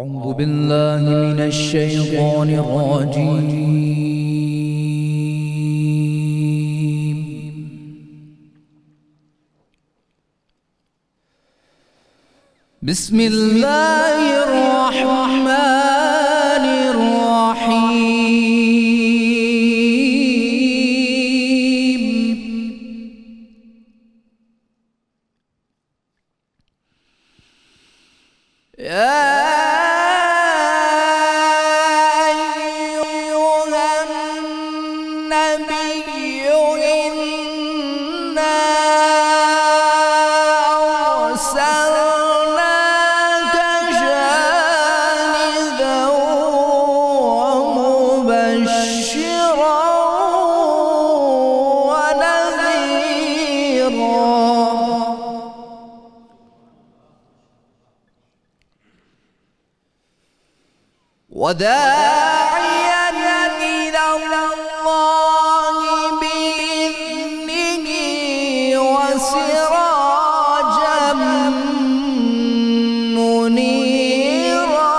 أعوذ بالله من الشيطان الرجيم. بسم الله الرحمن الرحيم. يا وداعيا إلى الله بإذنه وسراجا منيرا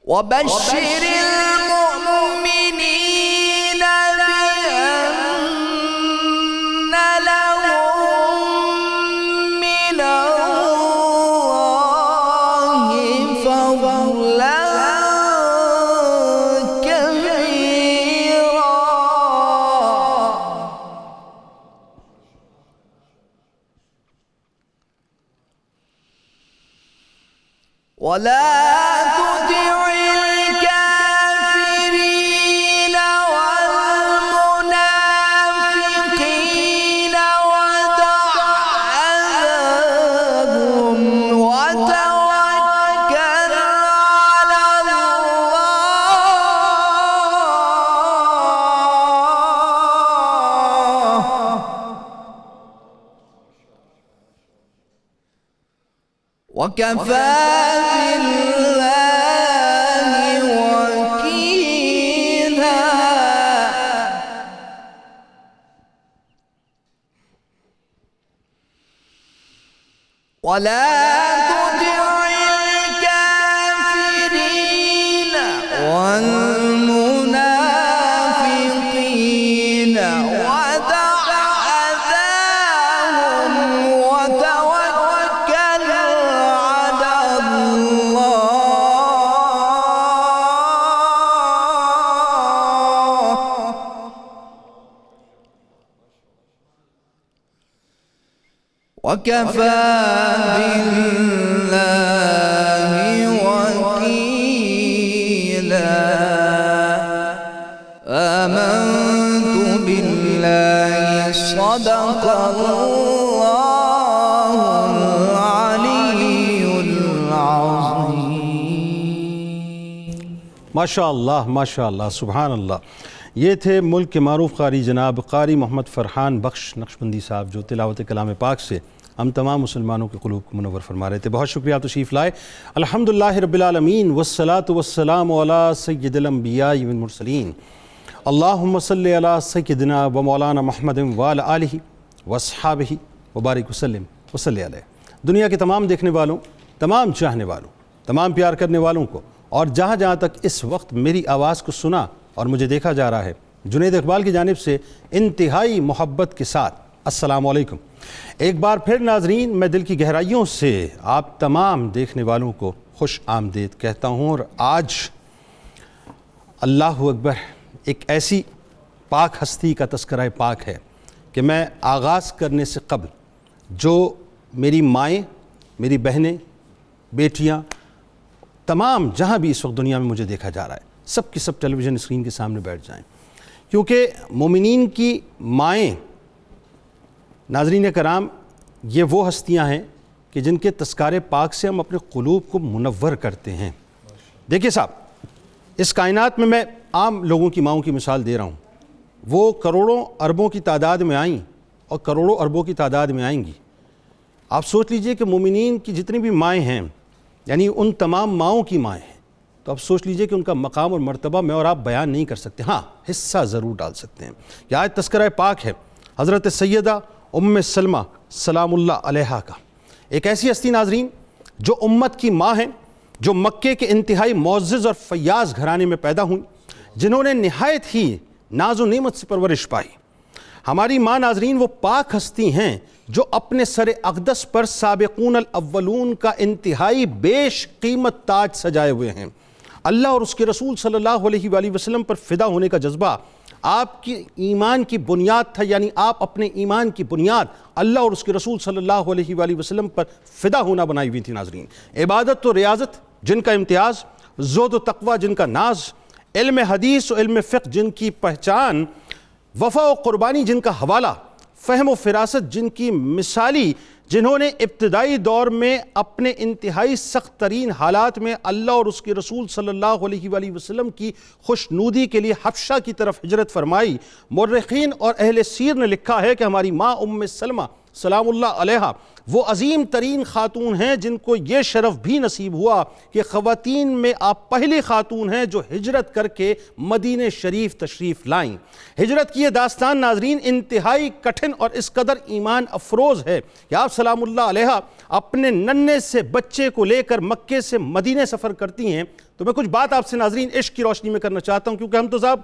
وبشر المؤمنين بأن لهم من الله فضلا كبيرا ولا تطع الكافرين والمنافقين ودع أذاهم وتوكل على الله وكفى بالله وكيلا. ولا تطع الكافرين والمنافقين ودع أذاهم وتوكل على الله وكفى بالله وكيلا. آمنت بالله صدق الله العلي العظيم. ماشاءاللہ سبحان اللہ. یہ تھے ملک کے معروف قاری جناب قاری محمد فرحان بخش نقشبندی صاحب جو تلاوت کلام پاک سے ہم تمام مسلمانوں کے قلوب کو منور فرما رہے تھے. بہت شکریہ آپ تشریف لائے. الحمدللہ رب العالمین والصلاة والسلام علی سید الانبیاء والمرسلین. اللہم صلی علی سیدنا و مولانا محمد وعلی آلہ واصحابہ وبارک وسلم وصلی علیہ. دنیا کے تمام دیکھنے والوں، تمام چاہنے والوں، تمام پیار کرنے والوں کو اور جہاں جہاں تک اس وقت میری آواز کو سنا اور مجھے دیکھا جا رہا ہے، جنید اقبال کی جانب سے انتہائی محبت کے ساتھ السلام علیکم. ایک بار پھر ناظرین میں دل کی گہرائیوں سے آپ تمام دیکھنے والوں کو خوش آمدید کہتا ہوں. اور آج اللہ اکبر ایک ایسی پاک ہستی کا تذکرہ پاک ہے کہ میں آغاز کرنے سے قبل جو میری مائیں، میری بہنیں، بیٹیاں، تمام جہاں بھی اس وقت دنیا میں مجھے دیکھا جا رہا ہے، سب کی سب ٹیلی ویژن اسکرین کے سامنے بیٹھ جائیں، کیونکہ مومنین کی مائیں ناظرین کرام یہ وہ ہستیاں ہیں کہ جن کے تذکار پاک سے ہم اپنے قلوب کو منور کرتے ہیں. دیکھیے صاحب، اس کائنات میں عام لوگوں کی ماؤں کی مثال دے رہا ہوں. وہ کروڑوں اربوں کی تعداد میں آئیں اور کروڑوں اربوں کی تعداد میں آئیں گی. آپ سوچ لیجئے کہ مومنین کی جتنی بھی مائیں ہیں، یعنی ان تمام ماؤں کی مائیں ہیں، تو آپ سوچ لیجئے کہ ان کا مقام اور مرتبہ میں اور آپ بیان نہیں کر سکتے. ہاں، حصہ ضرور ڈال سکتے ہیں. یہ آیت تذکرہ پاک ہے حضرت سیدہ ام سلمہ سلام اللہ علیہا کا، ایک ایسی ہستی ناظرین جو امت کی ماں ہیں، جو مکے کے انتہائی معزز اور فیاض گھرانے میں پیدا ہوئیں، جنہوں نے نہایت ہی ناز و نعمت سے پرورش پائی۔ ہماری ماں ناظرین وہ پاک ہستی ہیں جو اپنے سر اقدس پر سابقون الاولون کا انتہائی بیش قیمت تاج سجائے ہوئے ہیں۔ اللہ اور اس کے رسول صلی اللہ علیہ وآلہ وسلم پر فدا ہونے کا جذبہ آپ کی ایمان کی بنیاد تھا، یعنی آپ اپنے ایمان کی بنیاد اللہ اور اس کے رسول صلی اللہ علیہ وآلہ وسلم پر فدا ہونا بنائی ہوئی تھی ناظرین۔ عبادت و ریاضت جن کا امتیاز، زہد و تقوی جن کا ناز، علم حدیث و علم فقہ جن کی پہچان، وفا و قربانی جن کا حوالہ، فہم و فراست جن کی مثالی، جنہوں نے ابتدائی دور میں اپنے انتہائی سخت ترین حالات میں اللہ اور اس کے رسول صلی اللہ علیہ وآلہ وسلم کی خوشنودی کے لیے حبشہ کی طرف ہجرت فرمائی۔ مورخین اور اہل سیر نے لکھا ہے کہ ہماری ماں ام سلمہ سلام اللہ علیہا وہ عظیم ترین خاتون ہیں جن کو یہ شرف بھی نصیب ہوا کہ خواتین میں آپ پہلی خاتون ہیں جو ہجرت کر کے مدینہ شریف تشریف لائیں۔ ہجرت کی یہ داستان ناظرین انتہائی کٹھن اور اس قدر ایمان افروز ہے کہ آپ سلام اللہ علیہا اپنے ننھے سے بچے کو لے کر مکے سے مدینہ سفر کرتی ہیں۔ تو میں کچھ بات آپ سے ناظرین عشق کی روشنی میں کرنا چاہتا ہوں، کیونکہ ہم تو صاحب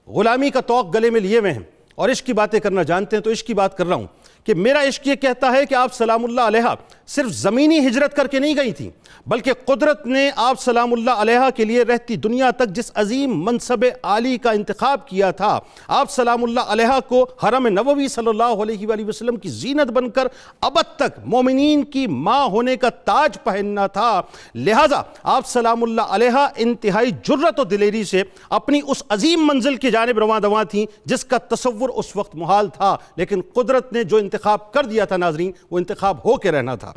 غلامی کا طوق گلے میں لیے ہوئے ہیں اور عشق کی باتیں کرنا جانتے ہیں، تو عشق کی بات کر رہا ہوں کہ میرا عشق یہ کہتا ہے کہ آپ سلام اللہ علیہا صرف زمینی ہجرت کر کے نہیں گئی تھیں، بلکہ قدرت نے آپ سلام اللہ علیہا کے لیے رہتی دنیا تک جس عظیم منصب عالی کا انتخاب کیا تھا، آپ سلام اللہ علیہا کو حرم نبوی صلی اللہ علیہ وآلہ وسلم کی زینت بن کر ابد تک مومنین کی ماں ہونے کا تاج پہننا تھا۔ لہٰذا آپ سلام اللہ علیہا انتہائی جرأت و دلیری سے اپنی اس عظیم منزل کی جانب رواں دواں تھیں جس کا تصور اس وقت محال تھا، لیکن قدرت نے جو انتخاب کر دیا تھا ناظرین وہ انتخاب ہو کے رہنا تھا۔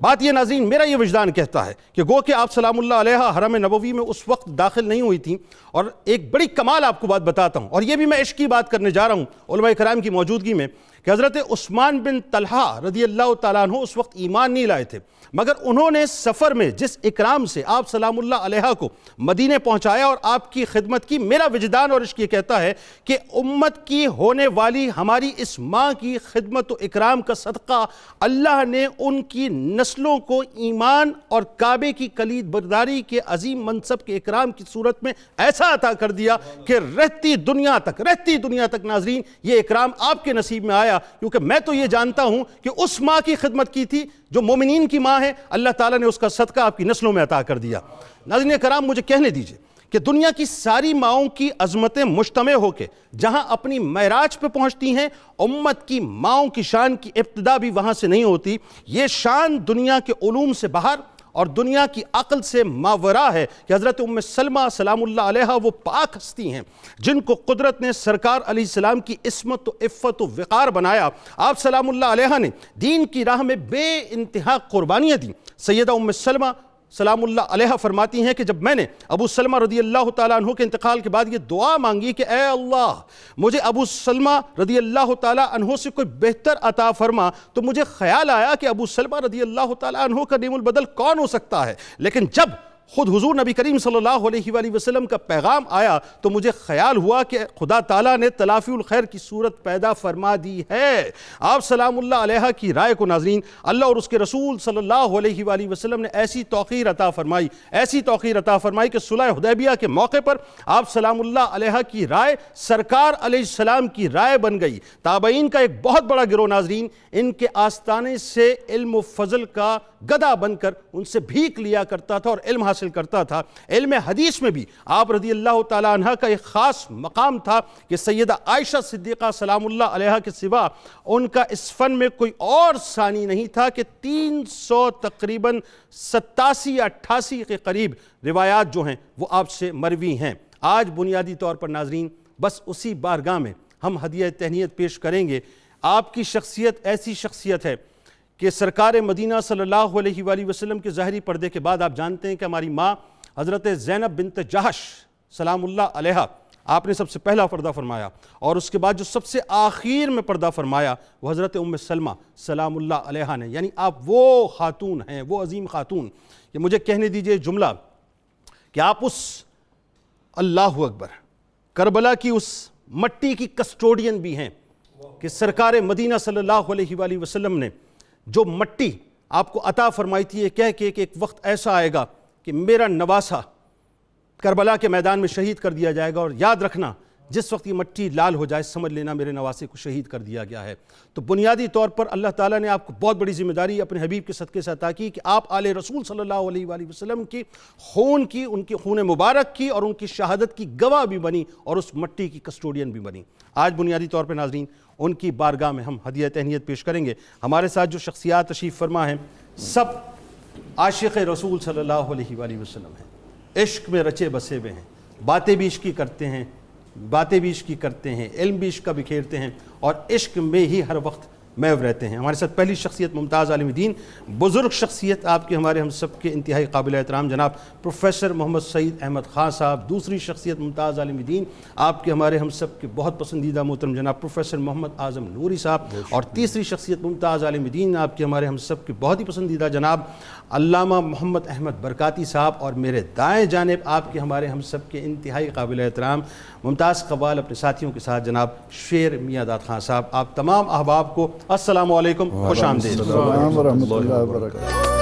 بات یہ ناظرین میرا یہ وجدان کہتا ہے کہ گو کہ آپ سلام اللہ علیہا حرم نبوی میں اس وقت داخل نہیں ہوئی تھیں، اور ایک بڑی کمال آپ کو بات بتاتا ہوں، اور یہ بھی میں عشق کی بات کرنے جا رہا ہوں علماء کرام کی موجودگی میں، کہ حضرت عثمان بن طلحہ رضی اللہ تعالیٰ عنہ اس وقت ایمان نہیں لائے تھے، مگر انہوں نے سفر میں جس اکرام سے آپ سلام اللہ علیہا کو مدینہ پہنچایا اور آپ کی خدمت کی، میرا وجدان اور عشق یہ کہتا ہے کہ امت کی ہونے والی ہماری اس ماں کی خدمت و اکرام کا صدقہ اللہ نے ان کی نسلوں کو ایمان اور کعبے کی کلید برداری کے عظیم منصب کے اکرام کی صورت میں ایسا عطا کر دیا کہ رہتی دنیا تک ناظرین یہ اکرام آپ کے نصیب میں آیا، کیونکہ میں تو یہ جانتا ہوں کہ اس ماں کی خدمت کی تھی جو مومنین کی ماں ہے، اللہ تعالیٰ نے اس کا صدقہ آپ کی نسلوں میں عطا کر دیا۔ ناظرین کرام مجھے کہنے دیجئے کہ دنیا کی ساری ماؤں کی عظمتیں مجتمع ہو کے جہاں اپنی معراج پہ پہنچتی ہیں، امت کی ماؤں کی شان کی ابتدا بھی وہاں سے نہیں ہوتی۔ یہ شان دنیا کے علوم سے باہر اور دنیا کی عقل سے ماورا ہے کہ حضرت ام سلمہ سلام اللہ علیہا وہ پاک ہستی ہیں جن کو قدرت نے سرکار علیہ السلام کی عصمت و عفت و وقار بنایا۔ آپ سلام اللہ علیہا نے دین کی راہ میں بے انتہا قربانیاں دیں۔ سیدہ ام سلمہ سلام اللہ علیہا فرماتی ہیں کہ جب میں نے ابو سلمہ رضی اللہ تعالیٰ عنہ کے انتقال کے بعد یہ دعا مانگی کہ اے اللہ مجھے ابو سلمہ رضی اللہ تعالیٰ عنہ سے کوئی بہتر عطا فرما، تو مجھے خیال آیا کہ ابو سلمہ رضی اللہ تعالیٰ عنہ کا نعم البدل کون ہو سکتا ہے، لیکن جب خود حضور نبی کریم صلی اللہ علیہ وآلہ وسلم کا پیغام آیا تو مجھے خیال ہوا کہ خدا تعالیٰ نے تلافی الخیر کی صورت پیدا فرما دی ہے۔ آپ سلام اللہ علیہا کی رائے کو ناظرین اللہ اور اس کے رسول صلی اللہ علیہ وآلہ وسلم نے ایسی توقیر عطا فرمائی کہ صلح حدیبیہ کے موقع پر آپ سلام اللہ علیہا کی رائے سرکار علیہ السلام کی رائے بن گئی۔ تابعین کا ایک بہت بڑا گروہ ناظرین ان کے آستانے سے علم و فضل کا گدا بن کر ان سے بھیک لیا کرتا تھا اور علم حاصل کرتا تھا۔ علم حدیث میں بھی آپ رضی اللہ تعالیٰ عنہ کا ایک خاص مقام تھا کہ سیدہ عائشہ صدیقہ سلام اللہ علیہا کے سوا ان کا اس فن میں کوئی اور ثانی نہیں تھا کہ 300 تقریباً 87-88 کے قریب روایات جو ہیں وہ آپ سے مروی ہیں۔ آج بنیادی طور پر ناظرین بس اسی بارگاہ میں ہم ہدیہ تہنیت پیش کریں گے۔ آپ کی شخصیت ایسی شخصیت ہے کہ سرکار مدینہ صلی اللہ علیہ وآلہ وسلم کے ظاہری پردے کے بعد آپ جانتے ہیں کہ ہماری ماں حضرت زینب بنت جہش سلام اللہ علیہا آپ نے سب سے پہلا پردہ فرمایا، اور اس کے بعد جو سب سے آخر میں پردہ فرمایا وہ حضرت ام سلمہ سلام اللہ علیہا نے، یعنی آپ وہ خاتون ہیں، وہ عظیم خاتون کہ مجھے کہنے دیجئے جملہ کہ آپ اس اللہ اکبر کربلا کی اس مٹی کی کسٹوڈین بھی ہیں کہ سرکار مدینہ صلی اللہ علیہ وآلہ وسلم نے جو مٹی آپ کو عطا فرمائی تھی یہ کہہ کے کہ ایک وقت ایسا آئے گا کہ میرا نواسہ کربلا کے میدان میں شہید کر دیا جائے گا، اور یاد رکھنا جس وقت یہ مٹی لال ہو جائے سمجھ لینا میرے نواسے کو شہید کر دیا گیا ہے۔ تو بنیادی طور پر اللہ تعالیٰ نے آپ کو بہت بڑی ذمہ داری اپنے حبیب کے صدقے سے عطا کی کہ آپ آل رسول صلی اللہ علیہ وآلہ وسلم کی ان کی خون مبارک کی اور ان کی شہادت کی گواہ بھی بنی اور اس مٹی کی کسٹوڈین بھی بنی۔ آج بنیادی طور پہ ناظرین ان کی بارگاہ میں ہم ہدیہ تہنیت پیش کریں گے۔ ہمارے ساتھ جو شخصیات تشریف فرما ہیں سب عاشق رسول صلی اللہ علیہ وآلہ وسلم ہیں، عشق میں رچے بسے ہوئے ہیں، باتیں بھی عشق کی کرتے ہیں، علم بھی عشق کا بکھیرتے ہیں اور عشق میں ہی ہر وقت محو رہتے ہیں۔ ہمارے ساتھ پہلی شخصیت ممتاز عالم دین، بزرگ شخصیت آپ کے ہمارے ہم سب کے انتہائی قابل احترام جناب پروفیسر محمد سعید احمد خان صاحب۔ دوسری شخصیت ممتاز عالم دین آپ کے ہمارے ہم سب کے بہت پسندیدہ محترم جناب پروفیسر محمد اعظم نوری صاحب، اور تیسری شخصیت ممتاز عالم دین آپ کے ہمارے ہم سب کے بہت ہی پسندیدہ جناب علامہ محمد احمد برکاتی صاحب، اور میرے دائیں جانب آپ کے ہمارے ہم سب کے انتہائی قابل احترام ممتاز قوال اپنے ساتھیوں کے ساتھ جناب شیر میاں داد خان صاحب۔ آپ تمام احباب کو السلام علیکم، خوش آمدید۔ السلام ورحمۃ اللہ وبرکاتہ۔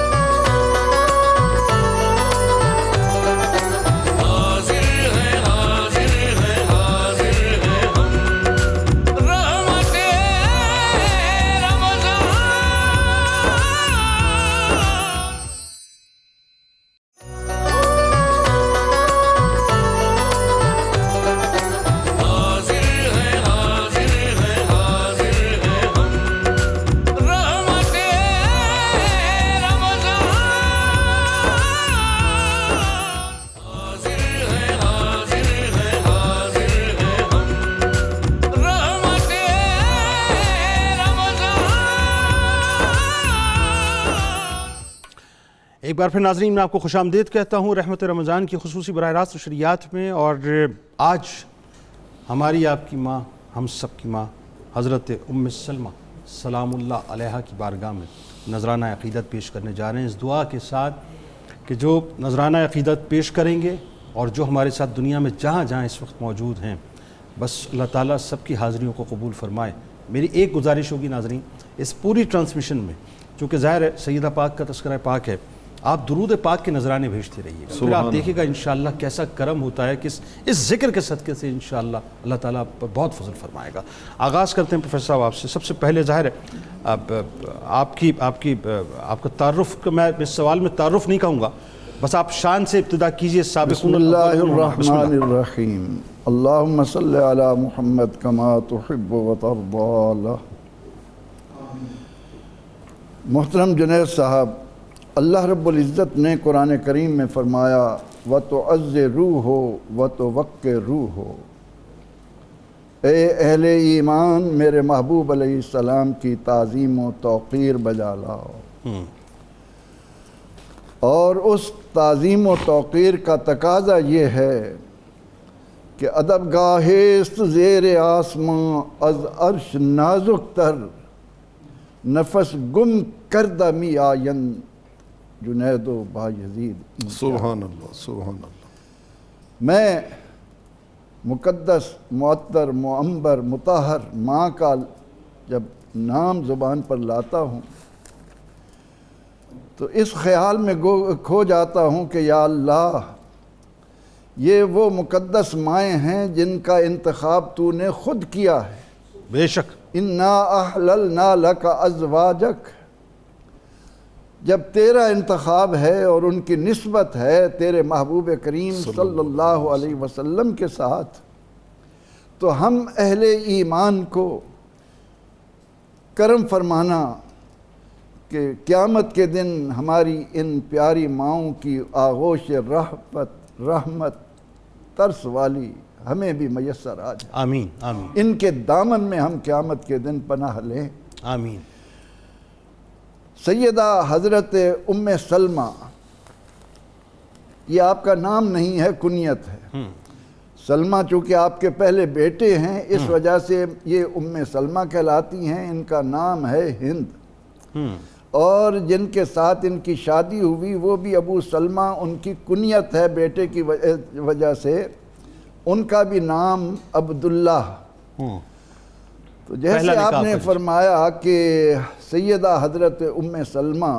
ایک بار پھر ناظرین میں آپ کو خوش آمدید کہتا ہوں رحمت رمضان کی خصوصی براہ راست نشریات میں، اور آج ہماری آپ کی ماں، ہم سب کی ماں حضرت ام سلمہ سلام اللہ علیہا کی بارگاہ میں نذرانہ عقیدت پیش کرنے جا رہے ہیں، اس دعا کے ساتھ کہ جو نذرانہ عقیدت پیش کریں گے اور جو ہمارے ساتھ دنیا میں جہاں جہاں اس وقت موجود ہیں، بس اللہ تعالیٰ سب کی حاضریوں کو قبول فرمائے۔ میری ایک گزارش ہوگی ناظرین، اس پوری ٹرانسمیشن میں چونکہ ظاہر ہے سیدہ پاک کا تذکرہ پاک ہے، آپ درود پاک کے نذرانے بھیجتے رہیے گا، پھر آپ دیکھیں گا انشاءاللہ کیسا کرم ہوتا ہے کہ اس ذکر کے صدقے سے انشاءاللہ اللہ تعالیٰ پر بہت فضل فرمائے گا۔ آغاز کرتے ہیں پروفیسر صاحب آپ سے۔ سب سے پہلے ظاہر ہے آپ کا تعارف، میں اس سوال میں تعارف نہیں کہوں گا، بس آپ شان سے ابتدا کیجئے۔ بسم اللہ الرحمن الرحیم، اللہم صلی علی محمد کما تحب و ترضی۔ محترم جنید صاحب، اللہ رب العزت نے قرآن کریم میں فرمایا وَتُعَزِّرُوهُ وَتُوَقِّرُوهُ، اے اہل ایمان میرے محبوب علیہ السلام کی تعظیم و توقیر بجا لاؤ، اور اس تعظیم و توقیر کا تقاضا یہ ہے کہ ادب گاہست زیر آسماں از عرش نازک تر، نفس گم کردہ می آین جنید و با یزید۔ سبحان اللہ، سبحان اللہ۔ میں مقدس، معطر، معمبر، مطہر ماں کا جب نام زبان پر لاتا ہوں تو اس خیال میں کھو جاتا ہوں کہ یا اللہ، یہ وہ مقدس مائیں ہیں جن کا انتخاب تو نے خود کیا ہے۔ بے شک۔ اِنَّا أَحْلَلْنَا لَكَ أَزْوَاجَكَ، جب تیرا انتخاب ہے اور ان کی نسبت ہے تیرے محبوب کریم صلی اللہ علیہ وسلم کے ساتھ، تو ہم اہل ایمان کو کرم فرمانا کہ قیامت کے دن ہماری ان پیاری ماؤں کی آغوش رحمت ترس والی ہمیں بھی میسر آ جائے۔ آمین آمین۔ ان کے دامن میں ہم قیامت کے دن پناہ لیں۔ آمین۔ سیدہ حضرت ام سلمہ، یہ آپ کا نام نہیں ہے، کنیت ہے۔ سلمہ چونکہ آپ کے پہلے بیٹے ہیں، اس وجہ سے یہ ام سلمہ کہلاتی ہیں۔ ان کا نام ہے ہند، اور جن کے ساتھ ان کی شادی ہوئی وہ بھی ابو سلمہ ان کی کنیت ہے بیٹے کی وجہ سے، ان کا بھی نام عبداللہ۔ تو جیسے پہلا نکاح آپ نے پر فرمایا کہ سیدہ حضرت ام سلمہ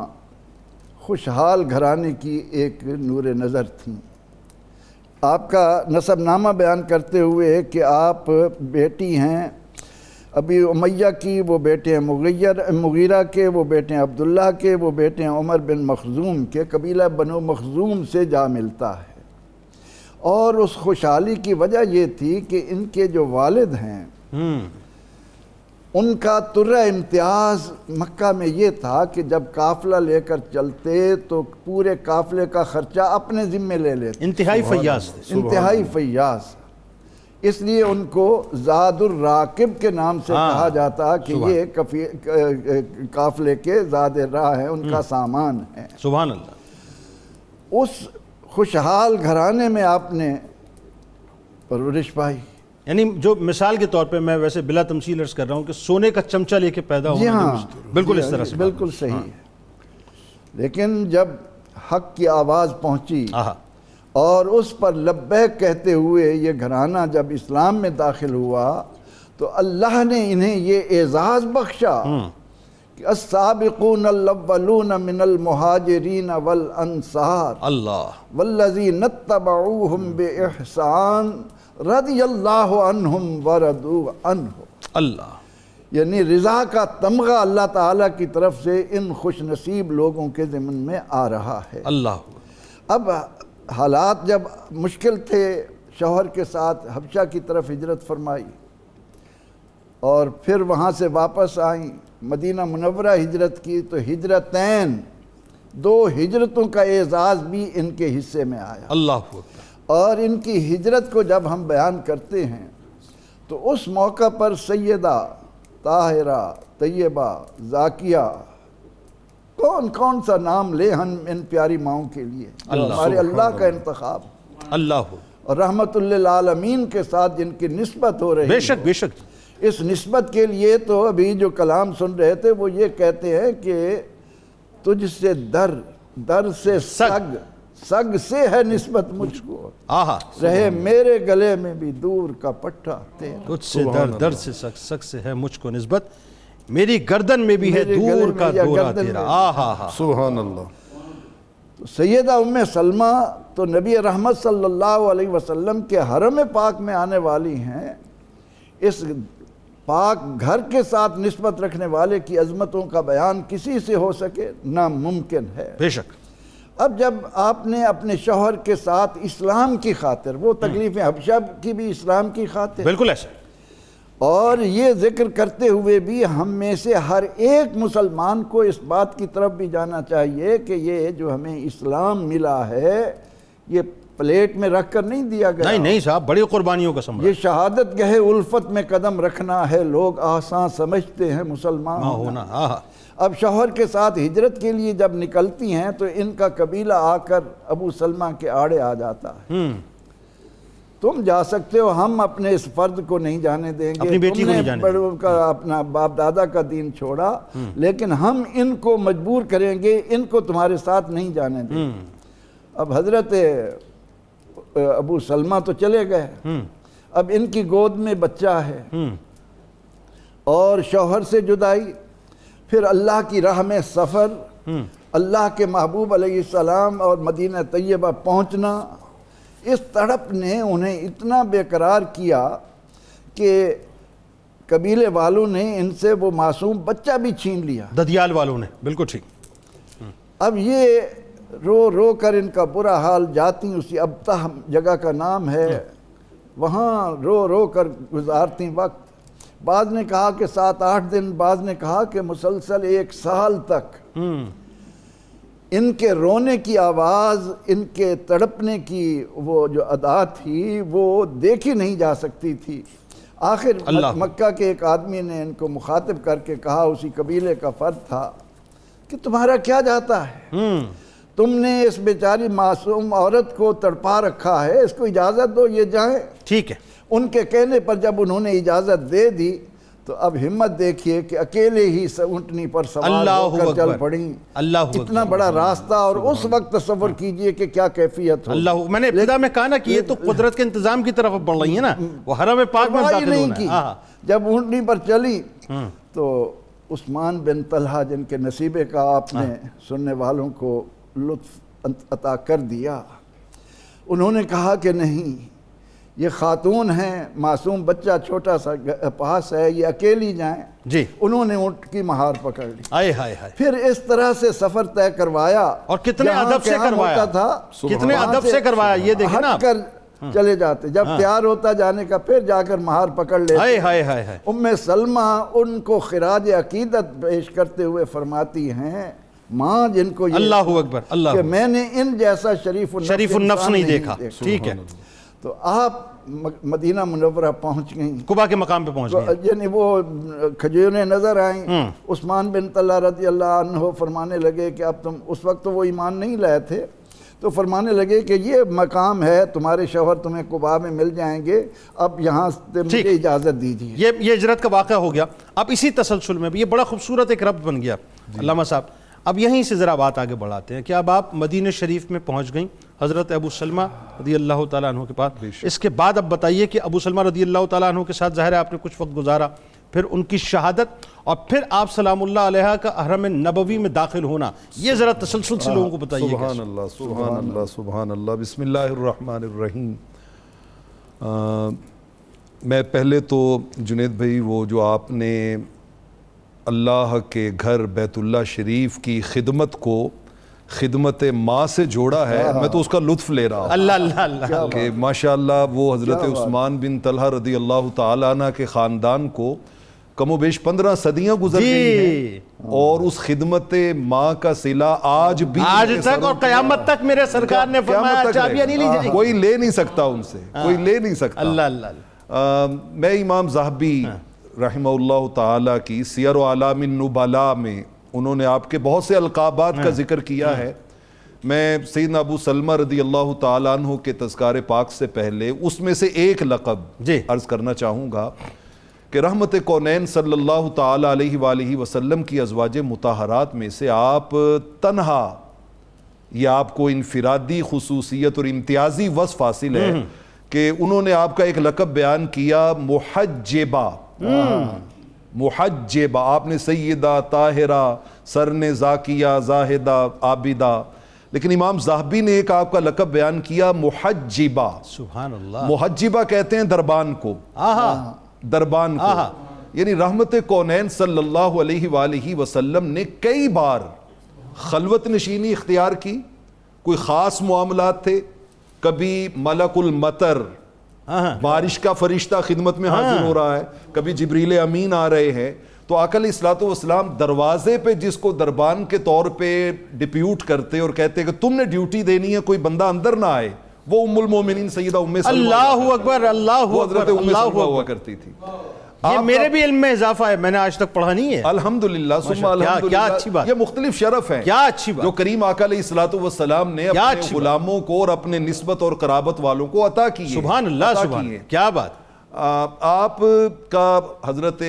خوشحال گھرانے کی ایک نور نظر تھیں. آپ کا نسب نامہ بیان کرتے ہوئے کہ آپ بیٹی ہیں ابی امیہ کی، وہ بیٹے ہیں مغیرہ کے، وہ بیٹے ہیں عبداللہ کے، وہ بیٹے ہیں عمر بن مخزوم کے. قبیلہ بنو مخزوم سے جا ملتا ہے. اور اس خوشحالی کی وجہ یہ تھی کہ ان کے جو والد ہیں ان کا طرہ امتیاز مکہ میں یہ تھا کہ جب قافلہ لے کر چلتے تو پورے قافلے کا خرچہ اپنے ذمے لے لیتے. انتہائی فیاض تھے. انتہائی فیاض. اس لیے ان کو زاد الراکب کے نام سے کہا جاتا کہ یہ قافلے کے زاد راہ ہیں، ان کا سامان ہے. سبحان اللہ. اس خوشحال گھرانے میں آپ نے پرورش پائی. یعنی جو مثال کے طور پہ میں ویسے بلا تمثیل عرض کر رہا ہوں کہ سونے کا چمچہ لے کے پیدا جی ہونا ہاں بالکل اس طرح سے بالکل صحیح ہے. لیکن جب حق کی آواز پہنچی اور اس پر لبیک کہتے ہوئے یہ گھرانہ جب اسلام میں داخل ہوا تو اللہ نے انہیں یہ اعزاز بخشا کہ السابقون الاولون من المہاجرین والانصار اللہ والذین اتبعوہم باحسان رضی اللہ عنہم ورضوا عنہ. اللہ یعنی رضا کا تمغہ اللہ تعالیٰ کی طرف سے ان خوش نصیب لوگوں کے ضمن میں آ رہا ہے. اللہ. اب حالات جب مشکل تھے، شوہر کے ساتھ حبشہ کی طرف ہجرت فرمائی اور پھر وہاں سے واپس آئیں، مدینہ منورہ ہجرت کی. تو ہجرتین، 2 ہجرتوں کا اعزاز بھی ان کے حصے میں آیا. اللہ. اور ان کی ہجرت کو جب ہم بیان کرتے ہیں تو اس موقع پر سیدہ، طاہرہ، طیبہ، زاکیہ، کون سا نام لے ہم ان پیاری ماؤں کے لیے جو ہمارے اللہ کا انتخاب. اللہ. اور رحمت للعالمین کے ساتھ جن کی نسبت ہو رہی ہے. بے شک بے شک. اس نسبت کے لیے تو ابھی جو کلام سن رہے تھے وہ یہ کہتے ہیں کہ تجھ سے در سے سگ سے ہے نسبت مجھ کو، رہے میرے گلے میں بھی دور کا پٹھا تیرا. تجھ سے در سے سگ سے ہے مجھ کو نسبت، میری گردن میں بھی ہے دور کا دورہ تیرا. سبحان اللہ. تو سیدہ ام سلمہ تو نبی رحمت صلی اللہ علیہ وسلم کے حرم پاک میں آنے والی ہیں. اس پاک گھر کے ساتھ نسبت رکھنے والے کی عظمتوں کا بیان کسی سے ہو سکے ناممکن ہے. بے شک. اب جب آپ نے اپنے شوہر کے ساتھ اسلام کی خاطر، وہ تکلیفیں حبشہ کی بھی اسلام کی خاطر، بالکل ایسا. اور یہ ذکر کرتے ہوئے بھی ہم میں سے ہر ایک مسلمان کو اس بات کی طرف بھی جانا چاہیے کہ یہ جو ہمیں اسلام ملا ہے یہ پلیٹ میں رکھ کر نہیں دیا گیا. نہیں صاحب، بڑی قربانیوں کا ثمرہ. یہ شہادت گہے الفت میں قدم رکھنا ہے، لوگ آسان سمجھتے ہیں مسلمان ہونا. اب شوہر کے ساتھ ہجرت کے لیے جب نکلتی ہیں تو ان کا قبیلہ آ کر ابو سلمہ کے آڑے آ جاتا ہے. تم جا سکتے ہو، ہم اپنے اس فرد کو نہیں جانے دیں گے. اپنی بیٹی کو نہیں جانے بڑوں کا اپنا باپ دادا کا دین چھوڑا، لیکن ہم ان کو مجبور کریں گے، ان کو تمہارے ساتھ نہیں جانے دیں. اب حضرت ابو سلمہ تو چلے گئے. اب ان کی گود میں بچہ ہے اور شوہر سے جدائی، پھر اللہ کی راہ میں سفر، اللہ کے محبوب علیہ السلام اور مدینہ طیبہ پہنچنا. اس تڑپ نے انہیں اتنا بے قرار کیا کہ قبیلے والوں نے ان سے وہ معصوم بچہ بھی چھین لیا. ددیال والوں نے. بالکل ٹھیک. اب یہ رو کر ان کا برا حال جاتی، اسی ابتہ جگہ کا نام ہے، وہاں رو کر گزارتی وقت. بعض نے کہا کہ 7-8 دن، بعض نے کہا کہ مسلسل 1 سال تک ان کے رونے کی آواز، ان کے تڑپنے کی وہ جو ادا تھی وہ دیکھی نہیں جا سکتی تھی. آخر مکہ کے ایک آدمی نے ان کو مخاطب کر کے کہا، اسی قبیلے کا فرد تھا، کہ تمہارا کیا جاتا ہے؟ تم نے اس بیچاری معصوم عورت کو تڑپا رکھا ہے، اس کو اجازت دو یہ جائیں. ٹھیک ہے. ان کے کہنے پر جب انہوں نے اجازت دے دی تو اب ہمت دیکھیے کہ اکیلے ہی اونٹنی پر سوار اللہ ہو کر چل اکبر، پڑیں، اللہ اتنا اکبر، بڑا راستہ، اور اس وقت تصور کیجئے کہ کیا کیفیت ہو. اللہ. میں نے ابتدا میں کہا نا کہ یہ تو قدرت کے انتظام کی طرف بڑھ رہی ہیں نا، وہ حرم پاک میں پرواہ داخل نہیں ہونا کی. ہے. جب اونٹنی پر چلی تو عثمان بن طلحہ جن کے نصیبے کا آپ نے سننے والوں کو لطف عطا کر دیا، انہوں نے کہا کہ نہیں، یہ خاتون ہیں، معصوم بچہ چھوٹا سا پاس ہے، یہ اکیلی جائیں. جی. انہوں نے اونٹ کی مہار پکڑ لی، آئے ہائے ہائے. پھر اس طرح سے سفر طے کروایا، اور کتنے جہاں ادب سے قیام کروایا، ہوتا تھا کتنے وہاں ادب سے کروایا. یہ دیکھیں نا ہٹ کر چلے جاتے، جب تیار ہوتا جانے کا پھر جا کر مہار پکڑ لیتے. ہائے ہائے ہائے ہائے. ام سلمہ ان کو خراج عقیدت پیش کرتے ہوئے فرماتی ہیں، ماں جن کو یہ اللہ اکبر، اللہ کہ اکبر. میں نے ان جیسا شریف شریف النفس انسان نہیں دیکھا. ٹھیک ہے. تو آپ مدینہ منورہ پہنچ گئیں، قبا کے مقام پہ پہنچ گئے. یعنی وہ کھجوریں نظر آئیں. عثمان بن طلحہ رضی اللہ عنہ فرمانے لگے کہ اب تم، اس وقت تو وہ ایمان نہیں لائے تھے، تو فرمانے لگے کہ یہ مقام ہے، تمہارے شوہر تمہیں قباء میں مل جائیں گے، اب یہاں سے مجھے اجازت دیجیے. یہ ہجرت کا واقعہ ہو گیا. اب اسی تسلسل میں بھی یہ بڑا خوبصورت ایک ربط بن گیا. علامہ صاحب اب یہیں سے ذرا بات آگے بڑھاتے ہیں کہ اب آپ مدینہ شریف میں پہنچ گئیں حضرت ابو سلمہ رضی اللہ تعالیٰ عنہ کے پاس. اس کے بعد اب بتائیے کہ ابو سلمہ رضی اللہ تعالیٰ عنہ کے ساتھ ظاہر ہے آپ نے کچھ وقت گزارا، پھر ان کی شہادت، اور پھر آپ سلام اللہ علیہ کا حرم نبوی میں داخل ہونا، یہ ذرا تسلسل سے لوگوں کو بتائیے. سبحان اللہ، سبحان اللہ، سبحان اللہ. بسم اللہ الرحمن الرحیم. میں پہلے تو جنید بھائی، وہ جو آپ نے اللہ کے گھر بیت اللہ شریف کی خدمت کو خدمت ماں سے جوڑا ہے، میں تو اس کا لطف لے رہا ہوں. اللہ اللہ اللہ. کہ ماشاءاللہ وہ حضرت عثمان بن طلحہ رضی اللہ تعالیٰ عنہ کے خاندان کو کم و بیش 15 صدیاں گزر گئی ہیں، اور اس خدمت ماں کا صلہ آج بھی آج تک اور قیامت تک میرے سرکار نے فرمایا چابیاں نہیں لی جائیں گی. کوئی لے نہیں سکتا ان سے، کوئی لے نہیں سکتا. اللہ اللہ. میں امام ذہبی رحمہ اللہ تعالیٰ کی سیر و اعلام النبلاء میں انہوں نے آپ کے بہت سے القابات کا ذکر کیا ہے. میں سیدنا ابو سلمہ رضی اللہ تعالیٰ عنہ کے تذکار پاک سے پہلے اس میں سے ایک لقب عرض کرنا چاہوں گا کہ رحمت کونین صلی اللہ تعالیٰ علیہ وآلہ وسلم کی ازواج مطہرات میں سے آپ تنہا، یہ آپ کو انفرادی خصوصیت اور امتیازی وصف حاصل ہے کہ انہوں نے آپ کا ایک لقب بیان کیا، محجبہ. محجبہ، آپ نے سیدہ، طاہرہ، سرن زاکیہ، زاہدہ، عابدہ، لیکن امام ذہبی نے ایک آپ کا لقب بیان کیا، محجبہ. سبحان اللہ. محجبہ کہتے ہیں دربان کو، دربان کو. یعنی رحمت کونین صلی اللہ علیہ وآلہ وسلم نے کئی بار خلوت نشینی اختیار کی. کوئی خاص معاملات تھے، کبھی ملک المطر، بارش کا فرشتہ خدمت میں حاضر ہو رہا ہے، کبھی جبریل امین آ رہے ہیں، تو آقا علیہ الصلوۃ والسلام دروازے پہ جس کو دربان کے طور پہ ڈپیوٹ کرتے اور کہتے کہ تم نے ڈیوٹی دینی ہے، کوئی بندہ اندر نہ آئے، وہ ام المومنین سیدہ ام سلمہ. اللہ اکبر، اللہ وہ حضرت اکبر، ام اللہ سلمہ ہوا اکبر. کرتی تھی. یہ میرے بھی علم میں اضافہ ہے، میں نے آج تک پڑھا نہیں ہے. الحمدللہ ثم کیا الحمدللہ. اچھی بات. یہ مختلف شرف ہیں کیا اچھی بات جو کریم آقا علیہ الصلوۃ والسلام نے اپنے غلاموں کو اور اپنے نسبت اور قرابت والوں کو عطا کی ہے. سبحان اللہ، سبحان اللہ. کیا بات. آپ کا حضرت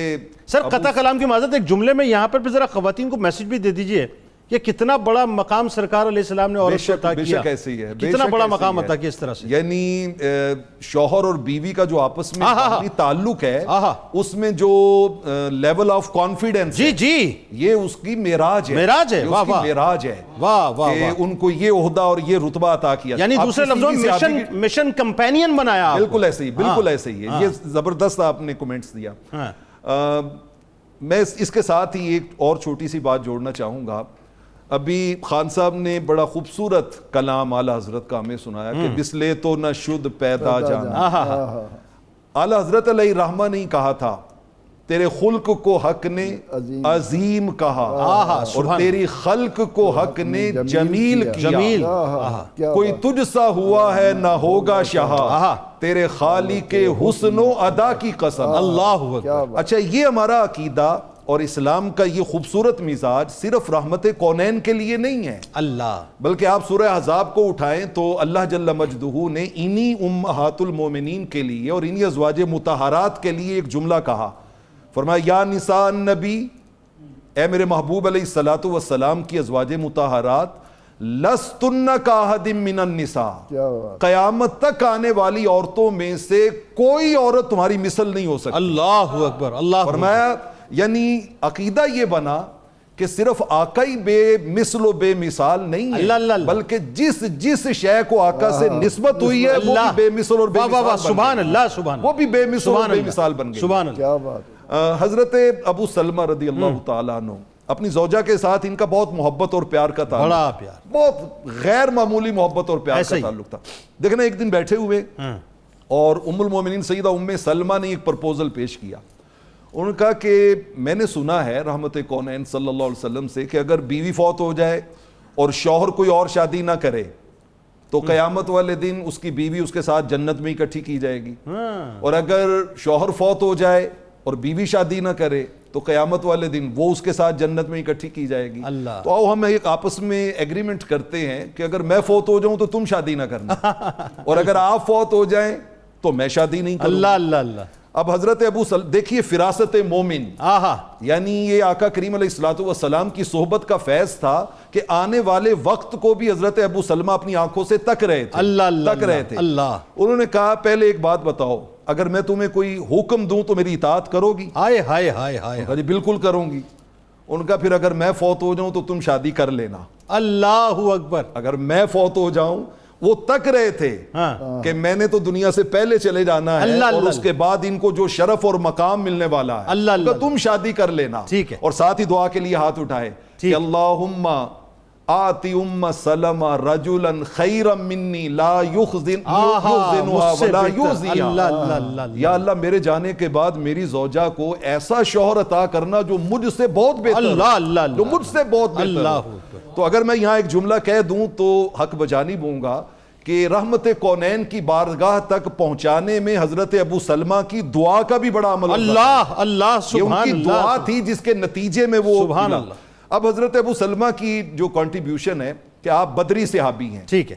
سر قطع کلام کی معذرت، ایک جملے میں یہاں پر بھی ذرا خواتین کو میسج بھی دے دیجئے، یہ کتنا بڑا مقام سرکار علیہ السلام نے عورت کو عطا کیا. بے شک ایسے ہی ہے، کتنا بڑا مقام عطا کیا اس طرح سے. یعنی شوہر اور بیوی کا جو آپس میں تعلق ہے، اس میں جو لیول آف کانفیڈنس، جی جی، یہ اس کی معراج ہے. معراج ہے. واہ واہ، معراج ہے. واہ واہ، کہ ان کو یہ عہدہ اور یہ رتبہ عطا کیا. یعنی دوسرے لفظوں میں مشن کمپینین بنایا. بالکل ایسے ہی، بالکل ایسے ہی ہے. یہ زبردست آپ نے کومنٹس دیا. میں اس کے ساتھ ہی ایک اور چھوٹی سی بات جوڑنا چاہوں گا. ابھی خان صاحب نے بڑا خوبصورت کلام اعلیٰ حضرت کا ہمیں سنایا کہ بسلے تو نہ شد پیدا جانا. اعلیٰ حضرت علیہ رحمہ نے کہا تھا، تیرے خلق کو حق نے عظیم کہا اور تیری خلق کو حق نے جمیل کیا. کوئی تجھ سا ہوا ہے نہ ہوگا شہا، تیرے خالق حسن و ادا کی قسم. اللہ اکبر. اچھا، یہ ہمارا عقیدہ اور اسلام کا یہ خوبصورت مزاج صرف رحمت کونین کے لیے نہیں ہے اللہ، بلکہ آپ سورہ احزاب کو اٹھائیں تو اللہ جل مجدہ نے انہی امہات المومنین کے لیے اور انہی ازواج مطہرات کے لیے ایک جملہ کہا، فرمایا یا نساء النبی، اے میرے محبوب علیہ الصلوۃ والسلام کی ازواج مطہرات، لستن کاحد من النساء، کیا بات، قیامت تک آنے والی عورتوں میں سے کوئی عورت تمہاری مثل نہیں ہو سکتی۔ اللہ اکبر، اللہ فرمایا یعنی عقیدہ یہ بنا کہ صرف آقا ہی بے مثل و بے مثال نہیں ہے، اللہ اللہ اللہ، بلکہ جس شے کو آقا سے نسبت ہوئی ہے وہ بھی بے مثل اور بے واہ واہ واہ، مثال بن سبحان گئی، اللہ سبحان وہ بھی بے مثل اور سبحان بے اللہ، مثال بن گئی۔ سبحان اللہ۔ کیا بات، حضرت ابو سلمہ رضی اللہ تعالیٰ عنہ اپنی زوجہ کے ساتھ ان کا بہت محبت اور پیار کا تعلق، بڑا پیار، بہت غیر معمولی محبت اور پیار ایسا کا ہی۔ تعلق تھا۔ دیکھنا ایک دن بیٹھے ہوئے اور ام المومنین سیدہ ام سلمہ نے ایک پرپوزل پیش کیا۔ انہوں نے کہا کہ میں نے سنا ہے رحمت کونین صلی اللہ علیہ وسلم سے کہ اگر بیوی فوت ہو جائے اور شوہر کوئی اور شادی نہ کرے تو قیامت والے دن اس کی بیوی اس کے ساتھ جنت میں اکٹھی کی جائے گی، اور اگر شوہر فوت ہو جائے اور بیوی شادی نہ کرے تو قیامت والے دن وہ اس کے ساتھ جنت میں اکٹھی کی جائے گی۔ اللہ، تو آؤ ہم ایک آپس میں ایگریمنٹ کرتے ہیں کہ اگر میں فوت ہو جاؤں تو تم شادی نہ کرنا، اور اگر آپ فوت ہو جائیں تو میں شادی نہیں کروں۔ اللہ اللہ اللہ، اب حضرت دیکھیے فراست مومن، آہا، یعنی یہ آقا کریم علیہ الصلوۃ والسلام کی صحبت کا فیض تھا کہ آنے والے وقت کو بھی حضرت ابو سلمہ اپنی آنکھوں سے تک رہے تھے، اللہ اللہ تک رہے تھے۔ اللہ، انہوں نے کہا پہلے ایک بات بتاؤ، اگر میں تمہیں کوئی حکم دوں تو میری اطاعت کرو گی؟ ہائے ہائے ہائے ہائے، جی بالکل کروں گی۔ ان کا پھر اگر میں فوت ہو جاؤں تو تم شادی کر لینا۔ اللہ اکبر، اگر میں فوت ہو جاؤں، وہ تک رہے تھے ہاں، کہ میں نے تو دنیا سے پہلے چلے جانا ہے اللہ اور اللہ اس کے بعد ان کو جو شرف اور مقام ملنے والا ہے، اللہ اللہ، تو تم شادی کر لینا۔ ٹھیک ہے، اور ساتھ ہی دعا کے لیے ہاتھ اٹھائے کہ اللہم آتی ام سلمہ رجلا خیرا منی لا یخزنها ولا یوزیہا۔ اللہ اللہ اللہ، یا اللہ میرے جانے کے بعد میری زوجہ کو ایسا شوہر عطا کرنا جو مجھ سے بہت بہتر، اللہ اللہ، جو مجھ سے بہت بہتر۔ اللہ، تو اگر میں یہاں ایک جملہ کہہ دوں تو حق بجانب ہوں گا کہ رحمت کونین کی بارگاہ تک پہنچانے میں حضرت ابو سلمہ کی دعا کا بھی بڑا عمل ہوتا ہے۔ اللہ اللہ، یہ ان سبحان کی اللہ، دعا تھی جس کے نتیجے میں وہ سبحان ملا۔ اللہ۔ اب حضرت ابو سلمہ کی جو کنٹریبیوشن ہے کہ آپ بدری صحابی ہیں، ٹھیک ہے،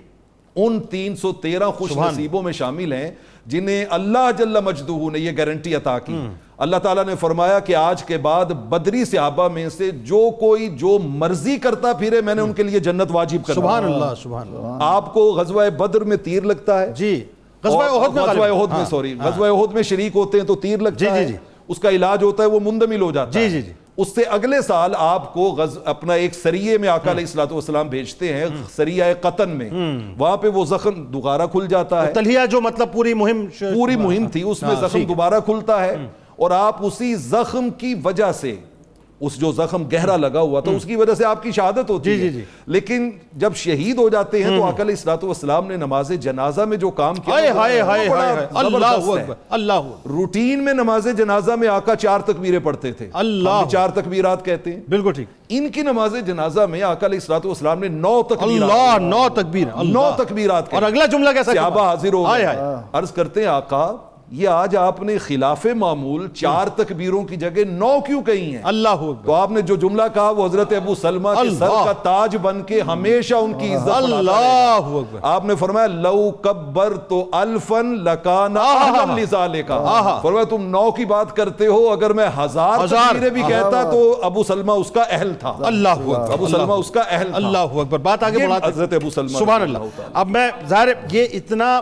ان 313 خوش نصیبوں میں شامل ہیں جنہیں اللہ جل مجدہ نے یہ گارنٹی عطا کی۔ اللہ تعالیٰ نے فرمایا کہ آج کے بعد بدری صحابہ میں سے جو کوئی جو مرضی کرتا پھرے میں نے ان کے لیے جنت واجب کر دی۔ سبحان اللہ سبحان اللہ، آپ کو غزوہ بدر میں تیر لگتا ہے، جی، غزوہ احد میں، غزوہ احد میں سوری غزوہ احد میں شریک ہوتے ہیں تو تیر لگتا ہے، اس کا علاج ہوتا ہے وہ مندمل ہو جاتا ہے۔ جی جی، اس سے اگلے سال آپ کو اپنا ایک سریے میں آقا علیہ الصلوۃ والسلام بھیجتے ہیں، سریہ قطن میں، وہاں پہ وہ زخم دوبارہ کھل جاتا ہے۔ تلہیہ جو مطلب پوری مہم تھی، اس میں زخم دوبارہ کھلتا ہے، اور آپ اسی زخم کی وجہ سے، اس جو زخم گہرا لگا ہوا تھا اس کی وجہ سے آپ کی شہادت ہوتی ہے۔ لیکن جب شہید ہو جاتے ہیں تو آقا علیہ الصلوۃ والسلام نے نماز جنازہ میں جو کام کیا، اللہ، روٹین میں نماز جنازہ میں آقا 4 تکبیریں پڑھتے تھے، اللہ، 4 تکبیرات کہتے ہیں، بالکل ٹھیک۔ ان کی نماز جنازہ میں آقا علیہ الصلوۃ والسلام نے 9 تکبیرات، اللہ، 9 تکبیر، 9 تکبیرات، اور اگلا جملہ کیسا؟ صحابہ حاضر ہو گئے، عرض کرتے ہیں آقا یہ آج آپ نے خلاف معمول 4 تکبیروں کی جگہ 9 کیوں کہی ہیں؟ اللہ، تو آپ نے جو جملہ کہا وہ حضرت ابو سلمہ کے سر کا تاج بن کے ہمیشہ ان کی عزت بناتا رہے گا۔ آپ نے فرمایا لو کبرت الفا لکان اہلا لذالک، فرمایا تم 9 کی بات کرتے ہو، اگر میں 1000 تکبیریں بھی کہتا تو ابو سلمہ اس کا اہل تھا، اللہ اکبر، ابو سلمہ اس کا اہل تھا۔ اللہ اکبر، بات آگے بڑھاتے ہیں حضرت ابو سلمہ، سبحان اللہ۔ اب میں ظاہر یہ اتنا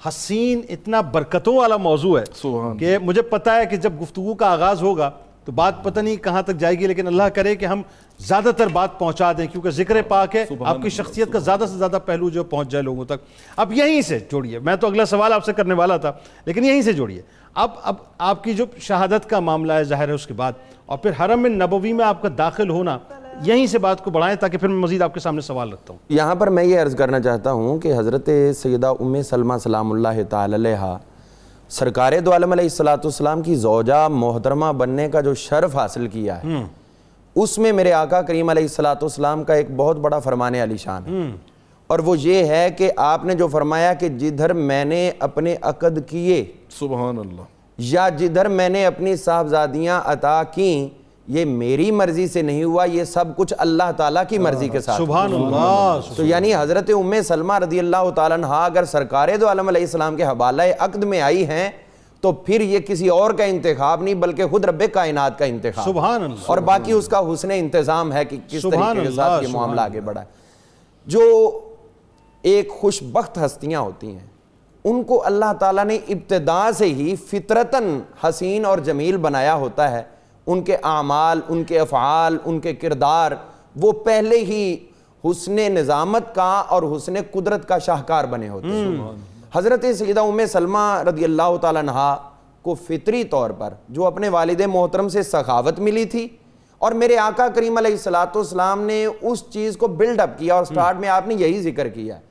حسین، اتنا برکتوں والا موضوع ہے کہ مجھے پتا ہے کہ جب گفتگو کا آغاز ہوگا تو بات پتہ نہیں کہاں تک جائے گی، لیکن اللہ کرے کہ ہم زیادہ تر بات پہنچا دیں، کیونکہ ذکر پاک ہے، آپ کی شخصیت کا زیادہ سے زیادہ پہلو جو پہنچ جائے لوگوں تک۔ اب یہیں سے جوڑیے، میں تو اگلا سوال آپ سے کرنے والا تھا لیکن یہیں سے جوڑیے۔ اب آپ کی جو شہادت کا معاملہ ہے ظاہر ہے، اس کے بعد اور پھر حرم نبوی میں آپ کا داخل ہونا، یہیں سے بات کو بڑھائیں تاکہ پھر میں مزید آپ کے سامنے سوال رکھتا ہوں۔ یہاں پر میں یہ عرض کرنا چاہتا ہوں کہ حضرت سیدہ ام سلمہ سلام اللہ تعالی علیہا سرکار دو عالم علیہ الصلوۃ والسلام کی زوجہ محترمہ بننے کا جو شرف حاصل کیا ہے، اس میں میرے آقا کریم علیہ الصلوۃ والسلام کا ایک بہت بڑا فرمان علی شان ہے، اور وہ یہ ہے کہ آپ نے جو فرمایا کہ جدھر میں نے اپنے عقد کیے، سبحان اللہ، یا جدھر میں نے اپنی صاحبزادیاں عطا کیں، یہ میری مرضی سے نہیں ہوا، یہ سب کچھ اللہ تعالیٰ کی مرضی کے ساتھ۔ سبحان اللہ۔ تو یعنی حضرت ام سلمہ رضی اللہ تعالیٰ عنہ اگر سرکار دو عالم علیہ السلام کے حوالہ عقد میں آئی ہیں تو پھر یہ کسی اور کا انتخاب نہیں بلکہ خود رب کائنات کا انتخاب، سبحان اللہ، اور باقی اس کا حسن انتظام ہے کہ کس طریقے کے ساتھ یہ معاملہ آگے بڑھا ہے۔ جو ایک خوش بخت ہستیاں ہوتی ہیں ان کو اللہ تعالیٰ نے ابتدا سے ہی فطرتاً حسین اور جمیل بنایا ہوتا ہے، ان کے اعمال، ان کے افعال، ان کے کردار وہ پہلے ہی حسن نظامت کا اور حسن قدرت کا شاہکار بنے ہوتے ہیں۔ حضرت سیدہ ام سلمہ رضی اللہ تعالیٰ عنہا کو فطری طور پر جو اپنے والد محترم سے سخاوت ملی تھی، اور میرے آقا کریم علیہ السلام نے اس چیز کو بلڈ اپ کیا، اور سٹارٹ میں آپ نے یہی ذکر کیا ہے،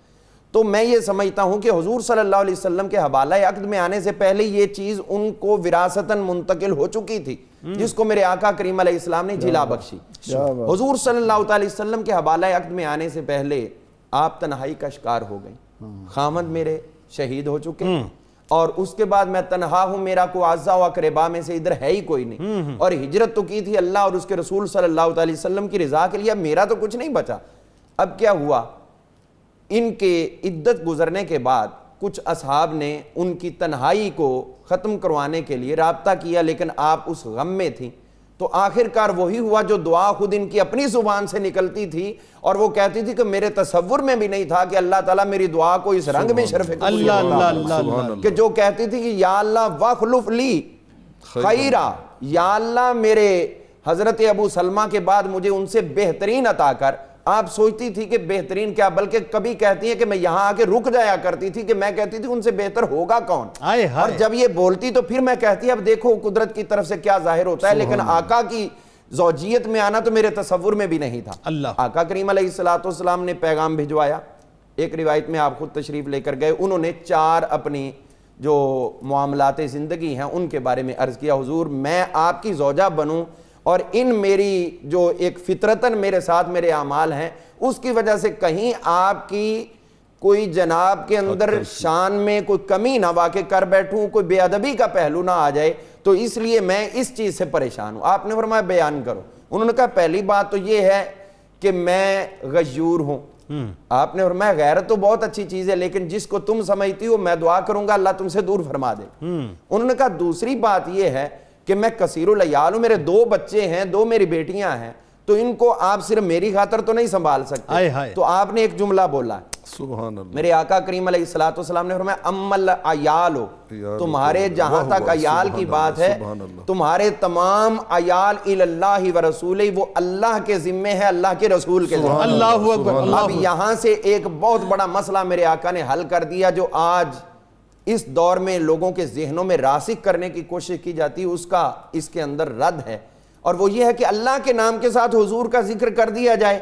تو میں یہ سمجھتا ہوں کہ حضور صلی اللہ علیہ وسلم کے حوالہ عقد میں آنے سے پہلے یہ چیز ان کو وراثتاً منتقل ہو چکی تھی، جس کو میرے آقا کریم علیہ السلام نے جلا بخشی۔ حضور صلی اللہ علیہ وسلم کے حوالہ عقد میں آنے سے پہلے آپ تنہائی کا شکار ہو گئیں، خامد میرے شہید ہو چکے، اور اس کے بعد میں تنہا ہوں، میرا کو اعزا و اقربا میں سے ادھر ہے ہی کوئی نہیں، اور ہجرت تو کی تھی اللہ اور اس کے رسول صلی اللہ علیہ وسلم کی رضا کے لیے، میرا تو کچھ نہیں بچا۔ اب کیا ہوا، ان کے عدت گزرنے کے بعد کچھ اصحاب نے ان کی تنہائی کو ختم کروانے کے لیے رابطہ کیا، لیکن آپ اس غم میں تھیں، تو آخر کار وہی ہوا جو دعا خود ان کی اپنی زبان سے نکلتی تھی، اور وہ کہتی تھی کہ میرے تصور میں بھی نہیں تھا کہ اللہ تعالیٰ میری دعا کو اس رنگ میں شرف اللہ اللہ اللہ اللہ، کہ جو کہتی تھی کہ یا اللہ وخلف لی خیرہ، یا اللہ میرے حضرت ابو سلمہ کے بعد مجھے ان سے بہترین عطا کر۔ آپ سوچتی تھی کہ بہترین کیا، بلکہ کبھی کہتی ہے کہ میں یہاں آ کے رک جایا کرتی تھی کہ میں کہتی تھی ان سے بہتر ہوگا کون، اور جب یہ بولتی تو پھر میں کہتی اب دیکھو قدرت کی طرف سے کیا ظاہر ہوتا ہے، لیکن آقا کی زوجیت میں آنا تو میرے تصور میں بھی نہیں تھا۔ اللہ، آقا کریم علیہ السلام نے پیغام بھجوایا، ایک روایت میں آپ خود تشریف لے کر گئے، انہوں نے 4 اپنی جو معاملات زندگی ہیں ان کے بارے میں عرض کیا، حضور میں آپ کی زوجہ بنوں اور ان میری جو ایک فطرتاً میرے ساتھ میرے اعمال ہیں اس کی وجہ سے کہیں آپ کی کوئی جناب کے اندر شان میں کوئی کمی نہ واقع کر بیٹھوں، کوئی بے ادبی کا پہلو نہ آ جائے، تو اس لیے میں اس چیز سے پریشان ہوں۔ آپ نے فرمایا بیان کرو۔ انہوں نے کہا پہلی بات تو یہ ہے کہ میں غیور ہوں۔ آپ نے فرمایا غیرت تو بہت اچھی چیز ہے، لیکن جس کو تم سمجھتی ہو میں دعا کروں گا اللہ تم سے دور فرما دے۔ انہوں نے کہا دوسری بات یہ ہے کہ میں کثیر العیال ہوں، میرے 2 بچے ہیں، 2 میری بیٹیاں ہیں، تو ان کو آپ صرف میری خاطر تو نہیں سنبھال سکتے۔ تو آپ نے ایک جملہ بولا، سبحان اللہ، میرے آقا کریم علیہ السلام نے فرمایا ام العیال، تمہارے جہاں تک عیال کی بات ہے تمہارے تمام عیال اللہ و رسول، وہ اللہ کے ذمے ہے، اللہ کے رسول کے ذمے۔ اللہ اکبر۔ اب یہاں سے ایک بہت بڑا مسئلہ میرے آقا نے حل کر دیا، جو آج اس دور میں لوگوں کے ذہنوں میں راسخ کرنے کی کوشش کی جاتی ہے، اس کا اس کے اندر رد ہے، اور وہ یہ ہے کہ اللہ کے نام کے ساتھ حضور کا ذکر کر دیا جائے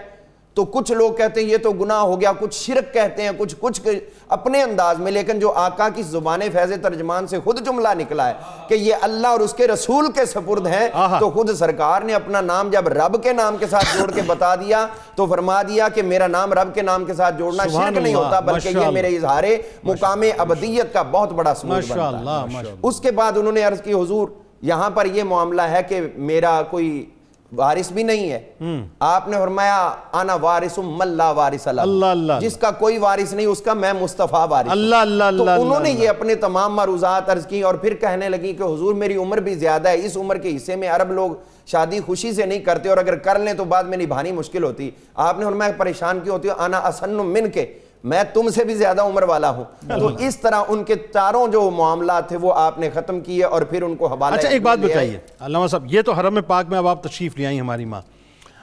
تو کچھ لوگ کہتے ہیں یہ تو گناہ ہو گیا، کچھ شرک کہتے ہیں، کچھ اپنے انداز میں، لیکن جو آقا کی زبان فیض ترجمان سے خود جملہ نکلا ہے کہ یہ اللہ اور اس کے رسول کے سپرد ہیں، تو خود سرکار نے اپنا نام جب رب کے نام کے ساتھ جوڑ کے بتا دیا تو فرما دیا کہ میرا نام رب کے نام کے ساتھ جوڑنا شرک نہیں ہوتا، بلکہ یہ میرے اظہار مقام ابدیت کا بہت بڑا ثبوت بنتا ہے۔ اس کے بعد انہوں نے عرض کی حضور یہاں پر یہ معاملہ ہے کہ میرا کوئی وارث بھی نہیں ہے۔ آپ نے فرمایا انا وارث من لا وارث لہ، جس کا کوئی وارث نہیں اس کا میں مصطفیٰ وارث ہوں۔ تو انہوں نے یہ اپنے تمام معروضات عرض کی، اور پھر کہنے لگی کہ حضور میری عمر بھی زیادہ ہے، اس عمر کے حصے میں عرب لوگ شادی خوشی سے نہیں کرتے، اور اگر کر لیں تو بعد میں نبھانی مشکل ہوتی۔ آپ نے فرمایا پریشان کیوں ہوتی ہو؟ انا اسن من کے، میں تم سے بھی زیادہ عمر والا ہوں۔ تو اس طرح ان کے 4 جو معاملات تھے وہ آپ نے ختم کیے، اور پھر ان کو حوالہ۔ اچھا ایک بات بتائیے علامہ صاحب، یہ تو حرم پاک میں اب آپ تشریف لے آئی ہماری ماں،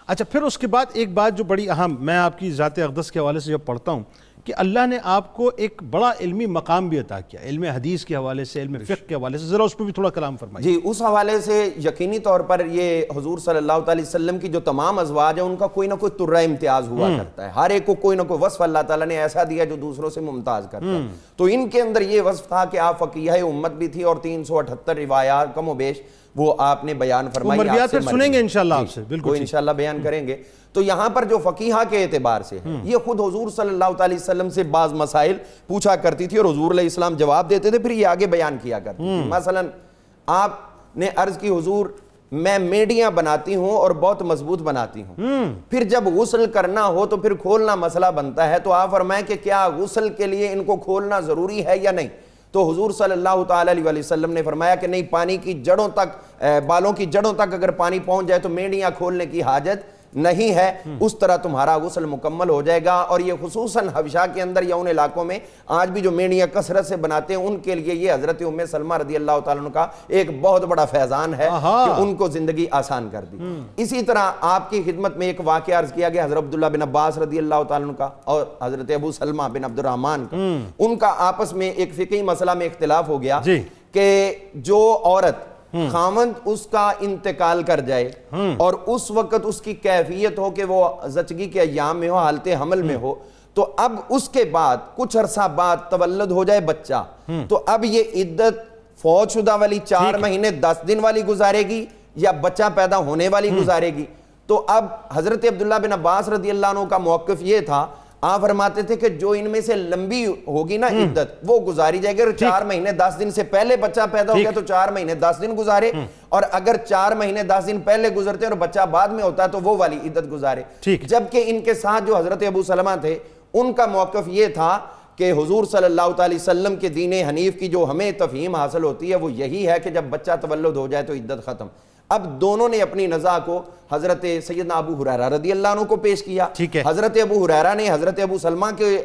اچھا پھر اس کے بعد ایک بات جو بڑی اہم، میں آپ کی ذات اقدس کے حوالے سے جب پڑھتا ہوں کہ اللہ نے آپ کو ایک بڑا علمی مقام بھی عطا کیا، علم حدیث کے حوالے سے، علم فقہ کے حوالے سے، ذرا اس پہ بھی تھوڑا کلام فرمائیے۔ جی اس حوالے سے یقینی طور پر یہ حضور صلی اللہ علیہ وسلم کی جو تمام ازواج ہیں ان کا کوئی نہ کوئی ترہ امتیاز ہوا کرتا ہے، ہر ایک کو کوئی نہ کوئی وصف اللہ تعالیٰ نے ایسا دیا جو دوسروں سے ممتاز کرتا ہے۔ تو ان کے اندر یہ وصف تھا کہ آپ فقیہ امت بھی تھی، اور 378 روایات کم و بیش وہ آپ نے بیان فرمائی۔ مرویات پھر سنیں گے انشاءاللہ آپ سے، بالکل انشاءاللہ بیان کریں گے۔ تو یہاں پر جو فقیہہ کے اعتبار سے ہے، یہ خود حضور صلی اللہ علیہ وسلم سے بعض مسائل پوچھا کرتی تھی اور حضور علیہ السلام جواب دیتے تھے، پھر یہ آگے بیان کیا کرتی تھی۔ مثلا آپ نے عرض کی حضور میں میڈیاں بناتی ہوں اور بہت مضبوط بناتی ہوں، پھر جب غسل کرنا ہو تو پھر کھولنا مسئلہ بنتا ہے، تو آپ فرمائیں کہ کیا غسل کے لیے ان کو کھولنا ضروری ہے یا نہیں؟ تو حضور صلی اللہ تعالی علیہ وسلم نے فرمایا کہ نہیں، پانی کی جڑوں تک، بالوں کی جڑوں تک اگر پانی پہنچ جائے تو مینڈیاں کھولنے کی حاجت نہیں ہے، اس طرح تمہارا غسل مکمل ہو جائے گا۔ اور یہ خصوصاً حبشہ کے اندر یا ان علاقوں میں آج بھی جو مینڈیاں کثرت سے بناتے ہیں، ان کے لیے یہ حضرت ام سلمہ رضی اللہ تعالیٰ عنہ کا ایک بہت بڑا فیضان ہے کہ ان کو زندگی آسان کر دی۔ اسی طرح آپ کی خدمت میں ایک واقعہ عرض کیا گیا حضرت عبداللہ بن عباس رضی اللہ تعالیٰ عنہ کا اور حضرت ابو سلمہ بن عبد الرحمن کا، ان کا آپس میں ایک فقہی مسئلہ میں اختلاف ہو گیا کہ جو عورت خامند اس کا انتقال کر جائے اور اس وقت اس کی کیفیت ہو کہ وہ زچگی کے ایام میں ہو، حالت حمل میں ہو، تو اب اس کے بعد کچھ عرصہ بعد تولد ہو جائے بچہ، تو اب یہ عدت فوت شدہ والی 4 مہینے 10 دن والی گزارے گی یا بچہ پیدا ہونے والی گزارے گی؟ تو اب حضرت عبداللہ بن عباس رضی اللہ عنہ کا موقف یہ تھا، آپ فرماتے تھے کہ جو ان میں سے لمبی ہوگی نا عدت وہ گزاری جائے گی، اگر 4 مہینے 10 دن سے پہلے بچہ پیدا ہو گیا تو 4 مہینے 10 دن گزارے، اور اگر 4 مہینے 10 دن پہلے گزرتے اور بچہ بعد میں ہوتا ہے تو وہ والی عدت گزارے۔ جبکہ ان کے ساتھ جو حضرت ابو سلمہ تھے ان کا موقف یہ تھا کہ حضور صلی اللہ علیہ وسلم کے دین حنیف کی جو ہمیں تفہیم حاصل ہوتی ہے وہ یہی ہے کہ جب بچہ تولد ہو جائے تو عدت ختم۔ اب دونوں نے اپنی نزاع کو حضرت سیدنا ابو ہریرہ رضی اللہ عنہ کو پیش کیا، حضرت ابو ہریرہ نے حضرت ابو سلمہ کے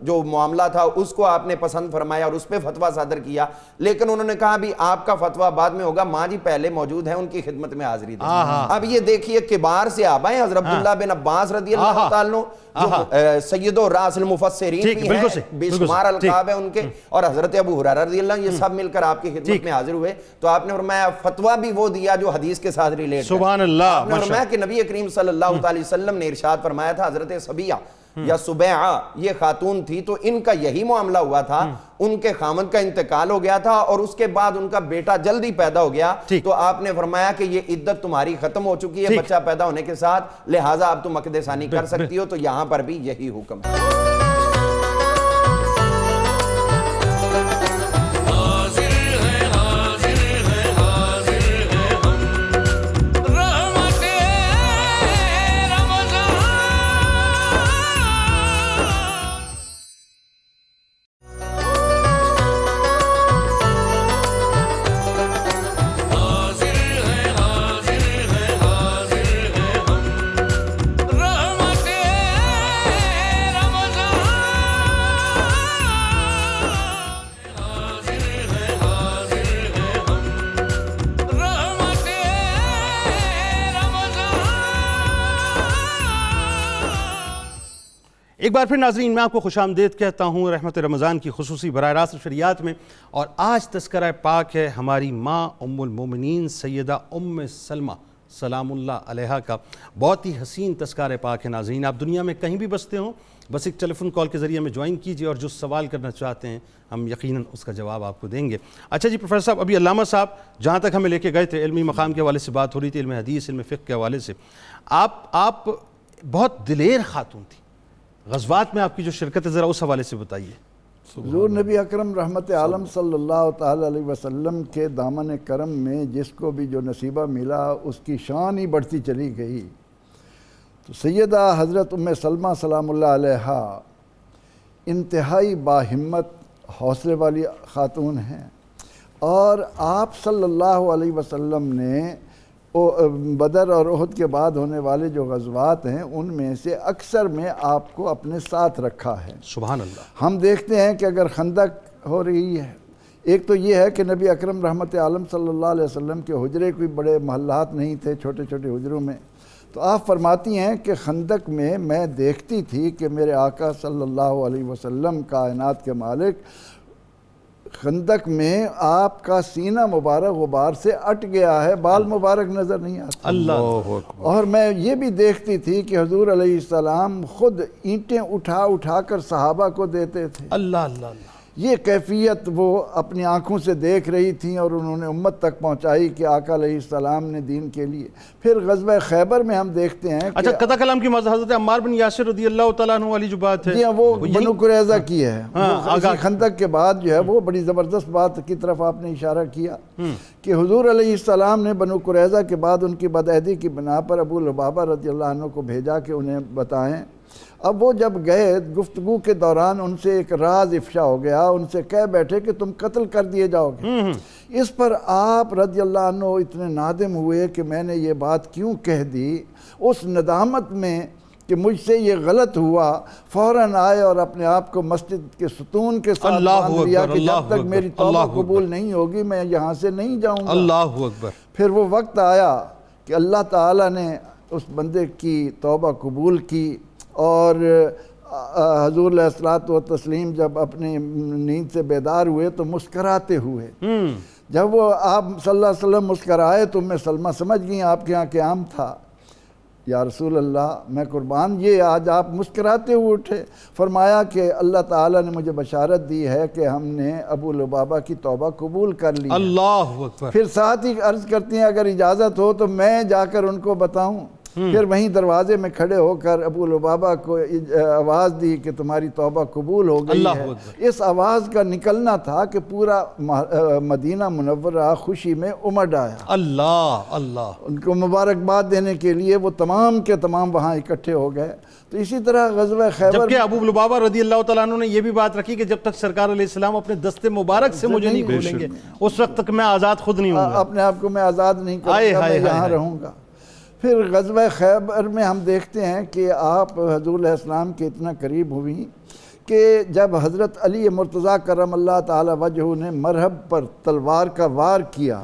جو معاملہ تھا اس کو آپ نے پسند فرمایا اور اس پہ فتویٰ صادر کیا، لیکن انہوں نے کہا بھی آپ کا فتویٰ بعد میں ہوگا، ماں جی پہلے موجود ہیں، ان کی خدمت میں حاضری دیں۔ اب یہ دیکھیے کبار سے آبا ہیں، حضرت عبداللہ بن عباس رضی اللہ تعالیٰ عنہ سید و راس المفسرین بھی ہیں، بے شمار القاب ہیں ان کے، اور حضرت ابو ہریرہ رضی اللہ عنہ، یہ سب مل کر آپ کی خدمت میں حاضر ہوئے، تو آپ نے فرمایا فتویٰ بھی وہ دیا جو حدیث کے ساتھ ریلیٹ ہے۔ سبحان اللہ۔ آپ نے فرمایا کہ نبی کریم صلی اللہ علیہ وسلم نے ارشاد فرمایا تھا، حضرت صبیہ یا سبیعہ یہ خاتون تھی تو ان کا یہی معاملہ ہوا تھا، ان کے خامند کا انتقال ہو گیا تھا اور اس کے بعد ان کا بیٹا جلدی پیدا ہو گیا، تو آپ نے فرمایا کہ یہ عدت تمہاری ختم ہو چکی ہے بچہ پیدا ہونے کے ساتھ، لہٰذا اب تم عقد ثانی کر سکتی ہو، تو یہاں پر بھی یہی حکم ہے۔ ایک بار پھر ناظرین میں آپ کو خوش آمدید کہتا ہوں رحمت رمضان کی خصوصی براہ راست شریعت میں، اور آج تذکرہ پاک ہے ہماری ماں ام المومنین سیدہ ام سلمہ سلام اللہ علیہا کا۔ بہت ہی حسین تذکرہ پاک ہے ناظرین، آپ دنیا میں کہیں بھی بستے ہوں بس ایک ٹیلی فون کال کے ذریعے میں جوائن کیجئے اور جو سوال کرنا چاہتے ہیں ہم یقیناً اس کا جواب آپ کو دیں گے۔ اچھا جی پروفیسر صاحب، ابھی علامہ صاحب جہاں تک ہمیں لے کے گئے تھے علمی مقام کے حوالے سے بات ہو رہی تھی، علم حدیث علم فقہ کے حوالے سے، آپ بہت دلیر خاتون تھی، غزوات میں آپ کی جو شرکت ہے ذرا اس حوالے سے بتائیے۔ حضور نبی اکرم رحمت عالم صلی اللہ تعالی علیہ وسلم کے دامن کرم میں جس کو بھی جو نصیبہ ملا اس کی شان ہی بڑھتی چلی گئی۔ تو سیدہ حضرت ام سلمہ سلام اللہ علیہا انتہائی باہمت حوصلے والی خاتون ہیں، اور آپ صلی اللہ علیہ وسلم نے بدر اور احد کے بعد ہونے والے جو غزوات ہیں ان میں سے اکثر میں آپ کو اپنے ساتھ رکھا ہے۔ سبحان اللہ۔ ہم دیکھتے ہیں کہ اگر خندق ہو رہی ہے، ایک تو یہ ہے کہ نبی اکرم رحمت عالم صلی اللہ علیہ وسلم کے حجرے کوئی بڑے محلات نہیں تھے، چھوٹے چھوٹے حجروں میں، تو آپ فرماتی ہیں کہ خندق میں دیکھتی تھی کہ میرے آقا صلی اللہ علیہ وسلم کائنات کے مالک خندق میں آپ کا سینہ مبارک غبار سے اٹ گیا ہے، بال مبارک نظر نہیں آتا۔ اللہ اور میں یہ بھی دیکھتی تھی کہ حضور علیہ السلام خود اینٹیں اٹھا کر صحابہ کو دیتے تھے۔ اللہ اللہ اللہ، یہ کیفیت وہ اپنی آنکھوں سے دیکھ رہی تھیں اور انہوں نے امت تک پہنچائی کہ آقا علیہ السلام نے دین کے لیے۔ پھر غزوہ خیبر میں ہم دیکھتے ہیں اچھا قطع کلام کی حضرت عمار بن یاسر رضی اللہ تعالیٰ عنہ والی جو بات ہے، جی ہاں، وہ بنو قریظہ کی ہے، خندق کے بعد جو ہے وہ بڑی زبردست بات کی طرف آپ نے اشارہ کیا کہ حضور علیہ السلام نے بنو قریظہ کے بعد ان کی بدعہدی کی بنا پر ابو لبابہ رضی اللہ عنہ کو بھیجا کہ انہیں بتائیں اب وہ جب گئے گفتگو کے دوران ان سے ایک راز افشا ہو گیا، ان سے کہہ بیٹھے کہ تم قتل کر دیے جاؤ گے۔ اس پر آپ رضی اللہ عنہ اتنے نادم ہوئے کہ میں نے یہ بات کیوں کہہ دی۔ اس ندامت میں کہ مجھ سے یہ غلط ہوا، فوراً آئے اور اپنے آپ کو مسجد کے ستون کے ساتھ باندھ لیا کہ جب تک میری توبہ قبول نہیں ہوگی میں یہاں سے نہیں جاؤں گا۔ اللہ اکبر۔ پھر وہ وقت آیا کہ اللہ تعالیٰ نے اس بندے کی توبہ قبول کی، اور حضور علیہ الصلوۃ والتسلیم جب اپنی نیند سے بیدار ہوئے تو مسکراتے ہوئے، جب وہ آپ صلی اللہ علیہ وسلم مسکرائے تو ام سلمہ سمجھ گئیں آپ کے ہاں قیام تھا۔ یا رسول اللہ میں قربان، یہ آج آپ مسکراتے ہوئے اٹھے؟ فرمایا کہ اللہ تعالیٰ نے مجھے بشارت دی ہے کہ ہم نے ابو لبابہ کی توبہ قبول کر لی۔ اللہ اکبر۔ پھر ساتھ ہی عرض کرتی ہیں اگر اجازت ہو تو میں جا کر ان کو بتاؤں۔ پھر وہیں دروازے میں کھڑے ہو کر ابو لبابہ کو آواز دی کہ تمہاری توبہ قبول ہو گئی ہے۔ اس آواز کا نکلنا تھا کہ پورا مدینہ منورہ خوشی میں امڈ آیا۔ اللہ اللہ۔ ان کو مبارکباد دینے کے لیے وہ تمام کے تمام وہاں اکٹھے ہو گئے۔ تو اسی طرح غزوہ خیبر، جبکہ ابو لبابہ رضی اللہ تعالیٰ عنہ نے یہ بھی بات رکھی کہ جب تک سرکار علیہ السلام اپنے دست مبارک سے مجھے نہیں کھولیں گے اس وقت تک میں آزاد خود نہیں ہوں گا، اپنے آپ کو میں آزاد نہیں کروں گا، میں یہاں رہوں گا۔ پھر غزوہ خیبر میں ہم دیکھتے ہیں کہ آپ حضور علیہ السلام کے اتنا قریب ہوئیں کہ جب حضرت علی مرتضیٰ کرم اللہ تعالی وجہہ نے مرہب پر تلوار کا وار کیا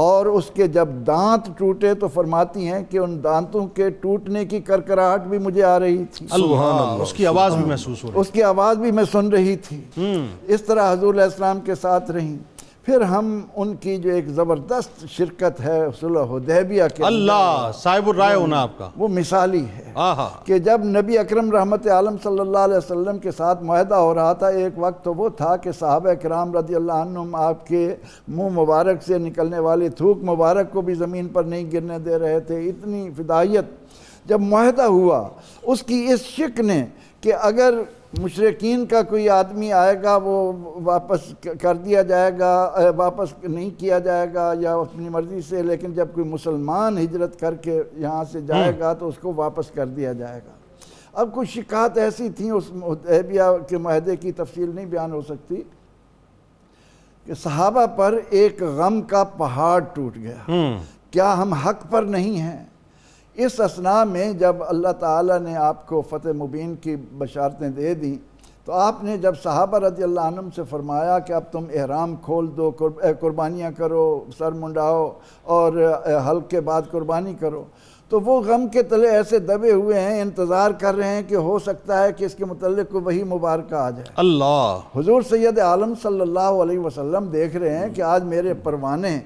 اور اس کے جب دانت ٹوٹے تو فرماتی ہیں کہ ان دانتوں کے ٹوٹنے کی کرکراہٹ بھی مجھے آ رہی تھی، اللہ، اس کی آواز بھی محسوس ہو رہی، اس کی آواز بھی میں سن رہی تھی۔ اس طرح حضور علیہ السلام کے ساتھ رہیں۔ پھر ہم ان کی جو ایک زبردست شرکت ہے صلح حدیبیہ کے، اللہ صاحب الرائے ہونا آپ کا، وہ مثالی ہے کہ جب نبی اکرم رحمت عالم صلی اللہ علیہ وسلم کے ساتھ معاہدہ ہو رہا تھا، ایک وقت تو وہ تھا کہ صحابہ کرام رضی اللہ عنہم آپ کے منہ مبارک سے نکلنے والے تھوک مبارک کو بھی زمین پر نہیں گرنے دے رہے تھے، اتنی فدائیت۔ جب معاہدہ ہوا اس کی اس شک نے کہ اگر مشرکین کا کوئی آدمی آئے گا وہ واپس کر دیا جائے گا، واپس نہیں کیا جائے گا یا اپنی مرضی سے، لیکن جب کوئی مسلمان ہجرت کر کے یہاں سے جائے گا تو اس کو واپس کر دیا جائے گا۔ اب کچھ شکایات ایسی تھیں اس حدیبیہ کے معاہدے کی تفصیل نہیں بیان ہو سکتی کہ صحابہ پر ایک غم کا پہاڑ ٹوٹ گیا، کیا ہم حق پر نہیں ہیں؟ اس اثناء میں جب اللہ تعالیٰ نے آپ کو فتح مبین کی بشارتیں دے دیں تو آپ نے جب صحابہ رضی اللہ عنہم سے فرمایا کہ اب تم احرام کھول دو، قربانیاں کرو، سر منڈاؤ اور حلق کے بعد قربانی کرو، تو وہ غم کے تلے ایسے دبے ہوئے ہیں، انتظار کر رہے ہیں کہ ہو سکتا ہے کہ اس کے متعلق کوئی وحی مبارکہ آ جائے۔ اللہ، حضور سید عالم صلی اللہ علیہ وسلم دیکھ رہے ہیں کہ آج میرے پروانے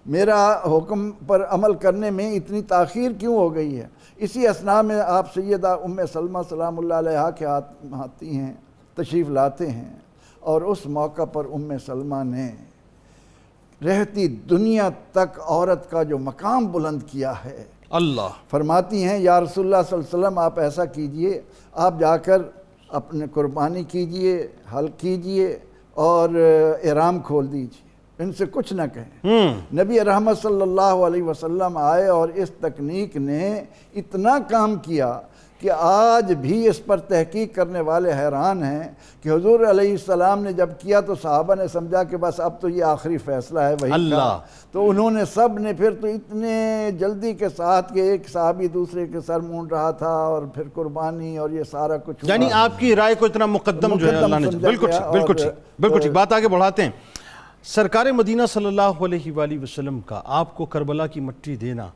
میرا حکم پر عمل کرنے میں اتنی تاخیر کیوں ہو گئی ہے۔ اسی اثناء میں آپ سیدہ ام سلمہ سلام اللہ علیہا کے ہاتھ آتی ہیں، تشریف لاتے ہیں، اور اس موقع پر ام سلمہ نے رہتی دنیا تک عورت کا جو مقام بلند کیا ہے، اللہ فرماتی ہیں یا رسول اللہ صلی اللہ علیہ وسلم آپ ایسا کیجئے، آپ جا کر اپنے قربانی کیجئے، حلق کیجئے اور احرام کھول دیجئے، ان سے کچھ نہ کہیں۔ نبی رحمت صلی اللہ علیہ وسلم آئے اور اس تکنیک نے اتنا کام کیا کہ آج بھی اس پر تحقیق کرنے والے حیران ہیں کہ حضور علیہ السلام نے جب کیا تو صحابہ نے سمجھا کہ بس اب تو یہ آخری فیصلہ ہے وہی کا، تو انہوں نے سب نے پھر تو اتنے جلدی کے ساتھ کہ ایک صحابی دوسرے کے سر مونڈ رہا تھا اور پھر قربانی اور یہ سارا کچھ، یعنی آپ کی رائے کو اتنا مقدم جو ہے اللہ نے، بالکل ٹھیک۔ بات آگے بڑھاتے ہیں۔ سرکار مدینہ صلی اللہ علیہ وآلہ وسلم کا آپ کو کربلا کی مٹی دینا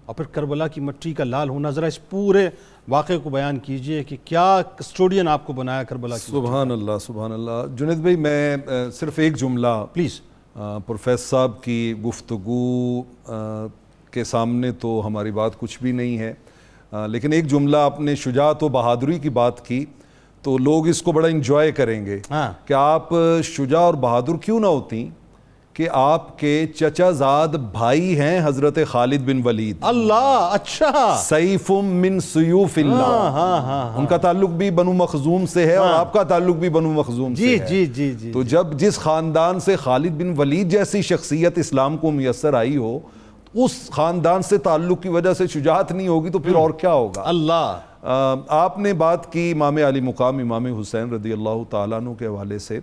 اور پھر کربلا کی مٹی کا لال ہونا، ذرا اس پورے واقعے کو بیان کیجئے کہ کیا کسٹوڈین آپ کو بنایا کربلا کی؟ سبحان اللہ، سبحان اللہ۔ جنید بھائی میں صرف ایک جملہ پلیز، پروفیسر صاحب کی گفتگو کے سامنے تو ہماری بات کچھ بھی نہیں ہے، لیکن ایک جملہ آپ نے شجاعت و بہادری کی بات کی تو لوگ اس کو بڑا انجوائے کریں گے کہ آپ شجاع اور بہادر کیوں نہ ہوتی کہ آپ کے چچا زاد بھائی ہیں حضرت خالد بن ولید، اللہ، اچھا، سیف من سیوف اللہ، ان کا تعلق بھی بنو مخزوم سے ہے اور آپ کا تعلق بھی بنو مخزوم سے ہے۔ جی تو جب جس خاندان سے خالد بن ولید جیسی شخصیت اسلام کو میسر آئی ہو، اس خاندان سے تعلق کی وجہ سے شجاعت نہیں ہوگی تو پھر اور کیا ہوگا؟ اللہ، آپ نے بات کی امام علی مقام امام حسین رضی اللہ تعالیٰ عنہ کے حوالے سے،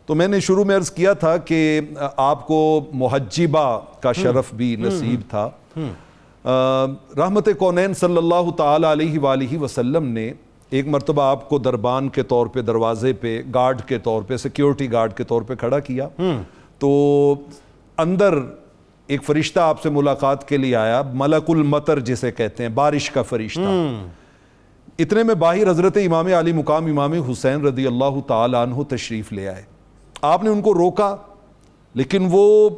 تو میں نے شروع میں عرض کیا تھا کہ آپ کو محجبہ کا شرف بھی نصیب تھا۔ رحمت کونین صلی اللہ تعالیٰ علیہ وآلہ وسلم نے ایک مرتبہ آپ کو دربان کے طور پہ، دروازے پہ گارڈ کے طور پہ، سیکیورٹی گارڈ کے طور پہ کھڑا کیا، تو اندر ایک فرشتہ آپ سے ملاقات کے لیے آیا، ملک المطر جسے کہتے ہیں، بارش کا فرشتہ۔ اتنے میں باہر حضرت امام علی مقام امام حسین رضی اللہ تعالیٰ عنہ تشریف لے آئے۔ آپ نے ان کو روکا، لیکن وہ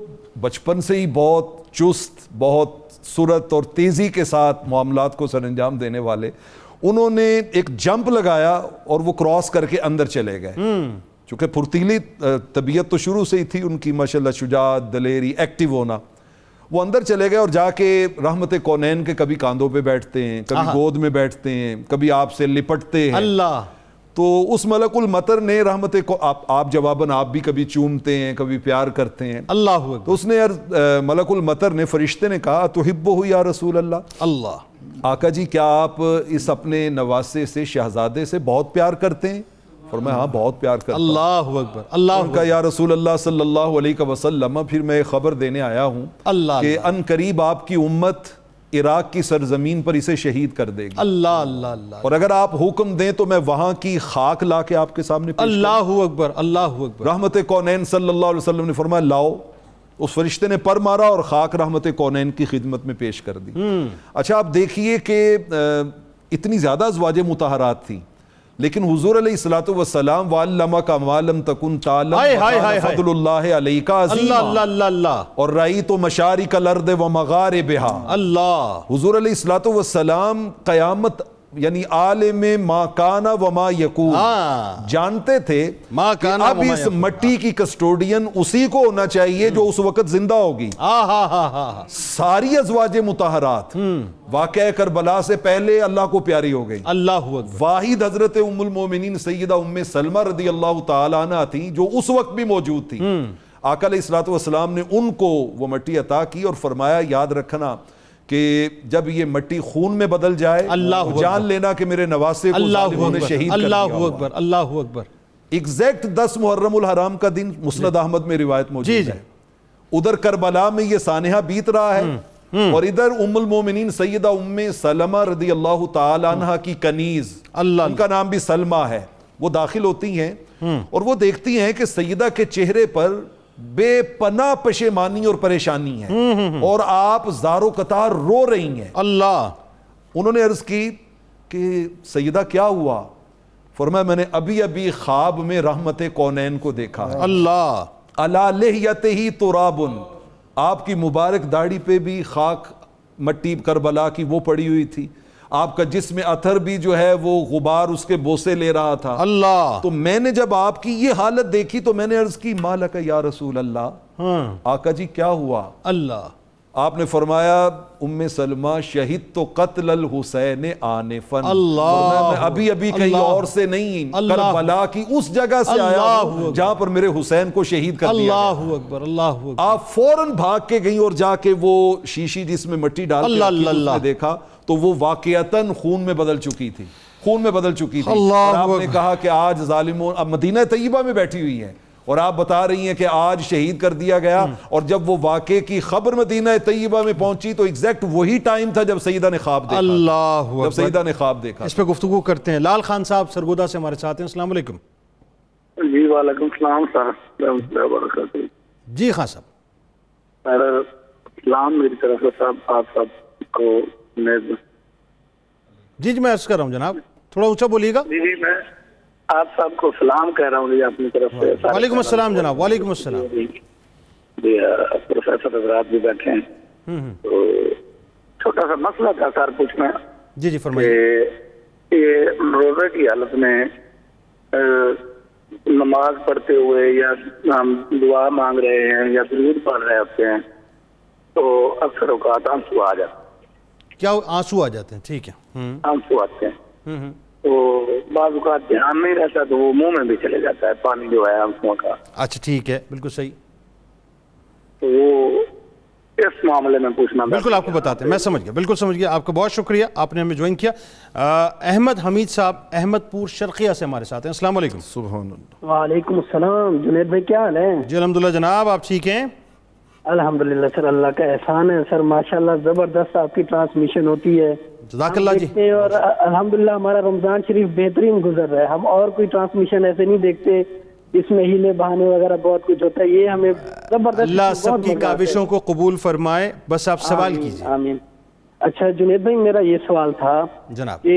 بچپن سے ہی بہت چست، بہت سرعت اور تیزی کے ساتھ معاملات کو سر انجام دینے والے، انہوں نے ایک جمپ لگایا اور وہ کراس کر کے اندر چلے گئے۔ چونکہ پھرتیلی طبیعت تو شروع سے ہی تھی ان کی، ماشاءاللہ شجاعت، دلیری، ایکٹیو ہونا، وہ اندر چلے گئے اور جا کے رحمت کونین کے کبھی کاندھوں پہ بیٹھتے ہیں، کبھی گود میں بیٹھتے ہیں، کبھی آپ سے لپٹتے ہیں۔ اللہ، تو اس ملک المطر نے رحمت کو آپ جواباً آپ بھی کبھی چومتے ہیں، کبھی پیار کرتے ہیں۔ اللہ اکبر۔ تو اس نے ملک المطر نے، فرشتے نے کہا تحبہ یا رسول اللہ، اللہ، آقا جی کیا آپ اس اپنے نواسے سے، شہزادے سے بہت پیار کرتے ہیں؟ فرمایا ہاں بہت پیار کرتا ہوں۔ اللہ اکبر، اللہ ان کا یا رسول اللہ صلی اللہ علیہ وسلم، پھر میں خبر دینے آیا ہوں کہ ان قریب آپ کی امت عراق کی سرزمین پر اسے شہید کر دے گی۔ اللہ اللہ اللہ، اور اگر آپ حکم دیں تو میں وہاں کی خاک لا کے آپ کے سامنے پیش کروں۔ اللہ اکبر، اللہ اکبر۔ رحمت کونین صلی اللہ علیہ وسلم نے فرمایا لاؤ۔ اس فرشتے نے پر مارا اور خاک رحمت کونین کی خدمت میں پیش کر دی۔ اچھا آپ دیکھیے کہ اتنی زیادہ ازواج مطہرات تھیں، لیکن حضور علیہ الصلوۃ والسلام وعلمک ما لم تکن تعلم وکان فضل اللہ علیک عظیما، اللہ اللہ اللہ، اور رأیت مشارق الارض ومغاربہا۔ اللہ، حضور علیہ الصلوۃ والسلام قیامت یعنی عالم ما کان وما یکون، جانتے تھے ما کہ کان اب وما اس یکون۔ مٹی کی کسٹوڈین اسی کو ہونا چاہیے جو اس وقت زندہ ہوگی۔ ساری ازواج مطہرات واقعہ کربلا سے پہلے اللہ کو پیاری ہو گئی۔ اللہ اکبر۔ واحد حضرت ام المومنین سیدہ ام سلمہ رضی اللہ تعالیٰ عنہ تھیں جو اس وقت بھی موجود تھی۔ آقا علیہ الصلوۃ والسلام نے ان کو وہ مٹی عطا کی اور فرمایا یاد رکھنا کہ جب یہ مٹی خون میں بدل جائے تو جان لینا کہ میرے نواسے کو ظالموں نے شہید کر دیا۔ اللہ اکبر، اللہ اکبر۔ ایگزیکٹ 10 محرم الحرام کا دن مسند احمد میں روایت موجود ہے۔ ادھر کربلا میں یہ سانحہ بیت رہا ہے اور ادھر ام المومنین سیدہ ام سلمہ رضی اللہ تعالی عنہ کی کنیز، ان کا نام بھی سلمہ ہے، وہ داخل ہوتی ہیں اور وہ دیکھتی ہیں کہ سیدہ کے چہرے پر بے پناہ پشیمانی اور پریشانی ہے اور آپ زار و قطار رو رہی ہیں۔ اللہ، انہوں نے عرض کی کہ سیدہ کیا ہوا؟ فرمایا میں نے ابھی ابھی خواب میں رحمت کونین کو دیکھا ہے۔ اللہ، علی لحیتہ تراب، آپ کی مبارک داڑھی پہ بھی خاک مٹی کربلا کی وہ پڑی ہوئی تھی، آپ کا جسم اثر بھی جو ہے وہ غبار اس کے بوسے لے رہا تھا۔ اللہ، تو میں نے جب آپ کی یہ حالت دیکھی تو میں نے عرض کی ما لک یا رسول اللہ، آقا جی کیا ہوا؟ اللہ، آپ نے فرمایا ام سلمہ شہید تو قتل الحسین آنفا، میں ابھی ابھی کہیں اور سے نہیں، کربلا کی اس جگہ سے آیا ہوں جہاں پر میرے حسین کو شہید کر دیا گیا۔ اللہ اکبر، اللہ اکبر۔ آپ فوراً بھاگ کے گئیں اور جا کے وہ شیشی جس میں مٹی ڈال کے رکھی اس میں دیکھا تو وہ واقعتاً خون میں بدل چکی تھی، خون میں بدل چکی تھی۔ اور آپ نے کہا کہ آج ظالموں، اب مدینہ طیبہ میں بیٹھی ہوئی ہیں اور آپ بتا رہی ہیں کہ آج شہید کر دیا گیا، اور جب وہ واقعے کی خبر مدینہ طیبہ میں پہنچی تو ایگزیکٹ وہی ٹائم تھا جب سیدہ نے خواب دیکھا۔ اللہ جب سیدہ نے خواب دیکھا۔ اس پہ گفتگو کرتے ہیں۔ لال خان صاحب سرگودا سے ہمارے ساتھ ہیں۔ السلام علیکم۔ جی وعلیکم السلام صاحب رحمۃ اللہ وبرکاتہ۔ جی خان صاحب۔ میرا سلام میری طرف سے صاحب آپ سب کو۔ جی میں عرض کر رہا ہوں جناب، تھوڑا اونچا بولیے گا۔ جی میں آپ سب کو سلام کہہ رہا ہوں جی اپنی طرف سے۔ وعلیکم السلام جناب۔ وعلیکم السلام۔ جی پروفیسر حضرات بھی بیٹھے ہیں، تو چھوٹا سا مسئلہ تھا سر پوچھنا۔ جی جی فرمائیے۔ یہ روزے کی حالت میں نماز پڑھتے ہوئے یا ہم دعا مانگ رہے ہیں یا درود پڑھ رہے ہوتے ہیں تو اکثر اوقات آنسو آ جاتے ہیں۔ کیا آنسو آ جاتے ہیں؟ ٹھیک ہے۔ آنسو آتے ہیں تو بعض اوقات دھیان نہیں رہتا تو وہ منہ میں بھی چلے جاتا ہے پانی جو ہے آنسوؤں کا۔ اچھا ٹھیک ہے، بالکل صحیح۔ تو وہ اس معاملے میں پوچھنا بالکل آپ کو بتاتے ہیں، میں سمجھ گیا، بالکل سمجھ گیا. آپ کا بہت شکریہ، آپ نے ہمیں جوائن کیا. احمد حمید صاحب احمد پور شرقیہ سے ہمارے ساتھ ہیں. السلام علیکم. سبحان اللہ. وعلیکم السلام. جنید بھائی کیا حال ہے؟ جی الحمدللہ جناب، آپ ٹھیک ہیں؟ الحمدللہ سر، اللہ کا احسان ہے سر. ماشاءاللہ زبردست آپ کی ٹرانسمیشن ہوتی ہے. جزاک اللہ جی. دیکھتے ہیں اور الحمدللہ ہمارا رمضان شریف بہترین گزر رہا ہے. ہم اور کوئی ٹرانسمیشن ایسے نہیں دیکھتے، اس میں ہیلے بہانے وغیرہ بہت کچھ ہوتا ہے. یہ ہمیں زبردست، اللہ سب کی کاوشوں کو قبول فرمائے. بس آپ سوال کیجیے. آمین. اچھا جنید بھائی، میرا یہ سوال تھا جناب کہ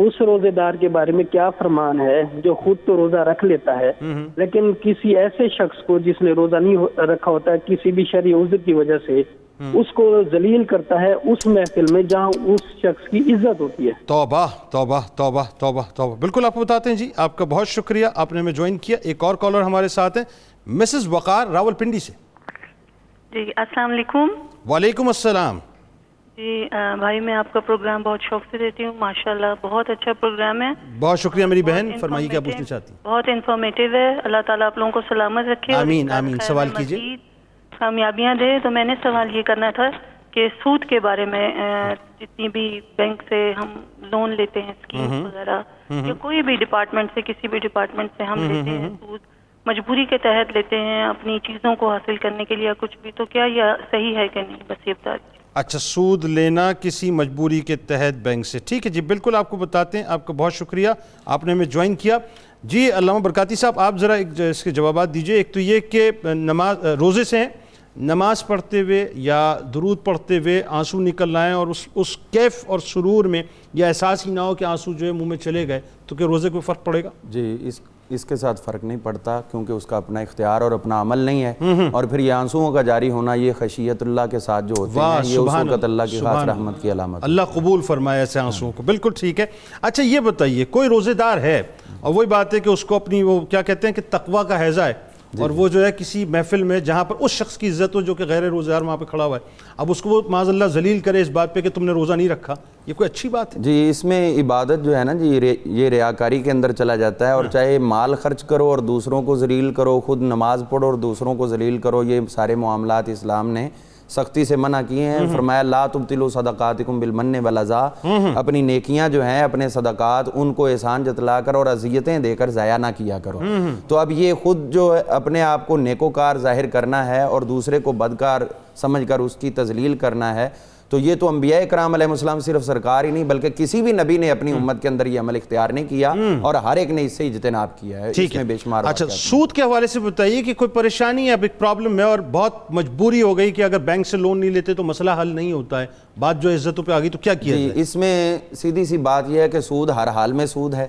اس روزے دار کے بارے میں کیا فرمان ہے جو خود تو روزہ رکھ لیتا ہے لیکن کسی ایسے شخص کو جس نے روزہ نہیں رکھا ہوتا ہے کسی بھی شرعی عذر کی وجہ سے اس کو ذلیل کرتا ہے اس محفل میں جہاں اس شخص کی عزت ہوتی ہے. توبہ توبہ توبہ توبہ توبہ. بالکل آپ کو بتاتے ہیں جی. آپ کا بہت شکریہ، آپ نے ہمیں جوائن کیا. ایک اور کالر ہمارے ساتھ ہیں، مسز وقار راول پنڈی سے. جی السلام علیکم. وعلیکم السلام. جی بھائی، میں آپ کا پروگرام بہت شوق سے دیتی ہوں، ماشاءاللہ بہت اچھا پروگرام ہے. بہت شکریہ میری بہن. فرمائیے کیا پوچھنا چاہتی ہیں. بہت انفارمیٹیو ہے. اللہ تعالیٰ آپ لوگوں کو سلامت رکھے. آمین آمین. سوال کیجیے. کامیابیاں دے. تو میں نے سوال یہ کرنا تھا کہ سود کے بارے میں، جتنی بھی بینک سے ہم لون لیتے ہیں، اسکیم وغیرہ، یا کوئی بھی ڈپارٹمنٹ سے، کسی بھی ڈپارٹمنٹ سے ہم لیتے ہیں سود، مجبوری کے تحت لیتے ہیں اپنی چیزوں کو حاصل کرنے کے لیے کچھ بھی، تو کیا یہ صحیح ہے کہ نہیں؟ بس یہ بتا دیجیے. اچھا، سود لینا کسی مجبوری کے تحت بینک سے. ٹھیک ہے جی، بالکل آپ کو بتاتے ہیں. آپ کا بہت شکریہ، آپ نے ہمیں جوائن کیا. جی علامہ برکاتی صاحب، آپ ذرا اس کے جوابات دیجئے. ایک تو یہ کہ نماز روزے سے ہیں، نماز پڑھتے ہوئے یا درود پڑھتے ہوئے آنسو نکل آئیں اور اس کیف اور سرور میں یہ احساس ہی نہ ہو کہ آنسو جو ہے منہ میں چلے گئے، تو کہ روزے کو فرق پڑے گا؟ جی اس کے ساتھ فرق نہیں پڑتا، کیونکہ اس کا اپنا اختیار اور اپنا عمل نہیں ہے. اور پھر یہ آنسوؤں کا جاری ہونا یہ خشیت اللہ کے ساتھ جو ہوتے ہیں، یہ اس وقت اللہ کی خاص رحمت کی علامت. اللہ قبول فرمائے ایسے آنسوؤں کو. بالکل ٹھیک ہے. اچھا یہ بتائیے، کوئی روزے دار ہے اور وہی بات ہے کہ اس کو اپنی وہ کیا کہتے ہیں کہ تقویٰ کا حیضہ ہے، اور وہ جو ہے کسی محفل میں جہاں پر اس شخص کی عزت ہو جو کہ غیر روزہ دار وہاں پہ کھڑا ہوا ہے، اب اس کو وہ معاذ اللہ ذلیل کرے اس بات پہ کہ تم نے روزہ نہیں رکھا، یہ کوئی اچھی بات ہے؟ جی اس میں عبادت جو ہے نا جی، یہ ریاکاری کے اندر چلا جاتا ہے. اور چاہے مال خرچ کرو اور دوسروں کو ذلیل کرو، خود نماز پڑھو اور دوسروں کو ذلیل کرو، یہ سارے معاملات اسلام نے سختی سے منع کیے ہیں. فرمایا لا تبطلوا صدقاتکم بالمن والاذی، اپنی نیکیاں جو ہیں، اپنے صدقات، ان کو احسان جتلا کر اور اذیتیں دے کر ضائع نہ کیا کرو. تو اب یہ خود جو اپنے آپ کو نیکوکار ظاہر کرنا ہے اور دوسرے کو بدکار سمجھ کر اس کی تذلیل کرنا ہے، تو یہ تو انبیاء کرام علیہ السلام صرف سرکار ہی نہیں بلکہ کسی بھی نبی نے اپنی امت کے اندر یہ عمل اختیار نہیں کیا، اور ہر ایک نے اس سے اجتناب کیا ہے. اس میں بے شمار. اچھا سود کے حوالے سے بتائیے کہ کوئی پریشانی ہے، اب ایک پرابلم ہے اور بہت مجبوری ہو گئی کہ اگر بینک سے لون نہیں لیتے تو مسئلہ حل نہیں ہوتا ہے، بات جو عزتوں پہ آ گئی، تو کیا کیا جائے؟ اس میں سیدھی سی بات یہ ہے کہ سود ہر حال میں سود ہے،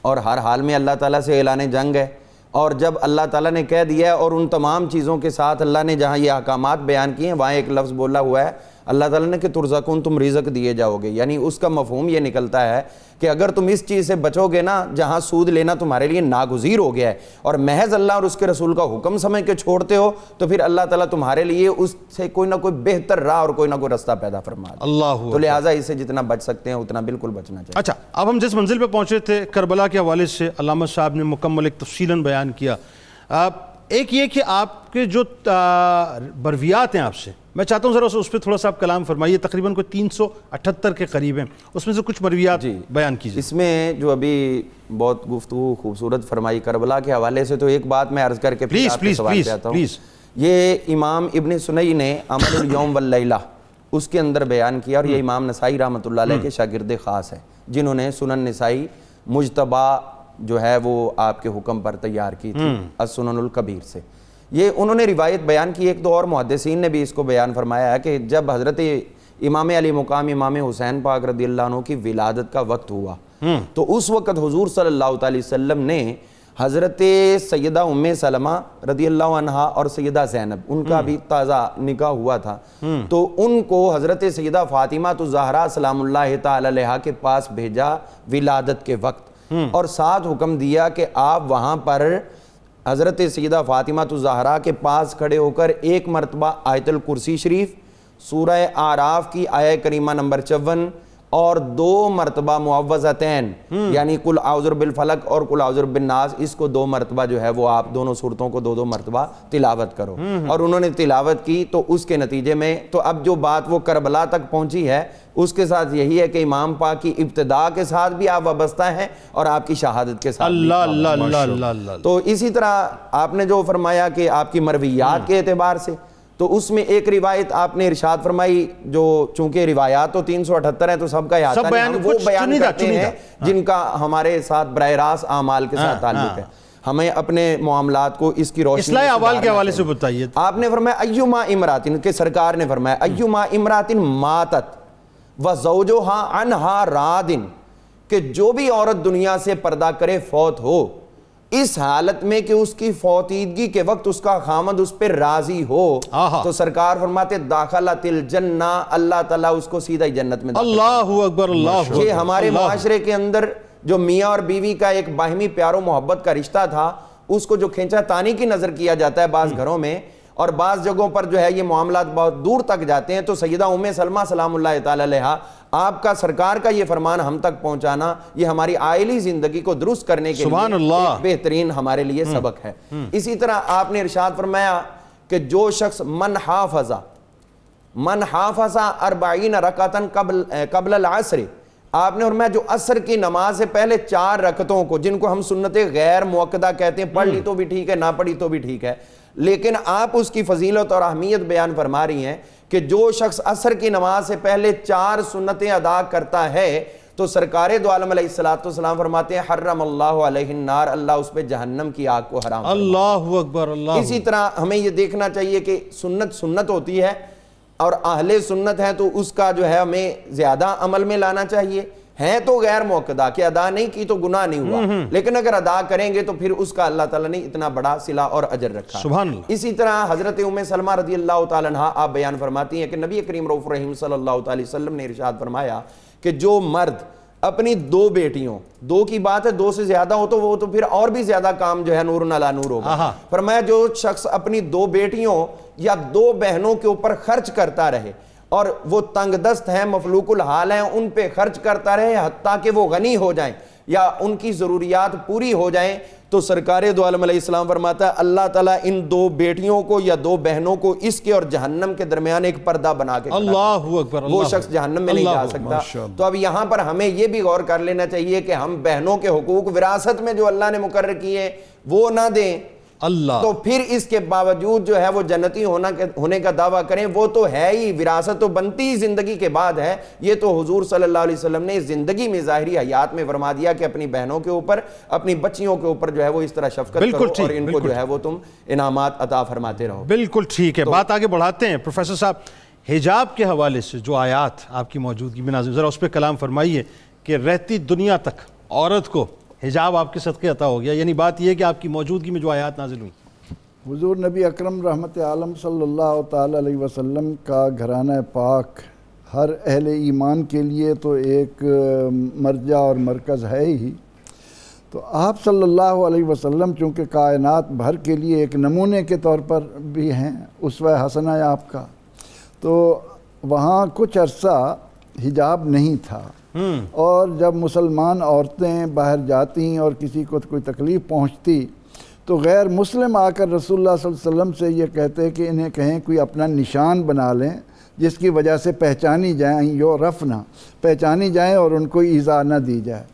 اور ہر حال میں اللہ تعالیٰ سے اعلان جنگ ہے. اور جب اللہ تعالیٰ نے کہہ دیا ہے اور ان تمام چیزوں کے ساتھ اللہ نے جہاں یہ احکامات بیان کیے ہیں وہاں ایک لفظ بولا ہوا ہے اللہ تعالیٰ نے کہ ترزقون، تم رزق دیے جاؤ گے. یعنی اس کا مفہوم یہ نکلتا ہے کہ اگر تم اس چیز سے بچو گے نا جہاں سود لینا تمہارے لیے ناگزیر ہو گیا ہے اور محض اللہ اور اس کے رسول کا حکم سمجھ کے چھوڑتے ہو، تو پھر اللہ تعالیٰ تمہارے لیے اس سے کوئی نہ کوئی بہتر راہ اور کوئی نہ کوئی رستہ پیدا فرما دے. اللہ، تو لہٰذا اس سے جتنا بچ سکتے ہیں اتنا بالکل بچنا چاہیے. اچھا اب ہم جس منزل پہ پہنچے تھے کربلا کے حوالے سے علامہ صاحب نے مکمل ایک تفصیلاً بیان کیا. ایک یہ کہ آپ کے جو برویات ہیں آپ سے میں چاہتا ہوں ذرا اس پہ تھوڑا سا آپ کلام فرمائیے. تقریباً کوئی 378 کے قریب ہیں، اس میں سے کچھ مرویات بیان کیجیے. اس میں جو ابھی بہت گفتگو خوبصورت فرمائی کربلا کے حوالے سے، تو ایک بات میں عرض کر کے پھر آپ کے سوال پہ آتا ہوں. یہ امام ابن سنئی نے عمل الیوم واللیلہ اس کے اندر بیان کیا، اور یہ امام نسائی رحمۃ اللہ علیہ کے شاگرد خاص ہیں جنہوں نے سنن نسائی مجتبہ جو ہے وہ آپ کے حکم پر تیار کی تھی السنن الکبیر سے. یہ انہوں نے روایت بیان کی. ایک دو اور محدثین نے بھی اس کو بیان فرمایا ہے کہ جب حضرت امام علی مقام امام حسین پاک رضی اللہ عنہ کی ولادت کا وقت ہوا تو اس وقت حضور صلی اللہ علیہ وسلم نے حضرت سیدہ ام سلمہ رضی اللہ عنہا اور سیدہ زینب، ان کا بھی تازہ نکاح ہوا تھا، تو ان کو حضرت سیدہ فاطمہ الزہرا سلام اللہ تعالی علیہا کے پاس بھیجا ولادت کے وقت، اور ساتھ حکم دیا کہ آپ وہاں پر حضرت سیدہ فاطمہ الزہرا کے پاس کھڑے ہو کر ایک مرتبہ آیت الکرسی شریف، سورہ اعراف کی آیہ کریمہ نمبر 54 اور 2 مرتبہ معوذتین یعنی قل اعوذ بالفلق اور قل اعوذ بالناس، اس کو 2 مرتبہ جو ہے وہ آپ دونوں صورتوں کو 2 مرتبہ تلاوت کرو. اور انہوں نے تلاوت کی تو اس کے نتیجے میں تو اب جو بات وہ کربلا تک پہنچی ہے اس کے ساتھ یہی ہے کہ امام پاک کی ابتدا کے ساتھ بھی آپ وابستہ ہیں اور آپ کی شہادت کے ساتھ بھی. اللہ اللہ اللہ اللہ. تو اسی طرح آپ نے جو فرمایا کہ آپ کی مرویات کے اعتبار سے، تو اس میں ایک روایت آپ نے ارشاد فرمائی جو چونکہ روایات تو 378 ہیں تو سب کا احاطہ نہیں، ہم وہ بیان کرتے ہیں جن کا ہمارے ساتھ براہ راست اعمال کے ساتھ تعلق ہے. ہمیں اپنے معاملات کو اس کی روشنی اصلاح احوال کے حوالے سے بتائیے. آپ نے فرمایا ایما امراتن، کہ سرکار نے فرمایا ایما امراتن ماتت وزوجہا عنہا رادن، کہ جو بھی عورت دنیا سے پردہ کرے فوت ہو اس حالت میں کہ اس کی فوتیدگی کے وقت اس کا خامد اس پر راضی ہو، تو سرکار فرماتے داخلت الجنہ، اللہ تعالیٰ اس کو سیدھا جنت میں داخل. اللہ اکبر اللہ اکبر. یہ ہمارے معاشرے کے اندر جو میاں اور بیوی کا ایک باہمی پیار و محبت کا رشتہ تھا اس کو جو کھینچا تانی کی نظر کیا جاتا ہے بعض گھروں میں، اور بعض جگہوں پر جو ہے یہ معاملات بہت دور تک جاتے ہیں. تو سیدہ ام سلمہ سلام اللہ تعالی علیہا، آپ کا سرکار کا یہ فرمان ہم تک پہنچانا یہ ہماری عائلی زندگی کو درست کرنے کے سبحان لیے اللہ ایک بہترین ہمارے لیے سبق ہے. اسی طرح آپ نے ارشاد فرمایا کہ جو شخص من حافظ 40 رکعتاً قبل العصر، آپ نے فرمایا جو عصر کی نماز سے پہلے 4 رکعتوں کو، جن کو ہم سنت غیر موقدہ کہتے ہیں، پڑھ لی تو بھی ٹھیک ہے نہ پڑھی تو بھی ٹھیک ہے، لیکن آپ اس کی فضیلت اور اہمیت بیان فرما رہی ہیں کہ جو شخص عصر کی نماز سے پہلے 4 سنتیں ادا کرتا ہے تو سرکار دو عالم علیہ السلام فرماتے ہیں حرم اللہ علیہ النار، اللہ اس پہ جہنم کی آگ کو حرام. اللہ اکبر اللہ. اسی طرح ہمیں یہ دیکھنا چاہیے کہ سنت ہوتی ہے اور اہل سنت ہے تو اس کا جو ہے ہمیں زیادہ عمل میں لانا چاہیے. ہیں تو غیر موقدہ کہ ادا نہیں کی تو گناہ نہیں ہوا، لیکن اگر ادا کریں گے تو پھر اس کا اللہ تعالیٰ نے اتنا بڑا صلہ اور اجر رکھا. سبحان اللہ. اسی طرح حضرت ام سلمہ رضی اللہ تعالیٰ عنہا آپ بیان فرماتی ہیں کہ نبی کریم رؤوف رحیم صلی اللہ علیہ وسلم نے ارشاد فرمایا کہ جو مرد اپنی 2 بیٹیوں، 2 کی بات ہے 2 سے زیادہ ہو تو وہ تو پھر اور بھی زیادہ کام جو ہے نور علی نور ہوگا. فرمایا جو شخص اپنی 2 بیٹیوں یا 2 بہنوں کے اوپر خرچ کرتا رہے اور وہ تنگ دست ہیں، مفلوق الحال ہیں، ان پہ خرچ کرتا رہے حتیٰ کہ وہ غنی ہو جائیں یا ان کی ضروریات پوری ہو جائیں، تو سرکار دو عالم علیہ السلام فرماتا ہے اللہ تعالیٰ ان 2 بیٹیوں کو یا 2 بہنوں کو اس کے اور جہنم کے درمیان ایک پردہ بنا کے اللہ اکبر. وہ شخص جہنم میں نہیں جا سکتا. تو اب یہاں پر ہمیں یہ بھی غور کر لینا چاہیے کہ ہم بہنوں کے حقوق وراثت میں جو اللہ نے مقرر کیے وہ نہ دیں اللہ، تو پھر اس کے باوجود جو ہے وہ جنتی ہونے کا دعویٰ کریں، وہ تو ہے ہی، وراثت تو بنتی ہی زندگی کے بعد ہے. یہ تو حضور صلی اللہ علیہ وسلم نے زندگی میں ظاہری حیات میں فرما دیا کہ اپنی بہنوں کے اوپر، اپنی بچیوں کے اوپر جو ہے وہ اس طرح شفقت کرو اور ان کو جو ہے وہ تم انعامات عطا فرماتے رہو. بالکل ٹھیک ہے. بات آگے بڑھاتے ہیں. پروفیسر صاحب، حجاب کے حوالے سے جو آیات آپ کی موجودگی میں نازل، ذرا اس پہ کلام فرمائیے کہ رہتی دنیا تک عورت کو حجاب آپ کے صدقے عطا ہو گیا، یعنی بات یہ ہے کہ آپ کی موجودگی میں جو آیات نازل ہوئی. حضور نبی اکرم رحمت عالم صلی اللہ تعالی علیہ وسلم کا گھرانہ پاک ہر اہل ایمان کے لیے تو ایک مرجع اور مرکز ہے ہی. تو آپ صلی اللہ علیہ وسلم چونکہ کائنات بھر کے لیے ایک نمونے کے طور پر بھی ہیں، اسوہ حسنہ ہے آپ کا، تو وہاں کچھ عرصہ حجاب نہیں تھا. اور جب مسلمان عورتیں باہر جاتی اور کسی کو کوئی تکلیف پہنچتی تو غیر مسلم آ کر رسول اللہ صلی اللہ علیہ وسلم سے یہ کہتے کہ انہیں کہیں کوئی اپنا نشان بنا لیں جس کی وجہ سے پہچانی جائیں، یو رفنا پہچانی جائیں اور ان کو ایذا نہ دی جائے.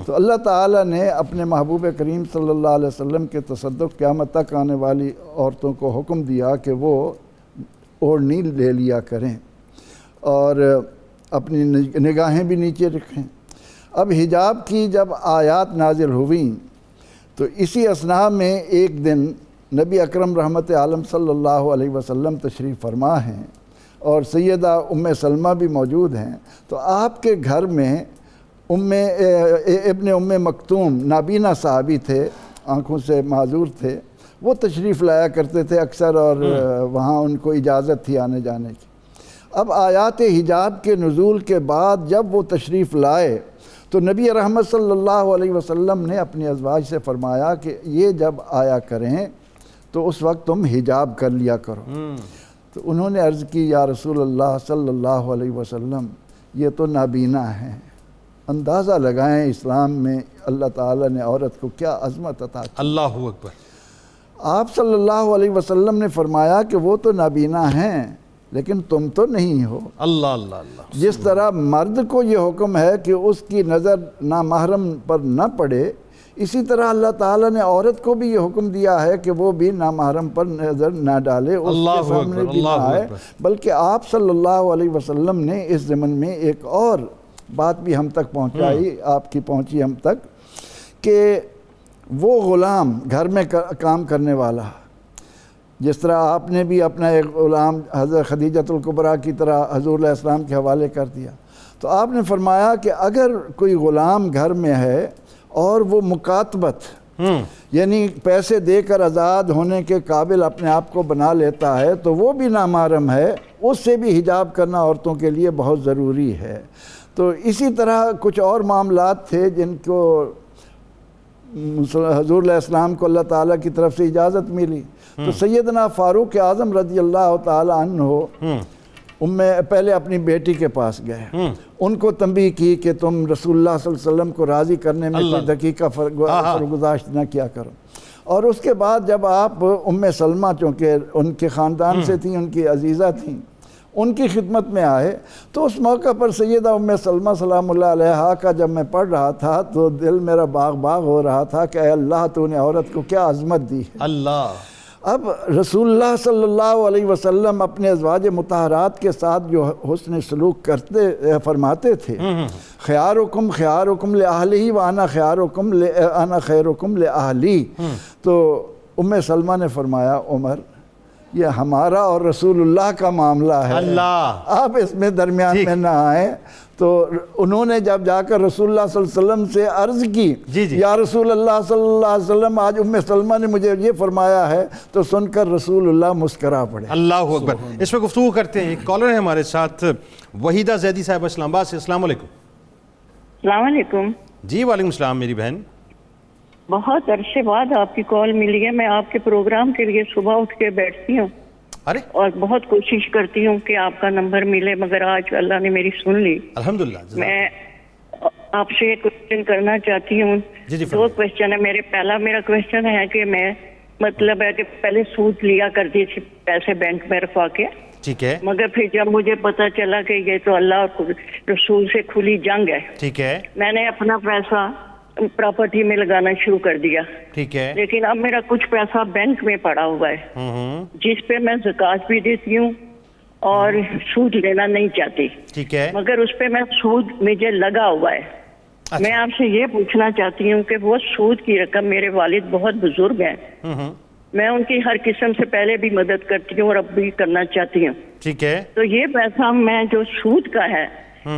تو اللہ تعالیٰ نے اپنے محبوب کریم صلی اللہ علیہ وسلم کے تصدق قیامت تک آنے والی عورتوں کو حکم دیا کہ وہ اوڑھنی لے لیا کریں اور اپنی نگاہیں بھی نیچے رکھیں. اب حجاب کی جب آیات نازل ہوئیں تو اسی اثناء میں ایک دن نبی اکرم رحمت عالم صلی اللہ علیہ وسلم تشریف فرما ہیں اور سیدہ ام سلمہ بھی موجود ہیں. تو آپ کے گھر میں ابن ام مکتوم نابینا صحابی تھے، آنکھوں سے معذور تھے، وہ تشریف لایا کرتے تھے اکثر اور وہاں ان کو اجازت تھی آنے جانے کی. اب آیات حجاب کے نزول کے بعد جب وہ تشریف لائے تو نبی رحمت صلی اللہ علیہ وسلم نے اپنی ازواج سے فرمایا کہ یہ جب آیا کریں تو اس وقت تم حجاب کر لیا کرو. تو انہوں نے عرض کی یا رسول اللہ صلی اللہ علیہ وسلم یہ تو نابینا ہیں۔ اندازہ لگائیں اسلام میں اللہ تعالیٰ نے عورت کو کیا عظمت عطا کی۔ اللہ اکبر۔ آپ صلی اللہ علیہ وسلم نے فرمایا کہ وہ تو نابینا ہیں لیکن تم تو نہیں ہو۔ اللہ اللہ اللہ۔ جس طرح مرد کو یہ حکم ہے کہ اس کی نظر نامحرم پر نہ پڑے، اسی طرح اللہ تعالیٰ نے عورت کو بھی یہ حکم دیا ہے کہ وہ بھی نامحرم پر نظر نہ ڈالے، اس کے سامنے بھی نہ آئے۔ بلکہ آپ صلی اللہ علیہ وسلم نے اس ضمن میں ایک اور بات بھی ہم تک پہنچائی، آپ کی پہنچی ہم تک، کہ وہ غلام گھر میں کام کرنے والا، جس طرح آپ نے بھی اپنا ایک غلام حضرت خدیجۃ الکبریٰ کی طرح حضور علیہ السلام کے حوالے کر دیا، تو آپ نے فرمایا کہ اگر کوئی غلام گھر میں ہے اور وہ مکاتبت یعنی پیسے دے کر آزاد ہونے کے قابل اپنے آپ کو بنا لیتا ہے تو وہ بھی نامحرم ہے، اس سے بھی حجاب کرنا عورتوں کے لیے بہت ضروری ہے۔ تو اسی طرح کچھ اور معاملات تھے جن کو حضور علیہ السلام کو اللہ تعالیٰ کی طرف سے اجازت ملی، تو سیدنا فاروق اعظم رضی اللہ تعالیٰ عنہ پہلے اپنی بیٹی کے پاس گئے، ان کو تنبیہ کی کہ تم رسول اللہ صلی اللہ علیہ وسلم کو راضی کرنے میں کوئی دقیقہ فرگزاشت نہ کیا کرو۔ اور اس کے بعد جب آپ سلمہ چونکہ ان کے خاندان سے تھیں، ان کی عزیزہ تھیں، ان کی خدمت میں آئے، تو اس موقع پر سیدہ سلمہ سلام اللہ علیہا کا جب میں پڑھ رہا تھا تو دل میرا باغ باغ ہو رہا تھا کہ اے اللہ تو نے عورت کو کیا عظمت دی ہے۔ اللہ۔ اب رسول اللہ صلی اللہ علیہ وسلم اپنے ازواج مطہرات کے ساتھ جو حسن سلوک فرماتے تھے، خیارکم خیارکم لأہلہ وانا خیارکم انا خیرکم لأہلی، تو سلمہ نے فرمایا عمر یہ ہمارا اور رسول اللہ کا معاملہ ہے، اللہ آپ اس میں درمیان میں نہ آئیں۔ تو انہوں نے جب جا کر رسول اللہ صلی اللہ علیہ وسلم سے عرض کی یا رسول اللہ صلی اللہ علیہ وسلم آج سلمہ نے مجھے یہ فرمایا ہے، تو سن کر رسول اللہ مسکرا پڑے۔ اللہ اکبر۔ اس پہ گفتگو کرتے ہیں، ایک کالر ہے ہمارے ساتھ وحیدہ زیدی صاحب اسلام آباد سے۔ السلام علیکم۔ السلام علیکم۔ جی وعلیکم السلام میری بہن۔ بہت عرصے بعد آپ کی کال ملی ہے، میں آپ کے پروگرام کے لیے صبح اٹھ کے بیٹھتی ہوں اور بہت کوشش کرتی ہوں کہ آپ کا نمبر ملے، مگر آج اللہ نے میری سن لی۔ الحمدللہ۔ میں آپ سے ایک کوشچن کرنا چاہتی ہوں، دو کوشچن ہے میرے۔ پہلا میرا کوشچن ہے کہ میں مطلب ہے کہ پہلے سود لیا کرتی تھی پیسے بینک میں رکھوا کے، ٹھیک ہے، مگر پھر جب مجھے پتا چلا کہ یہ تو اللہ اور رسول سے کھلی جنگ ہے، ٹھیک ہے، میں نے اپنا پیسہ پراپرٹی میں لگانا شروع کر دیا، ٹھیک ہے، لیکن اب میرا کچھ پیسہ بینک میں پڑا ہوا ہے جس پہ میں زکوٰۃ بھی دیتی ہوں اور سود لینا نہیں چاہتی، ٹھیک ہے، مگر اس پہ میں سود مجھے لگا ہوا ہے۔ میں آپ سے یہ پوچھنا چاہتی ہوں کہ وہ سود کی رقم، میرے والد بہت بزرگ ہیں، میں ان کی ہر قسم سے پہلے بھی مدد کرتی ہوں اور اب بھی کرنا چاہتی ہوں، ٹھیک ہے، تو یہ پیسہ میں جو سود کا ہے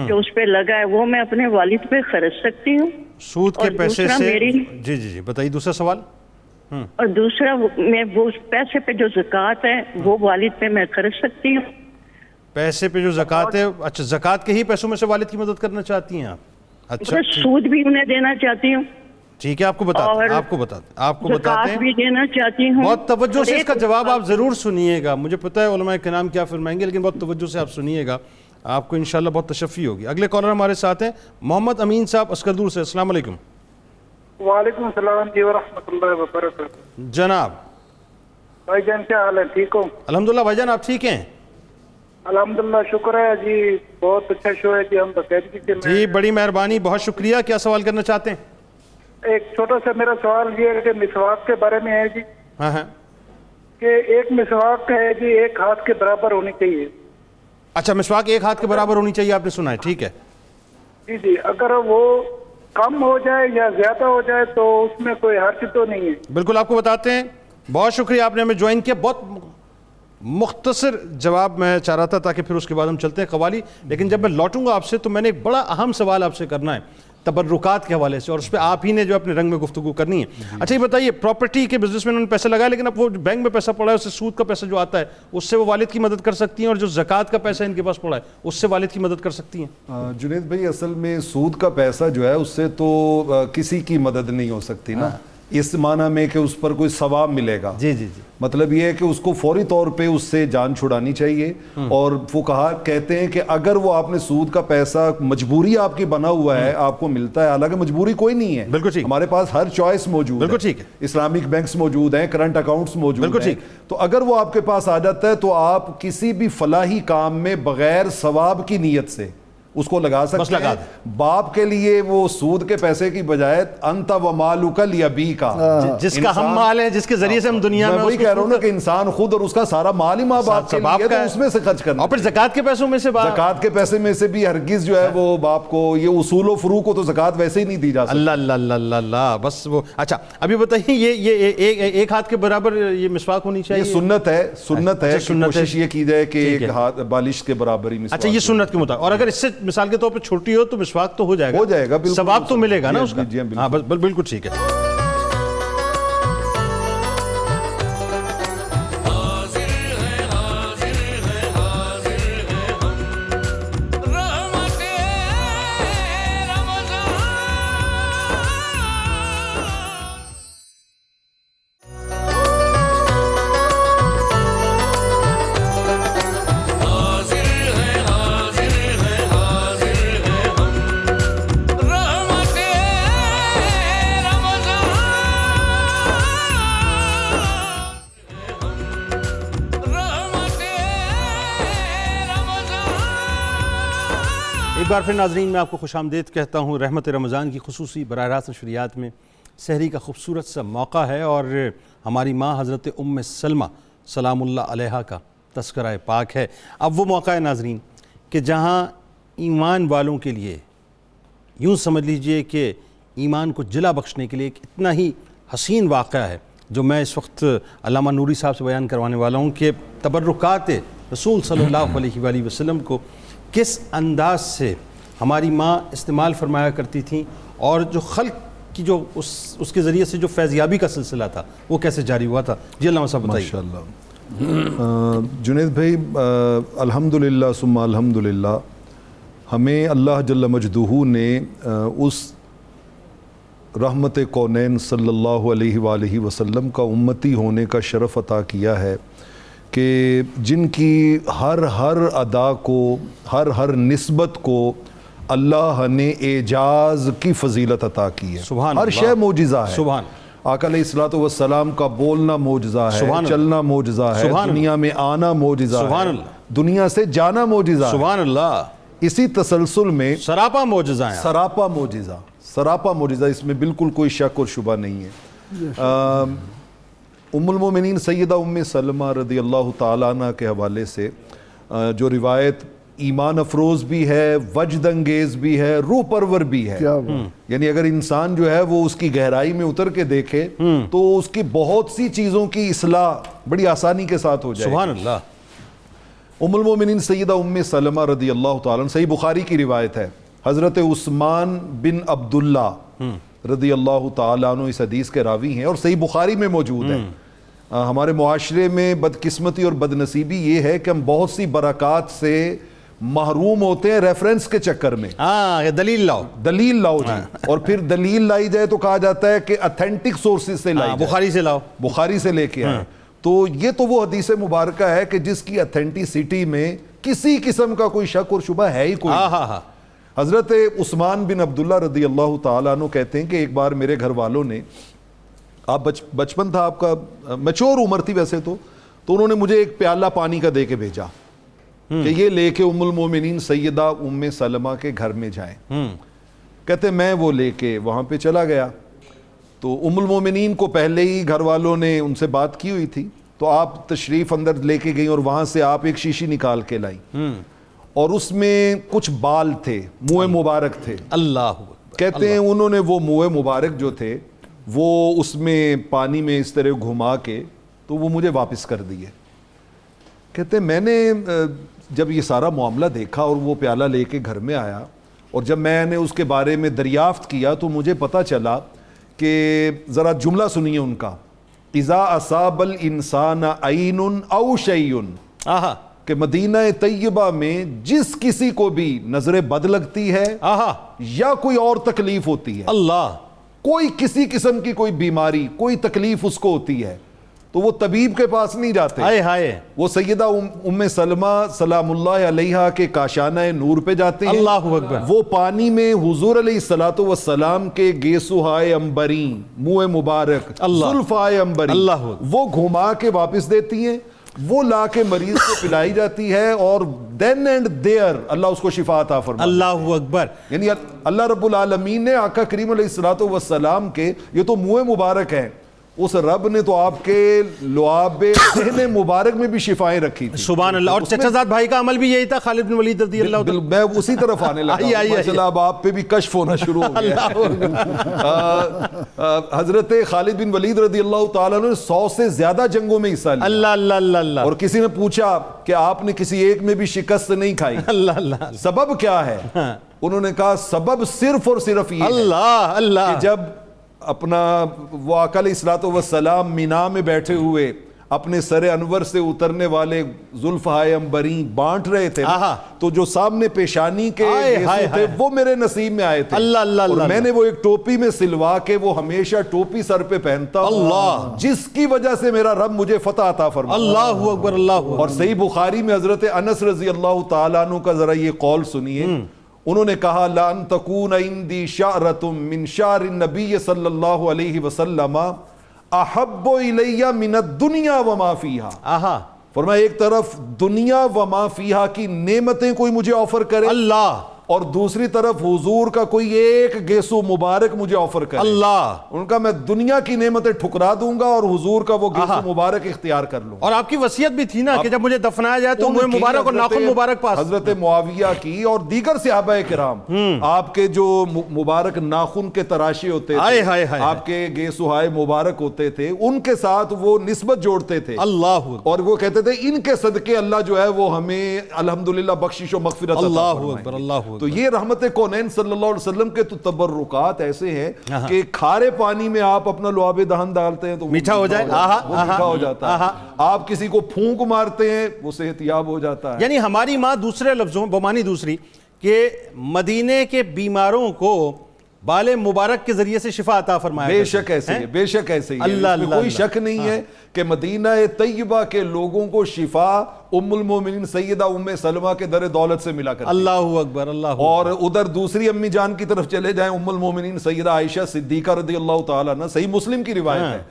جو اس پہ لگا ہے وہ میں اپنے والد پہ خرچ سکتی ہوں؟ سود کے پیسے سے جی جی جی بتائیے دوسرا سوال۔ اور دوسرا میں وہ پیسے پہ جو زکوٰۃ ہے وہ والد پہ میں خرچ سکتی ہوں؟ پیسے پہ جو زکوٰۃ ہے، اچھا زکوٰۃ کے ہی پیسوں میں سے والد کی مدد کرنا چاہتی ہیں آپ؟ اچھا سود بھی انہیں دینا چاہتی ہوں، ٹھیک ہے، آپ کو بتاتے ہیں بھی دینا چاہتی ہوں۔ بہت توجہ سے اس کا جواب آپ ضرور سنیے گا، مجھے پتہ ہے علماء کے نام کیا فرمائیں گے، لیکن بہت توجہ سے آپ سنیے گا، آپ کو انشاءاللہ بہت تشفی ہوگی۔ اگلے کالر ہمارے ساتھ ہیں محمد امین صاحب اسکردور سے۔ السلام علیکم۔ وعلیکم السلام جی ورحمۃ اللہ وبرکاتہ۔ جناب بھائی جان کیا حال ہے؟ ٹھیک ہو؟ الحمدللہ بھائی جان، آپ ٹھیک ہیں؟ الحمدللہ شکر ہے جی، بہت اچھا شو ہے جی، ہم بقیدگی سے جی بڑی مہربانی، بہت شکریہ۔ کیا سوال کرنا چاہتے ہیں؟ ایک چھوٹا سا میرا سوال یہ ہے کہ مسواک کے بارے میں ہے جی، ہاں ہاں، کہ ایک مسواک ہے جی ایک ہاتھ کے برابر ہونی چاہیے۔ اچھا مسواک ایک ہاتھ کے برابر ہونی چاہیے، آپ نے سنا ہے، ٹھیک ہے جی جی، اگر وہ کم ہو جائے یا زیادہ ہو جائے تو اس میں کوئی حرج تو نہیں ہے؟ بالکل آپ کو بتاتے ہیں، بہت شکریہ آپ نے ہمیں جوائن کیا۔ بہت مختصر جواب میں چاہ رہا تھا تاکہ پھر اس کے بعد ہم چلتے ہیں قوالی، لیکن جب میں لوٹوں گا آپ سے تو میں نے ایک بڑا اہم سوال آپ سے کرنا ہے تبرکات کے حوالے سے، اور اس پہ آپ ہی نے جو اپنے رنگ میں گفتگو کرنی ہے۔ اچھا یہ بتائیے، پراپرٹی کے بزنس میں انہوں نے پیسہ لگایا، لیکن اب وہ بینک میں پیسہ پڑا ہے، اس سے سود کا پیسہ جو آتا ہے اس سے وہ والد کی مدد کر سکتی ہیں، اور جو زکوٰۃ کا پیسہ ان کے پاس پڑا ہے اس سے والد کی مدد کر سکتی ہیں؟ جنید بھائی اصل میں سود کا پیسہ جو ہے اس سے تو کسی کی مدد نہیں ہو سکتی نا، اس معنی میں کہ اس پر کوئی ثواب ملے گا. جی جی جی. مطلب یہ ہے کہ اس کو فوری طور پہ اس سے جان چھڑانی چاہیے. اور فقہا کہتے ہیں کہ اگر وہ آپ نے سود کا پیسہ مجبوری آپ کی بنا ہوا ہے, آپ کو ملتا ہے, حالانکہ مجبوری کوئی نہیں ہے, بالکل ٹھیک, ہمارے پاس ہر چوائس موجود ہے, بالکل ٹھیک ہے, اسلامک بینکس موجود ہیں, کرنٹ اکاؤنٹس موجود ہیں, بالکل ٹھیک. تو اگر وہ آپ کے پاس آ جاتا ہے تو آپ کسی بھی فلاحی کام میں بغیر ثواب کی نیت سے اس کو لگا سکتے ہیں. باپ کے لیے وہ سود کے پیسے کی بجائے انت و مالک لیبیک, جس کا ہم مال ہے, جس کے ذریعے سے ہم دنیا میں, وہی کہہ رہا ہوں نا کہ انسان خود اور اس کا سارا مال ہی ماں باپ کے لیے, تو اس میں سے خرچ کرنا. اور پھر زکوٰۃ کے پیسوں میں سے, زکوٰۃ کے پیسے میں سے بھی ہرگز جو ہے وہ باپ کو, یہ اصول و فروع کو تو زکوٰۃ ویسے ہی نہیں دی جا سکتی. اللہ اللہ اللہ اللہ اللہ. بس وہ اچھا ابھی بتائیے, یہ ایک ہاتھ کے برابر یہ مسواک ہونی چاہیے؟ یہ سنت ہے, سنت ہے, کوشش یہ کی جائے کہ ایک ہاتھ بالش کے برابر ہی مسواک. اچھا یہ سنت کے مطابق, اور اگر اس سے مثال کے طور پہ چھوٹی ہو تو مسواک تو ہو جائے گا, ہو جائے گا, ثواب تو ملے گا نا اس کا. ہاں بالکل ٹھیک ہے. ایک بار پھر ناظرین میں آپ کو خوش آمدید کہتا ہوں. رحمت رمضان کی خصوصی براہ راست نشریات میں سحری کا خوبصورت سا موقع ہے, اور ہماری ماں حضرت ام سلمہ سلام اللہ علیہا کا تذکرہ پاک ہے. اب وہ موقع ہے ناظرین کہ جہاں ایمان والوں کے لیے یوں سمجھ لیجئے کہ ایمان کو جلا بخشنے کے لیے ایک اتنا ہی حسین واقعہ ہے جو میں اس وقت علامہ نوری صاحب سے بیان کروانے والا ہوں, کہ تبرکات رسول صلی اللہ علیہ وآلہ وسلم کو کس انداز سے ہماری ماں استعمال فرمایا کرتی تھیں, اور جو خلق کی جو اس کے ذریعے سے جو فیضیابی کا سلسلہ تھا وہ کیسے جاری ہوا تھا. جی علامہ صاحب بتائیے. ماشاءاللہ. جنید بھائی, الحمدللہ ثم الحمدللہ, ہمیں اللہ جل مجدہ نے اس رحمت کونین صلی اللہ علیہ وآلہ وسلم کا امتی ہونے کا شرف عطا کیا ہے کہ جن کی ہر ادا کو, ہر نسبت کو اللہ نے اعجاز کی فضیلت عطا کی ہے. ہر شے معجزہ ہے. سبحان. آقا علیہ الصلوۃ والسلام کا بولنا معجزہ ہے, چلنا معجزہ ہے, دنیا میں آنا معجزہ ہے, دنیا سے جانا معجزہ ہے. سبحان اللہ. اسی تسلسل میں سراپا معجزہ ہے, سراپا معجزہ, سراپا معجزہ, اس میں بالکل کوئی شک اور شبہ نہیں ہے. ام المومنین سیدہ ام سلمہ رضی اللہ تعالیٰ عنہ کے حوالے سے جو روایت ایمان افروز بھی ہے, وجد انگیز بھی ہے, روح پرور بھی ہے. یعنی اگر انسان جو ہے وہ اس کی گہرائی میں اتر کے دیکھے تو اس کی بہت سی چیزوں کی اصلاح بڑی آسانی کے ساتھ ہو جائے. سبحان اللہ. ام المومنین سیدہ ام سلمہ رضی اللہ تعالیٰ عنہ, صحیح بخاری کی روایت ہے, حضرت عثمان بن عبداللہ رضی اللہ تعالیٰ عنہ اس حدیث کے راوی ہیں, اور صحیح بخاری میں موجود ہے. ہمارے معاشرے میں بدقسمتی اور بدنصیبی یہ ہے کہ ہم بہت سی برکات سے محروم ہوتے ہیں ریفرنس کے چکر میں. دلیل لاؤ, دلیل لاؤ جی, اور پھر دلیل لائی جائے تو کہا جاتا ہے کہ اتھینٹک سورسز سے لائی جائے, بخاری سے لاؤ, بخاری سے لے کے آئے. تو یہ تو وہ حدیث مبارکہ ہے کہ جس کی اتھینٹسٹی میں کسی قسم کا کوئی شک اور شبہ ہے ہی کوئی. حضرت عثمان بن عبداللہ رضی اللہ تعالیٰ عنہ کہتے ہیں کہ ایک بار میرے گھر والوں نے, آپ بچپن تھا آپ کا, میچور عمر تھی ویسے تو انہوں نے مجھے ایک پیالہ پانی کا دے کے بھیجا کہ یہ لے کے ام المومنین سیدہ ام سلمہ کے گھر میں جائیں. کہتے میں وہ لے کے وہاں پہ چلا گیا, تو ام المومنین کو پہلے ہی گھر والوں نے ان سے بات کی ہوئی تھی, تو آپ تشریف اندر لے کے گئیں اور وہاں سے آپ ایک شیشی نکال کے لائیں, اور اس میں کچھ بال تھے, منہ مبارک تھے. اللہ. کہتے ہیں انہوں نے وہ منہ مبارک جو تھے وہ اس میں پانی میں اس طرح گھما کے تو وہ مجھے واپس کر دیے. کہتے میں نے جب یہ سارا معاملہ دیکھا اور وہ پیالہ لے کے گھر میں آیا, اور جب میں نے اس کے بارے میں دریافت کیا تو مجھے پتہ چلا کہ ذرا جملہ سنیے ان کا, اذا اصاب الانسان عین او شیء, کہ مدینہ طیبہ میں جس کسی کو بھی نظر بد لگتی ہے یا کوئی اور تکلیف ہوتی ہے, اللہ, کوئی کسی قسم کی کوئی بیماری کوئی تکلیف اس کو ہوتی ہے تو وہ طبیب کے پاس نہیں جاتے, وہ سیدہ ام سلمہ سلام اللہ علیہا کے کاشانہ نور پہ جاتے ہیں. اللہ اکبر. وہ پانی میں حضور علیہ الصلوۃ والسلام کے گیسوہائے عنبرین, منہ مبارک, زلفائے عنبرین, وہ گھما کے واپس دیتی ہیں, وہ لا کے مریض کو پلائی جاتی ہے, اور دین اینڈ دیئر اللہ اس کو شفا عطا فرماتا ہے. اللہ اکبر. یعنی اللہ رب العالمین نے آقا کریم علیہ الصلوۃ والسلام کے, یہ تو منہ مبارک ہے, اس رب نے تو آپ کے لعاب ذہن مبارک میں بھی شفائیں رکھی تھی. سبحان اللہ. اور چچا زاد بھائی کا عمل بھی یہی تھا, خالد بن ولید رضی اللہ عنہ. میں اسی طرف آنے لگا ہوں, ماشاءاللہ اب آپ پہ بھی کشف ہونا شروع ہو گیا. حضرت خالد بن ولید رضی اللہ تعالیٰ نے 100 سے زیادہ جنگوں میں حصہ لیا. اللہ اللہ اللہ. اور کسی نے پوچھا کہ آپ نے کسی ایک میں بھی شکست نہیں کھائی, اللہ اللہ, سبب کیا ہے؟ انہوں نے کہا سبب صرف اور صرف یہ اللہ اللہ کہ جب اپنا وہ آقا علیہ الصلوۃ والسلام مینا میں بیٹھے ہوئے اپنے سر انور سے اترنے والے زلفہائے عنبرین بانٹ رہے تھے, تو جو سامنے پیشانی کے گیسو تھے وہ میرے نصیب میں آئے تھے. اللہ اللہ. اور میں نے وہ ایک ٹوپی میں سلوا کے وہ ہمیشہ ٹوپی سر پہ پہنتا ہوں, جس کی وجہ سے میرا رب مجھے فتح عطا فرماتا. اللہ اکبر. اللہ. اور صحیح بخاری میں حضرت انس رضی اللہ تعالیٰ عنہ کا ذرا یہ قول سنیے. انہوں نے کہا لَأَن تَكُونَ عِنْدِي شَعْرَةٌ مِّن شَعْرِ النَّبِيِّ صلی اللہ علیہ وسلم احب الیہ من الدنیا وما فیہا. فرمایا ایک طرف دنیا وما فیہا کی نعمتیں کوئی مجھے آفر کرے, اللہ, اور دوسری طرف حضور کا کوئی ایک گیسو مبارک مجھے آفر کرے, اللہ, ان کا میں دنیا کی نعمتیں ٹھکرا دوں گا اور حضور کا وہ گیسو مبارک اختیار کر لوں. اور آپ کی وصیت بھی تھی نا کہ جب مجھے دفنایا جائے تو منہ مبارک اور ناخن مبارک پاس. حضرت معاویہ کی اور دیگر صحابہ کرام, آپ کے جو مبارک ناخن کے تراشے ہوتے تھے, آپ کے گیسوہائے مبارک ہوتے تھے, ان کے ساتھ وہ نسبت جوڑتے تھے. اللہ. اور وہ کہتے تھے ان کے صدقے اللہ جو ہے وہ ہمیں الحمدللہ بخشش و مغفرت عطا فرمائے. اللہ اکبر. اللہ. تو یہ رحمت کونین صلی اللہ علیہ وسلم کے تو تبرکات ایسے ہیں کہ کھارے پانی میں آپ اپنا لعاب دہن ڈالتے ہیں تو میٹھا ہو جائے, وہ میٹھا ہو جاتا ہے. آپ کسی کو پھونک مارتے ہیں وہ صحت یاب ہو جاتا ہے. یعنی ہماری ماں دوسرے لفظوں بمانی دوسری کہ مدینے کے بیماروں کو بال مبارک کے ذریعے سے شفا عطا فرمایا. بے شک ایسے ہی, بے شک ایسے ہی, اس میں کوئی شک نہیں ہے کہ مدینہ طیبہ کے لوگوں کو شفا ام المومنین سیدہ ام سلمہ کے در دولت سے ملا کرتی. اللہ اکبر. اللہ. اور ادھر دوسری امی جان کی طرف چلے جائیں, ام المومنین سیدہ عائشہ صدیقہ رضی اللہ تعالیٰ عنہ, صحیح مسلم کی روایت ہے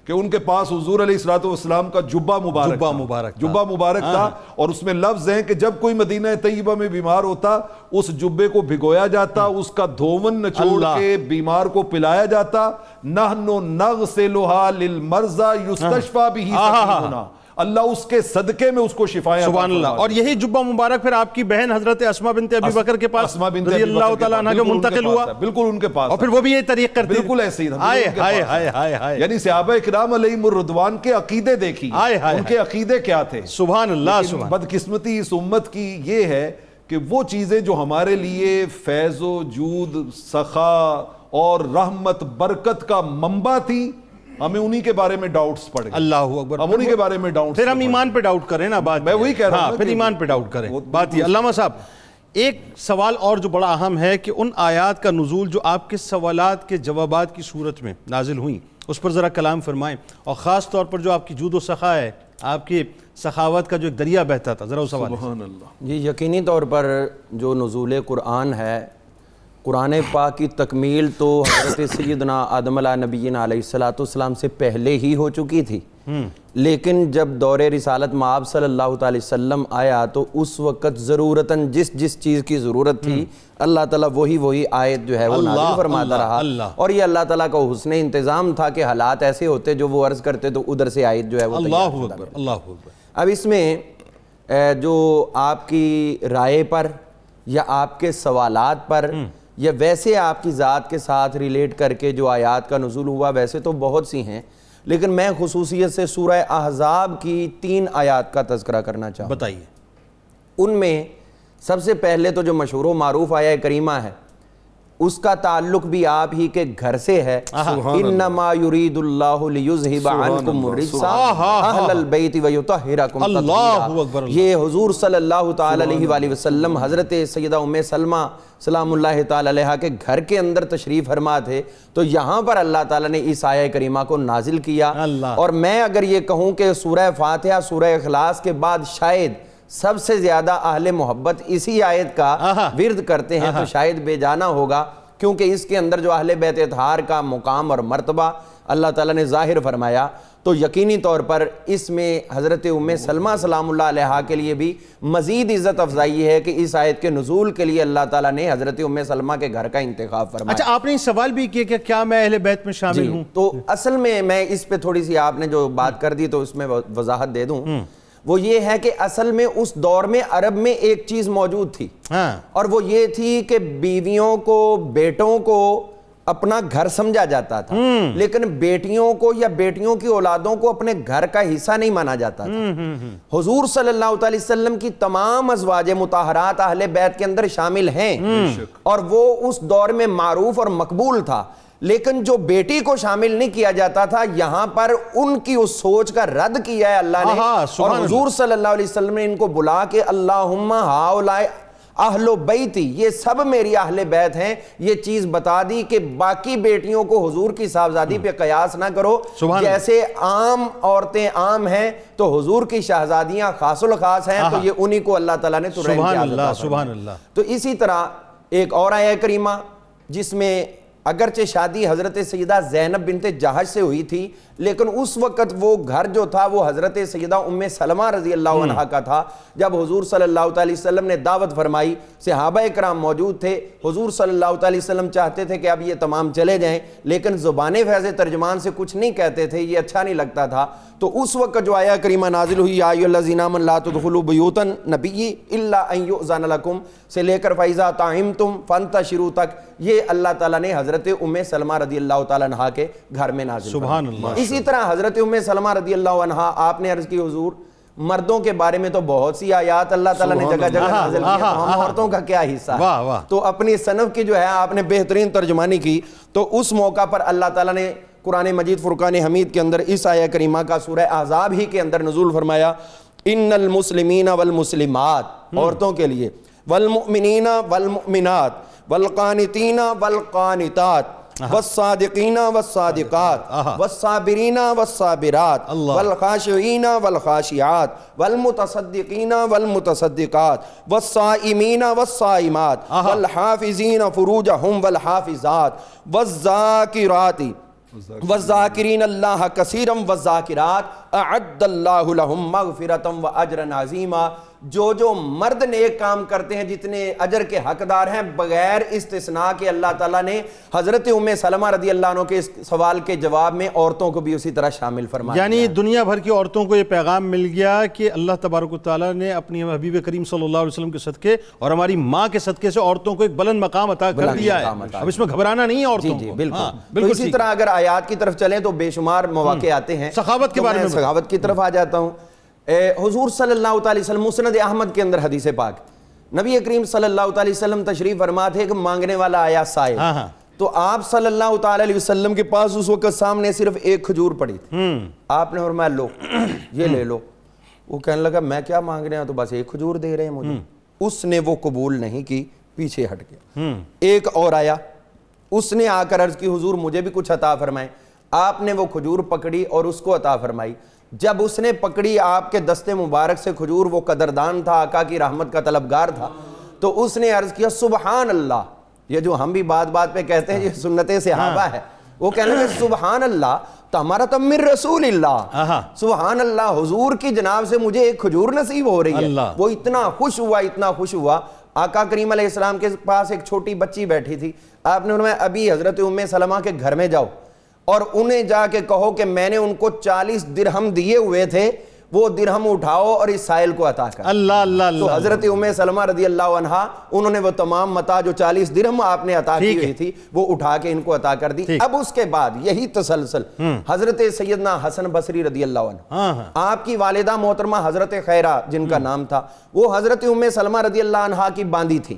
کہ ان کے پاس حضور علیہ الصلوۃ والسلام کا جبہ مبارک تھا, اور اس میں لفظ ہیں کہ جب کوئی مدینہ طیبہ میں بیمار ہوتا اس جبے کو بھگویا جاتا, اس کا دھون نچوڑ کے بیمار کو پلایا جاتا. نحن نغسلھا للمرضى یستشفى بہ سقیمنا, اللہ اس کے صدقے میں اس کو شفائیں. سبحان اللہ. اور یہی جبہ مبارک پھر آپ کی بہن حضرت اسماء بنت ابی بکر کے پاس رضی اللہ تعالیٰ عنہ کے منتقل ہوا, بالکل ان کے پاس, اور پھر وہ بھی یہ طریق کرتے, بالکل ایسے ہی. یعنی صحابہ کرام علیہم الرضوان کے عقیدے دیکھی, ان کے عقیدے کیا تھے. سبحان اللہ. بدقسمتی اس امت کی یہ ہے کہ وہ چیزیں جو ہمارے لیے فیض و جود, سخا اور رحمت برکت کا منبع تھی, ہمیں انہی کے بارے میں ڈاؤٹس پڑ گئے. اللہ اکبر. ہم انہی کے بارے میں ڈاؤٹس, پھر ہم ایمان پہ ڈاؤٹ کریں نا. بات میں وہی کہہ رہا ہوں, پھر ایمان پہ ڈاؤٹ کریں. بات یہ. علامہ صاحب ایک سوال اور جو بڑا اہم ہے کہ ان آیات کا نزول جو آپ کے سوالات کے جوابات کی صورت میں نازل ہوئیں اس پر ذرا کلام فرمائیں, اور خاص طور پر جو آپ کی جود و سخا ہے, آپ کی سخاوت کا جو ایک دریا بہتا تھا, ذرا اس سوال. سبحان اللہ. جی یقینی طور پر جو نزول قرآن ہے, قرآن پاک کی تکمیل تو حضرت سیدنا آدم علیہ نبینا علیہ الصلوۃ والسلام سے پہلے ہی ہو چکی تھی, لیکن جب دور رسالت مآب صلی اللہ تعالی وسلم آیا تو اس وقت ضرورتاً جس چیز کی ضرورت تھی اللہ تعالیٰ وہی آیت جو ہے وہ نازل فرماتا رہا, اور یہ اللہ تعالیٰ کا حسن انتظام تھا کہ حالات ایسے ہوتے جو وہ عرض کرتے تو ادھر سے آیت جو ہے وہ تیار ہوتا. اللہ اکبر. اب اس میں جو آپ کی رائے پر یا آپ کے سوالات پر یا ویسے آپ کی ذات کے ساتھ ریلیٹ کر کے جو آیات کا نزول ہوا, ویسے تو بہت سی ہیں, لیکن میں خصوصیت سے سورہ احزاب کی 3 آیات کا تذکرہ کرنا چاہوں. بتائیے. ان میں سب سے پہلے تو جو مشہور و معروف آیہ کریمہ ہے اس کا تعلق بھی آپ ہی کے گھر سے ہے. انما یرید اللہ لیذھب عنکم الرجس اہل البیت ویطہرکم تطہیرا. یہ حضور صلی اللہ تعالی علیہ وآلہ وسلم حضرت سیدہ ام سلمہ سلام اللہ تعالی علیہ کے گھر کے اندر تشریف فرما تھے, تو یہاں پر اللہ تعالیٰ نے اس آیہ کریمہ کو نازل کیا. اور میں اگر یہ کہوں کہ سورہ فاتحہ سورہ اخلاص کے بعد شاید سب سے زیادہ اہل محبت اسی آیت کا ورد کرتے ہیں تو شاید بے جانا ہوگا, کیونکہ اس کے اندر جو اہل بیت اطہار کا مقام اور مرتبہ اللہ تعالیٰ نے ظاہر فرمایا, تو یقینی طور پر اس میں حضرت ام سلمہ سلام اللہ علیہا کے لیے بھی مزید عزت افزائی ہے کہ اس آیت کے نزول کے لیے اللہ تعالیٰ نے حضرت ام سلمہ کے گھر کا انتخاب فرمایا. اچھا, آپ نے سوال بھی کیا کہ کیا میں اہل بیت میں شامل ہوں؟ تو اصل میں اس پہ تھوڑی سی آپ نے جو بات کر دی تو اس میں وضاحت دے دوں. وہ یہ ہے کہ اصل میں اس دور میں عرب میں ایک چیز موجود تھی, اور وہ یہ تھی کہ بیویوں کو بیٹوں کو اپنا گھر سمجھا جاتا تھا, لیکن بیٹیوں کو یا بیٹیوں کی اولادوں کو اپنے گھر کا حصہ نہیں مانا جاتا تھا. حضور صلی اللہ علیہ وسلم کی تمام ازواج مطہرات اہل بیت کے اندر شامل ہیں, اور وہ اس دور میں معروف اور مقبول تھا, لیکن جو بیٹی کو شامل نہیں کیا جاتا تھا یہاں پر ان کی اس سوچ کا رد کیا ہے اللہ نے, اور حضور صلی اللہ علیہ وسلم نے ان کو بلا کے اللہم ہاؤلائی اہل بیتی, یہ سب میری اہل بیت ہیں, یہ چیز بتا دی کہ باقی بیٹیوں کو حضور کی صاحبزادی پہ قیاس نہ کرو. جیسے عام عورتیں عام ہیں تو حضور کی شہزادیاں خاص الخاص ہیں, تو یہ انہی کو اللہ تعالیٰ نے تو سبحان اللہ سبحان اللہ. تو اسی طرح ایک اور آیہ کریمہ جس میں اگرچہ شادی حضرت سیدہ زینب بنت جہش سے ہوئی تھی, لیکن اس وقت وہ گھر جو تھا وہ حضرت سیدہ ام سلمہ رضی اللہ عنہ کا تھا. جب حضور صلی اللہ علیہ وسلم نے دعوت فرمائی, صحابہ اکرام موجود تھے, حضور صلی اللہ علیہ وسلم چاہتے تھے کہ اب یہ تمام چلے جائیں, لیکن زبان فیض ترجمان سے کچھ نہیں کہتے تھے, یہ اچھا نہیں لگتا تھا. تو اس وقت جو آیہ کریمہ نازل ہوئی یا ایھا الذین آمنوا لا تدخلوا بیوت النبی الا ان یؤذن لکم سے لے کر فاذا طعمتم فانتشروا تک, یہ اللہ تعالیٰ نے حضرت ام سلمہ رضی اللہ تعالیٰ عنہا کے گھر میں نازل فرمایا. سبحان اللہ. اسی طرح حضرت ام سلمہ رضی اللہ عنہا, آپ نے عرض کی حضور مردوں کے بارے میں تو بہت سی آیات اللہ تعالیٰ نے جگہ جگہ نازل کی, ہم عورتوں کا کیا حصہ ہے, تو اپنی صنف کی جو ہے آپ نے بہترین ترجمانی کی. تو اس موقع پر اللہ تعالیٰ نے قرآن مجید فرقان حمید کے اندر اس آیہ کریمہ کا سورہ احزاب ہی کے اندر نزول فرمایا, ان المسلمین والمسلمات, عورتوں کے لیے, والمؤمنین والمؤمنات والقانتین والقانتات والصادقین والصادقات والصابرین والصابرات والخاشعین والخاشعات والمتصدقین والمتصدقات والصائمین والصائمات والحافظین فروجہم والحافظات والذاکرات والذاکرین اللہ کثیرا والذاکرات اعد اللہ لہم مغفرۃ واجرا عظیما. جو مرد نیک کام کرتے ہیں جتنے اجر کے حقدار ہیں بغیر استثناء کے اللہ تعالیٰ نے حضرت ام سلمہ رضی اللہ عنہ کے اس سوال کے جواب میں عورتوں کو بھی اسی طرح شامل فرمایا. یعنی دنیا بھر کی عورتوں کو یہ پیغام مل گیا کہ اللہ تبارک و تعالیٰ نے اپنی حبیب کریم صلی اللہ علیہ وسلم کے صدقے اور ہماری ماں کے صدقے سے عورتوں کو ایک بلند مقام عطا کر دیا ہے. اب اس میں گھبرانا نہیں ہے عورتوں کو. بالکل. اسی طرح اگر آیات کی طرف چلیں تو بے شمار مواقع آتے ہیں. سخاوت کے بارے میں سخاوت کی طرف آ جاتا ہوں. حضور صلی اللہ علیہ وسلم مسند احمد کے اندر حدیث پاک, نبی کریم صلی اللہ علیہ وسلم تشریف فرما تھے کہ مانگنے والا آیا سائل, تو آپ صلی اللہ علیہ وسلم کے پاس اس وقت سامنے صرف ایک کھجور پڑی تھی. آپ نے فرمایا لو یہ لے لو. وہ کہنے لگا میں کیا مانگ رہے ہیں, تو بس ایک کھجور دے رہے ہیں مجھے. اس نے وہ قبول نہیں کی, پیچھے ہٹ گیا. ایک اور آیا, اس نے آ کر عرض کی حضور مجھے بھی کچھ عطا فرمائیں. آپ نے وہ کھجور پکڑی اور اس کو عطا فرمائی. جب اس نے پکڑی آپ کے دستے مبارک سے کھجور, وہ قدردان تھا, آقا کی رحمت کا طلبگار تھا, تو اس نے عرض کیا سبحان اللہ. یہ جو ہم بھی بات بات پہ کہتے ہیں یہ سنت صحابہ ہے. وہ کہنے لگے سبحان اللہ ہمارا تو من رسول اللہ, سبحان اللہ حضور کی جناب سے مجھے ایک کھجور نصیب ہو رہی ہے. وہ اتنا خوش ہوا, اتنا خوش ہوا. آقا کریم علیہ السلام کے پاس ایک چھوٹی بچی بیٹھی تھی. آپ نے فرمایا ابھی حضرت ام سلمہ کے گھر میں جاؤ اور انہیں جا کے کہو کہ میں نے ان کو 40 درہم دیے ہوئے تھے, وہ درہم اٹھاؤ اور اس سائل کو عطا کر. اللہ اللہ اللہ. تو حضرت ام سلمہ رضی اللہ عنہا انہوں نے وہ تمام متاع جو 40 درہم آپ نے عطا کی ہوئی تھی وہ اٹھا کے ان کو عطا کر دی. اب اس کے بعد یہی تسلسل حضرت سیدنا حسن بصری رضی اللہ عنہ, آپ کی والدہ محترمہ حضرت خیرہ جن کا نام تھا, وہ حضرت ام سلمہ رضی اللہ عنہا کی باندی تھی.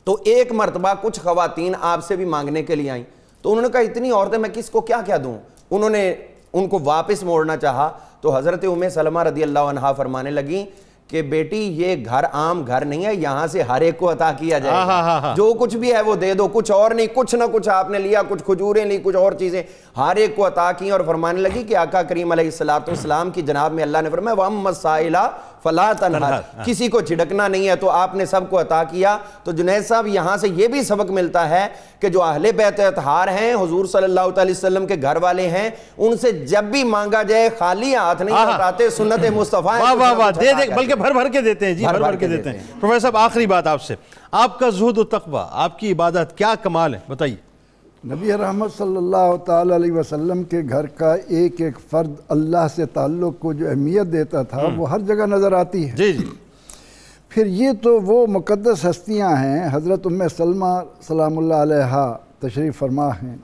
تو ایک مرتبہ کچھ خواتین آپ سے بھی مانگنے کے لیے آئیں، تو انہوں نے کہا اتنی عورتیں میں کس کو کیا کیا دوں، انہوں نے ان کو واپس موڑنا چاہا، تو حضرت ام سلمہ رضی اللہ عنہا فرمانے لگیں کہ بیٹی یہ گھر عام گھر نہیں ہے، یہاں سے ہر ایک کو عطا کیا جائے گا، جو کچھ بھی ہے وہ دے دو، کچھ اور نہیں، کچھ نہ کچھ آپ نے لیا، کچھ کھجوریں لی، کچھ اور چیزیں، ہر ایک کو عطا کی، اور فرمانے لگی کہ آقا کریم علیہ السلام کی جناب میں اللہ نے فرمایا وَأَمَّا السَّائِلَ فَلَا تَنْهَرْ، کسی کو جھڑکنا نہیں ہے، تو آپ نے سب کو عطا کیا۔ تو جنید صاحب یہاں سے یہ بھی سبق ملتا ہے کہ جو اہل بیت اطہار ہیں، حضور صلی اللہ علیہ وسلم کے گھر والے ہیں، ان سے جب بھی مانگا جائے خالی ہاتھ نہیں لوٹاتے، سنت مصطفیٰ واہ واہ واہ، دے دے بلکہ بھر بھر کے دیتے ہیں، جی بھر بھر کے دیتے ہیں۔ پروفیسر صاحب آخری بات آپ سے، آپ کا زہد و تقوی، آپ کی عبادت کیا کمال ہے، بتائیے۔ نبی رحمت صلی اللہ تعالی علیہ وسلم کے گھر کا ایک ایک فرد اللہ سے تعلق کو جو اہمیت دیتا تھا وہ ہر جگہ نظر آتی ہے۔ جی جی۔ پھر یہ تو وہ مقدس ہستیاں ہیں، حضرت ام سلمہ سلام اللہ علیہا تشریف فرما ہیں،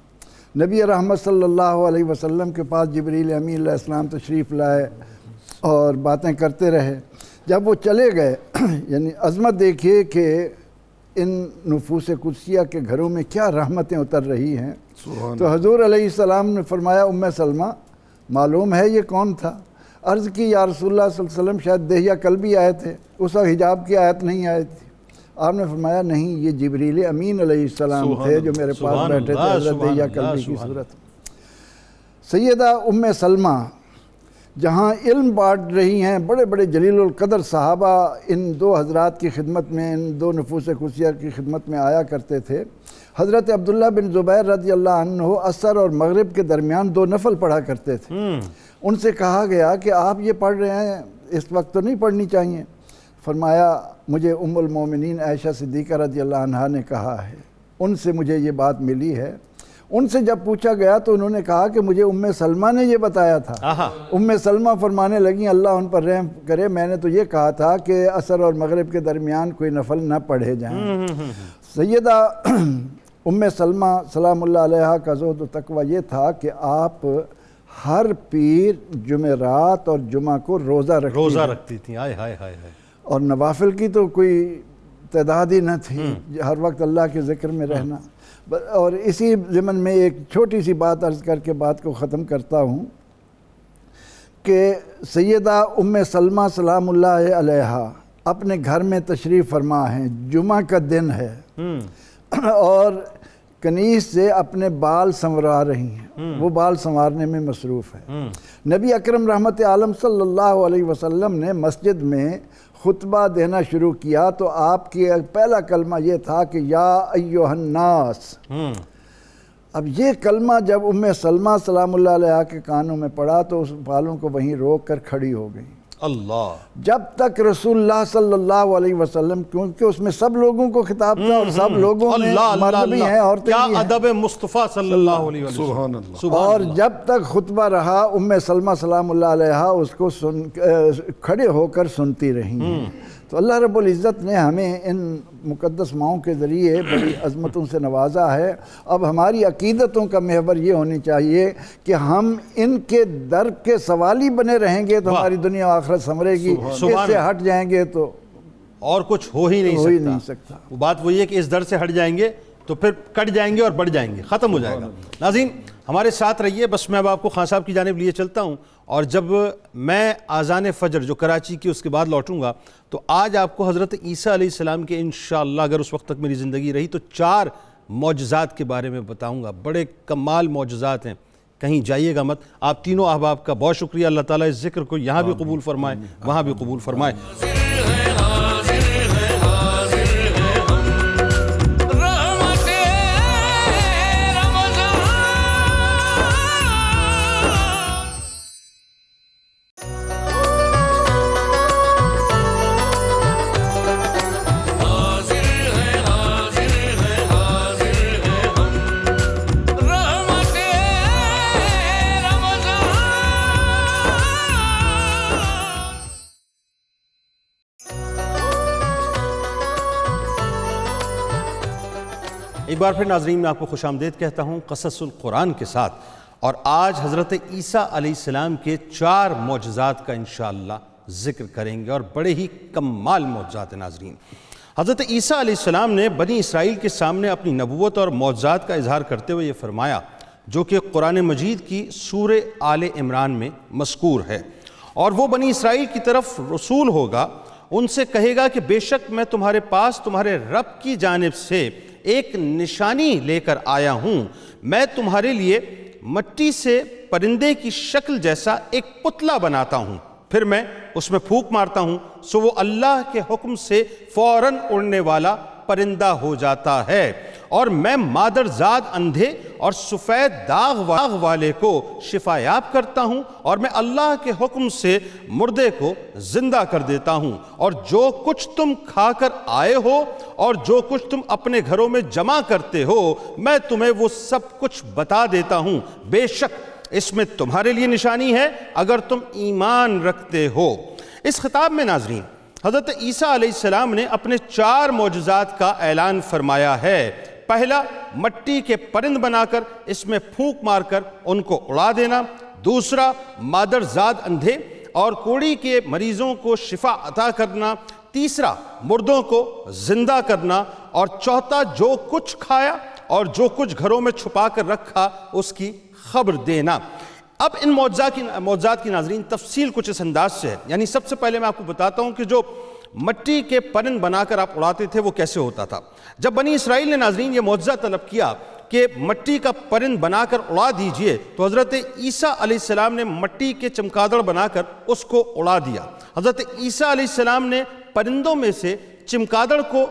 نبی رحمت صلی اللہ علیہ وسلم کے پاس جبریل امین علیہ السلام تشریف لائے اور باتیں کرتے رہے، جب وہ چلے گئے یعنی عظمت دیکھیے کہ ان نفوس قدسیہ کے گھروں میں کیا رحمتیں اتر رہی ہیں۔ تو حضور علیہ السلام نے فرمایا ام سلمہ معلوم ہے یہ کون تھا؟ عرض کی یا رسول اللہ صلی اللہ علیہ وسلم شاید دہیہ کلبی آئے تھے، اس وقت حجاب کی آیت نہیں آئی تھی۔ آپ نے فرمایا نہیں، یہ جبریل امین علیہ السلام تھے جو میرے پاس بیٹھے تھے حضرت دہیہ کلبی کی صورت۔ سیدہ ام سلمہ جہاں علم بانٹ رہی ہیں، بڑے بڑے جلیل القدر صحابہ ان دو حضرات کی خدمت میں، ان دو نفوس قدسیہ کی خدمت میں آیا کرتے تھے۔ حضرت عبداللہ بن زبیر رضی اللہ عنہ عصر اور مغرب کے درمیان 2 نفل پڑھا کرتے تھے۔ ان سے کہا گیا کہ آپ یہ پڑھ رہے ہیں، اس وقت تو نہیں پڑھنی چاہیے۔ فرمایا مجھے ام المومنین عائشہ صدیقہ رضی اللہ عنہا نے کہا ہے، ان سے مجھے یہ بات ملی ہے۔ ان سے جب پوچھا گیا تو انہوں نے کہا کہ مجھے ام سلمہ نے یہ بتایا تھا۔ ام سلمہ فرمانے لگیں اللہ ان پر رحم کرے، میں نے تو یہ کہا تھا کہ عصر اور مغرب کے درمیان کوئی نفل نہ پڑھے جائیں۔ سیدہ ام سلمہ سلام اللہ علیہا کا زہد و تقوی یہ تھا کہ آپ ہر پیر جمعرات اور جمعہ کو روزہ رکھتی تھیں، ہائے ہائے ہائے، اور نوافل کی تو کوئی تعداد ہی نہ تھی، ہر وقت اللہ کے ذکر میں رہنا۔ اور اسی ضمن میں ایک چھوٹی سی بات عرض کر کے بات کو ختم کرتا ہوں کہ سیدہ ام سلمہ سلام اللہ علیہا اپنے گھر میں تشریف فرما ہیں، جمعہ کا دن ہے اور کنیز سے اپنے بال سنورا رہی ہیں، وہ بال سنوارنے میں مصروف ہے۔ نبی اکرم رحمت عالم صلی اللہ علیہ وسلم نے مسجد میں خطبہ دینا شروع کیا تو آپ کی پہلا کلمہ یہ تھا کہ یا ایھا الناس۔ اب یہ کلمہ جب ام سلمہ سلام اللہ علیہا کے کانوں میں پڑا تو اس بالوں کو وہیں روک کر کھڑی ہو گئی۔ اللہ، جب تک رسول اللہ صلی اللہ علیہ وسلم، کیونکہ اس میں سب لوگوں کو خطاب تھا اور سب لوگوں میں مرد بھی ہیں عورتیں بھی ہیں، کیا ادب مصطفیٰ صلی اللہ علیہ وسلم، سبحان اللہ۔ اور جب تک خطبہ رہا ام سلمہ سلام اللہ علیہا اس کو کھڑے ہو کر سنتی رہی ہیں۔ تو اللہ رب العزت نے ہمیں ان مقدس ماؤں کے ذریعے بڑی عظمتوں سے نوازا ہے۔ اب ہماری عقیدتوں کا محور یہ ہونی چاہیے کہ ہم ان کے در کے سوالی بنے رہیں گے تو ہماری دنیا آخرت سنورے گی، اس سے ہٹ جائیں گے تو اور کچھ ہو ہی نہیں سکتا۔ وہ بات وہی ہے کہ اس در سے ہٹ جائیں گے تو پھر کٹ جائیں گے اور بڑھ جائیں گے، ختم ہو جائے گا۔ ناظرین ہمارے ساتھ رہیے، بس میں اب آپ کو خان صاحب کی جانب لیے چلتا ہوں، اور جب میں آذان فجر جو کراچی کی اس کے بعد لوٹوں گا تو آج آپ کو حضرت عیسیٰ علیہ السلام کے انشاءاللہ اگر اس وقت تک میری زندگی رہی تو 4 معجزات کے بارے میں بتاؤں گا، بڑے کمال معجزات ہیں، کہیں جائیے گا مت۔ آپ تینوں احباب کا بہت شکریہ، اللہ تعالیٰ اس ذکر کو یہاں بھی قبول فرمائے، وہاں بھی قبول فرمائے۔ ایک بار پھر ناظرین میں آپ کو خوش آمدید کہتا ہوں قصص القرآن کے ساتھ، اور آج حضرت عیسیٰ علیہ السلام کے 4 معجزات کا انشاءاللہ ذکر کریں گے، اور بڑے ہی کمال معجزات ہیں ناظرین۔ حضرت عیسیٰ علیہ السلام نے بنی اسرائیل کے سامنے اپنی نبوت اور معجزات کا اظہار کرتے ہوئے یہ فرمایا، جو کہ قرآن مجید کی سورہ آل عمران میں مذکور ہے، اور وہ بنی اسرائیل کی طرف رسول ہوگا، ان سے کہے گا کہ بے شک میں تمہارے پاس تمہارے رب کی جانب سے ایک نشانی لے کر آیا ہوں، میں تمہارے لیے مٹی سے پرندے کی شکل جیسا ایک پتلا بناتا ہوں، پھر میں اس میں پھونک مارتا ہوں، سو وہ اللہ کے حکم سے فوراً اڑنے والا پرندہ ہو جاتا ہے، اور میں مادرزاد اندھے اور سفید داغ والے کو شفا یاب کرتا ہوں، اور میں اللہ کے حکم سے مردے کو زندہ کر دیتا ہوں، اور جو کچھ تم کھا کر آئے ہو اور جو کچھ تم اپنے گھروں میں جمع کرتے ہو میں تمہیں وہ سب کچھ بتا دیتا ہوں، بے شک اس میں تمہارے لیے نشانی ہے اگر تم ایمان رکھتے ہو۔ اس خطاب میں ناظرین حضرت عیسیٰ علیہ السلام نے اپنے 4 معجزات کا اعلان فرمایا ہے۔ پہلا، مٹی کے پرند بنا کر اس میں پھونک مار کر ان کو اڑا دینا۔ دوسرا، مادرزاد اندھے اور کوڑی کے مریضوں کو شفا عطا کرنا۔ تیسرا، مردوں کو زندہ کرنا۔ اور چوتھا، جو کچھ کھایا اور جو کچھ گھروں میں چھپا کر رکھا اس کی خبر دینا۔ اب ان معجزات کی ناظرین تفصیل کچھ اس انداز سے ہے، یعنی سب سے پہلے میں آپ کو بتاتا ہوں کہ جو مٹی کے پرند بنا کر آپ اڑاتے تھے وہ کیسے ہوتا تھا۔ جب بنی اسرائیل نے ناظرین یہ معجزہ طلب کیا کہ مٹی کا پرند بنا کر اڑا دیجئے، تو حضرت عیسیٰ علیہ السلام نے مٹی کے چمگادڑ بنا کر اس کو اڑا دیا۔ حضرت عیسیٰ علیہ السلام نے پرندوں میں سے چمگادڑ کو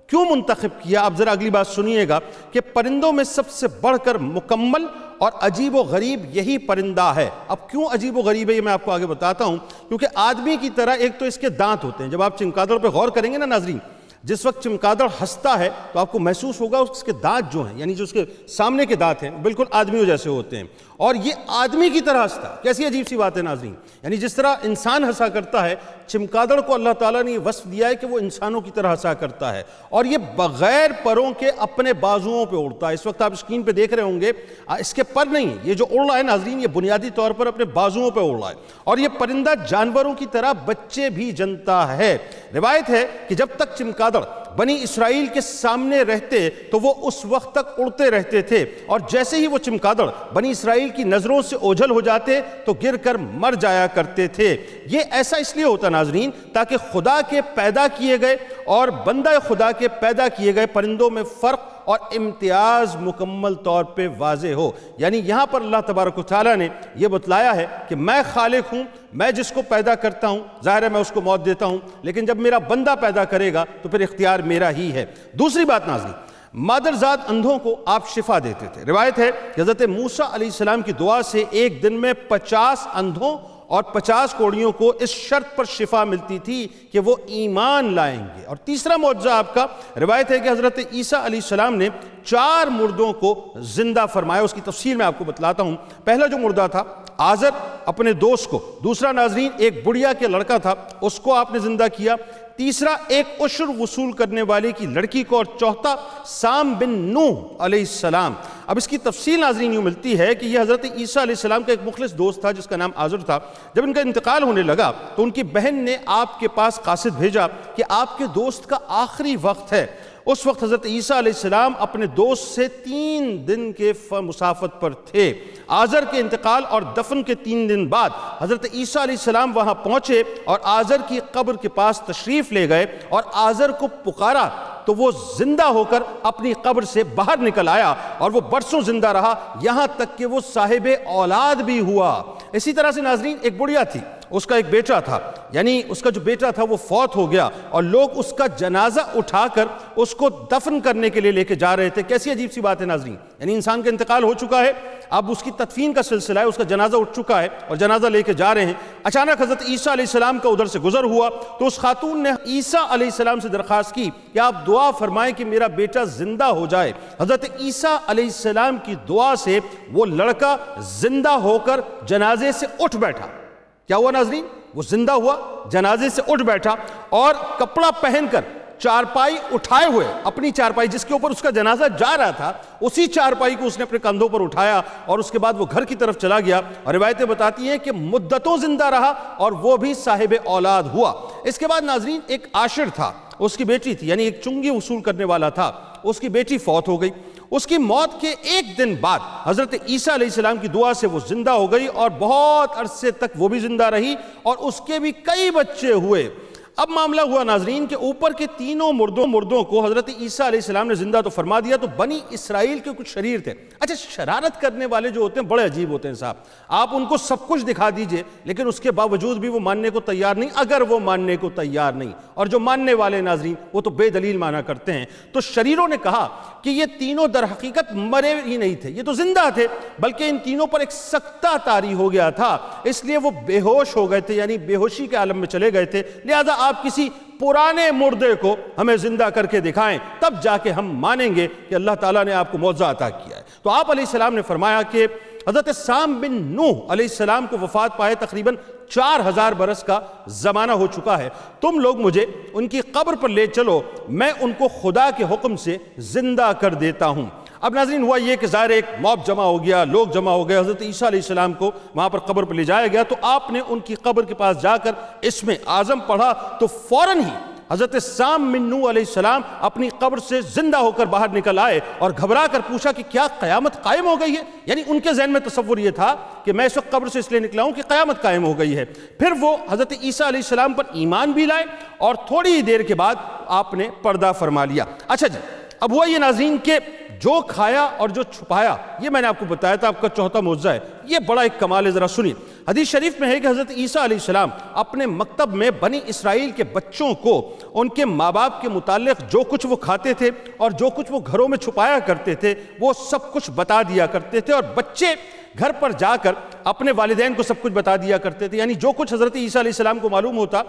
کیوں منتخب کیا؟ آپ ذرا اگلی بات سنیے گا کہ پرندوں میں سب سے بڑھ کر مکمل اور عجیب و غریب یہی پرندہ ہے۔ اب کیوں عجیب و غریب ہے یہ میں آپ کو آگے بتاتا ہوں، کیونکہ آدمی کی طرح ایک تو اس کے دانت ہوتے ہیں۔ جب آپ چمگادڑ پہ غور کریں گے نا ناظرین، جس وقت چمگادڑ ہنستا ہے تو آپ کو محسوس ہوگا اس کے دانت جو ہیں، یعنی جو اس کے سامنے کے دانت ہیں، بالکل آدمیوں جیسے ہوتے ہیں، اور یہ آدمی کی طرح ہنستا ہے۔ کیسی عجیب سی بات ہے ناظرین، یعنی جس طرح انسان ہنسا کرتا ہے، چمگادڑ کو اللہ تعالیٰ نے یہ وصف دیا ہے کہ وہ انسانوں کی طرح ہنسا کرتا ہے، اور یہ بغیر پروں کے اپنے بازوؤں پہ اڑتا ہے۔ اس وقت آپ اسکرین پہ دیکھ رہے ہوں گے، اس کے پر نہیں، یہ جو اڑ رہا ہے ناظرین یہ بنیادی طور پر اپنے بازوؤں پہ اڑ رہا ہے، اور یہ پرندہ جانوروں کی طرح بچے بھی جنتا ہے۔ روایت ہے کہ جب تک چمگادڑ بنی اسرائیل کے سامنے رہتے تو وہ اس وقت تک اڑتے رہتے تھے، اور جیسے ہی وہ چمگادڑ بنی اسرائیل کی نظروں سے اوجھل ہو جاتے تو گر کر مر جایا کرتے تھے۔ یہ ایسا اس لیے ہوتا ناظرین تاکہ خدا کے پیدا کیے گئے اور بندہ خدا کے پیدا کیے گئے پرندوں میں فرق اور امتیاز مکمل طور پہ واضح ہو۔ یعنی یہاں پر اللہ تبارک و تعالیٰ نے یہ بتلایا ہے کہ میں خالق ہوں، میں جس کو پیدا کرتا ہوں ظاہر ہے میں اس کو موت دیتا ہوں، لیکن جب میرا بندہ پیدا کرے گا تو پھر اختیار میرا ہی ہے۔ دوسری بات ناظرین، مادرزاد اندھوں کو آپ شفا دیتے تھے۔ روایت ہے کہ حضرت موسیٰ علیہ السلام کی دعا سے ایک دن میں 50 اندھوں اور 50 کوڑیوں کو اس شرط پر شفا ملتی تھی کہ وہ ایمان لائیں گے۔ اور تیسرا معجزہ آپ کا، روایت ہے کہ حضرت عیسیٰ علیہ السلام نے 4 مردوں کو زندہ فرمایا۔ اس کی تفصیل میں آپ کو بتلاتا ہوں۔ پہلا جو مردہ تھا آزر اپنے دوست کو، دوسرا ناظرین ایک بڑھیا کے لڑکا تھا اس کو آپ نے زندہ کیا، تیسرا ایک عشر وصول کرنے والے کی لڑکی کو، اور چوتھا سام بن نوح علیہ السلام۔ اب اس کی تفصیل ناظرین یوں ملتی ہے کہ یہ حضرت عیسیٰ علیہ السلام کا ایک مخلص دوست تھا جس کا نام آزر تھا۔ جب ان کا انتقال ہونے لگا تو ان کی بہن نے آپ کے پاس قاصد بھیجا کہ آپ کے دوست کا آخری وقت ہے۔ اس وقت حضرت عیسیٰ علیہ السلام اپنے دوست سے 3 دن کے مسافت پر تھے۔ آزر کے انتقال اور دفن کے 3 دن بعد حضرت عیسیٰ علیہ السلام وہاں پہنچے اور آزر کی قبر کے پاس تشریف لے گئے اور آزر کو پکارا تو وہ زندہ ہو کر اپنی قبر سے باہر نکل آیا، اور وہ برسوں زندہ رہا یہاں تک کہ وہ صاحب اولاد بھی ہوا۔ اسی طرح سے ناظرین ایک بڑھیا تھی، اس کا ایک بیٹا تھا، یعنی اس کا جو بیٹا تھا وہ فوت ہو گیا، اور لوگ اس کا جنازہ اٹھا کر اس کو دفن کرنے کے لیے لے کے جا رہے تھے۔ کیسی عجیب سی بات ہے ناظرین، یعنی انسان کا انتقال ہو چکا ہے، اب اس کی تدفین کا سلسلہ ہے، اس کا جنازہ اٹھ چکا ہے اور جنازہ لے کے جا رہے ہیں۔ اچانک حضرت عیسیٰ علیہ السلام کا ادھر سے گزر ہوا تو اس خاتون نے عیسیٰ علیہ السلام سے درخواست کی کہ آپ دعا فرمائیں کہ میرا بیٹا زندہ ہو جائے۔ حضرت عیسیٰ علیہ السلام کی دعا سے وہ لڑکا زندہ ہو کر جنازے سے اٹھ بیٹھا۔ کیا ہوا ناظرین؟ وہ زندہ ہوا، جنازے سے اٹھ بیٹھا، اور کپڑا پہن کر چارپائی اٹھائے ہوئے، اپنی چارپائی جس کے اوپر اس کا جنازہ جا رہا تھا اسی چارپائی کو اس نے اپنے کندھوں پر اٹھایا، اور اس کے بعد وہ گھر کی طرف چلا گیا، اور روایتیں بتاتی ہیں کہ مدتوں زندہ رہا اور وہ بھی صاحب اولاد ہوا۔ اس کے بعد ناظرین ایک عاشر تھا، اس کی بیٹی تھی، یعنی ایک چنگی وصول کرنے والا تھا، اس کی بیٹی فوت ہو گئی۔ اس کی موت کے ایک دن بعد حضرت عیسیٰ علیہ السلام کی دعا سے وہ زندہ ہو گئی اور بہت عرصے تک وہ بھی زندہ رہی اور اس کے بھی کئی بچے ہوئے۔ اب معاملہ ہوا ناظرین کہ اوپر کے تینوں مردوں کو حضرت عیسیٰ علیہ السلام نے زندہ تو فرما دیا، تو بنی اسرائیل کے کچھ شریر تھے۔ اچھا، شرارت کرنے والے جو ہوتے ہیں بڑے عجیب ہوتے ہیں صاحب، آپ ان کو سب کچھ دکھا دیجئے لیکن اس کے باوجود بھی وہ ماننے کو تیار نہیں۔ اگر وہ ماننے کو تیار نہیں، اور جو ماننے والے ناظرین وہ تو بے دلیل مانا کرتے ہیں، تو شریروں نے کہا کہ یہ تینوں در حقیقت مرے ہی نہیں تھے، یہ تو زندہ تھے، بلکہ ان تینوں پر ایک سکتہ طاری ہو گیا تھا، اس لیے وہ بے ہوش ہو گئے تھے، یعنی بے ہوشی کے عالم میں چلے گئے تھے، لہذا آپ کسی پرانے مردے کو ہمیں زندہ کر کے دکھائیں، تب جا کے ہم مانیں گے کہ اللہ تعالیٰ نے آپ کو معجزہ عطا کیا ہے۔ تو آپ علیہ السلام نے فرمایا کہ حضرت سام بن نوح علیہ السلام کو وفات پائے تقریباً 4000 برس کا زمانہ ہو چکا ہے، تم لوگ مجھے ان کی قبر پر لے چلو، میں ان کو خدا کے حکم سے زندہ کر دیتا ہوں۔ اب ناظرین ہوا یہ کہ ظاہر ایک موب جمع ہو گیا، لوگ جمع ہو گئے، حضرت عیسیٰ علیہ السلام کو وہاں پر قبر پر لے جایا گیا، تو آپ نے ان کی قبر کے پاس جا کر اسم اعظم پڑھا، تو فوراً ہی حضرت سام بن نوح علیہ السلام اپنی قبر سے زندہ ہو کر باہر نکل آئے اور گھبرا کر پوچھا کہ کیا قیامت قائم ہو گئی ہے؟ یعنی ان کے ذہن میں تصور یہ تھا کہ میں اس وقت قبر سے اس لیے نکلا ہوں کہ قیامت قائم ہو گئی ہے۔ پھر وہ حضرت عیسیٰ علیہ السلام پر ایمان بھی لائے اور تھوڑی ہی دیر کے بعد آپ نے پردہ فرما لیا۔ اچھا جی، اب ہوا یہ ناظرین کہ جو کھایا اور جو چھپایا، یہ میں نے آپ کو بتایا تھا آپ کا چوتھا معجزہ ہے، یہ بڑا ایک کمال ہے، ذرا سنیے۔ حدیث شریف میں ہے کہ حضرت عیسیٰ علیہ السلام اپنے مکتب میں بنی اسرائیل کے بچوں کو ان کے ماں باپ کے متعلق جو کچھ وہ کھاتے تھے اور جو کچھ وہ گھروں میں چھپایا کرتے تھے وہ سب کچھ بتا دیا کرتے تھے، اور بچے گھر پر جا کر اپنے والدین کو سب کچھ بتا دیا کرتے تھے، یعنی جو کچھ حضرت عیسیٰ علیہ السلام کو معلوم ہوتا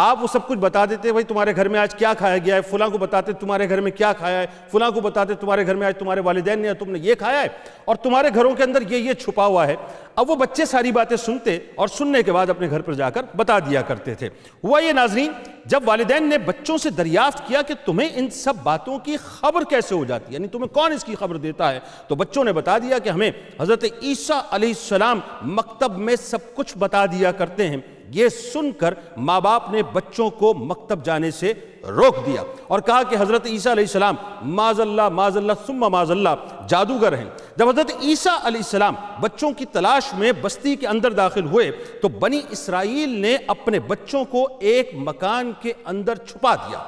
آپ وہ سب کچھ بتا دیتے، بھائی تمہارے گھر میں آج کیا کھایا گیا ہے، فلاں کو بتاتے تمہارے گھر میں کیا کھایا ہے، فلاں کو بتاتے تمہارے گھر میں آج تمہارے والدین نے تم نے یہ کھایا ہے اور تمہارے گھروں کے اندر یہ چھپا ہوا ہے۔ اب وہ بچے ساری باتیں سنتے اور سننے کے بعد اپنے گھر پر جا کر بتا دیا کرتے تھے۔ ہوا یہ ناظرین، جب والدین نے بچوں سے دریافت کیا کہ تمہیں ان سب باتوں کی خبر کیسے ہو جاتی ہے، یعنی تمہیں کون اس کی خبر دیتا ہے، تو بچوں نے بتا دیا کہ ہمیں حضرت عیسیٰ علیہ السلام مکتب میں سب کچھ بتا دیا کرتے ہیں۔ یہ سن کر ماں باپ نے بچوں کو مکتب جانے سے روک دیا اور کہا کہ حضرت عیسیٰ علیہ السلام معاذ اللہ ثم معاذ اللہ جادوگر ہیں۔ جب حضرت عیسیٰ علیہ السلام بچوں کی تلاش میں بستی کے اندر داخل ہوئے تو بنی اسرائیل نے اپنے بچوں کو ایک مکان کے اندر چھپا دیا۔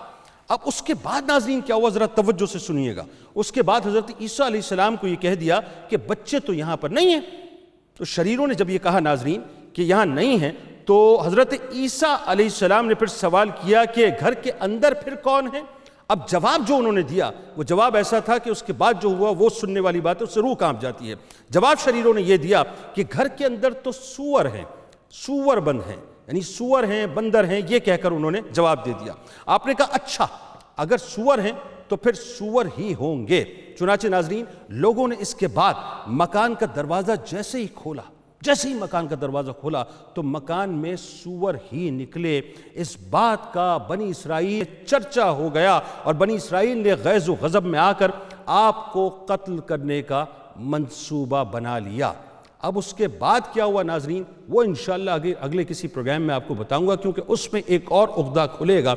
اب اس کے بعد ناظرین کیا ہوا، ذرا توجہ سے سنیے گا۔ اس کے بعد حضرت عیسیٰ علیہ السلام کو یہ کہہ دیا کہ بچے تو یہاں پر نہیں ہیں۔ تو شریروں نے جب یہ کہا ناظرین کہ یہاں نہیں ہیں، تو حضرت عیسیٰ علیہ السلام نے پھر سوال کیا کہ گھر کے اندر پھر کون ہے؟ اب جواب جو انہوں نے دیا وہ جواب ایسا تھا کہ اس کے بعد جو ہوا وہ سننے والی بات ہے، اس سے روح کانپ جاتی ہے۔ جواب شریروں نے یہ دیا کہ گھر کے اندر تو سور ہیں، سور بند ہیں، یعنی سور ہیں، بندر ہیں، یہ کہہ کر انہوں نے جواب دے دیا۔ آپ نے کہا اچھا اگر سور ہیں تو پھر سور ہی ہوں گے۔ چنانچہ ناظرین لوگوں نے اس کے بعد مکان کا دروازہ جیسے ہی مکان کا دروازہ کھولا تو مکان میں سور ہی نکلے۔ اس بات کا بنی اسرائیل چرچا ہو گیا اور بنی اسرائیل نے غیظ و غضب میں آ کر آپ کو قتل کرنے کا منصوبہ بنا لیا۔ اب اس کے بعد کیا ہوا ناظرین وہ انشاءاللہ اگلے کسی پروگرام میں آپ کو بتاؤں گا، کیونکہ اس میں ایک اور عقدہ کھلے گا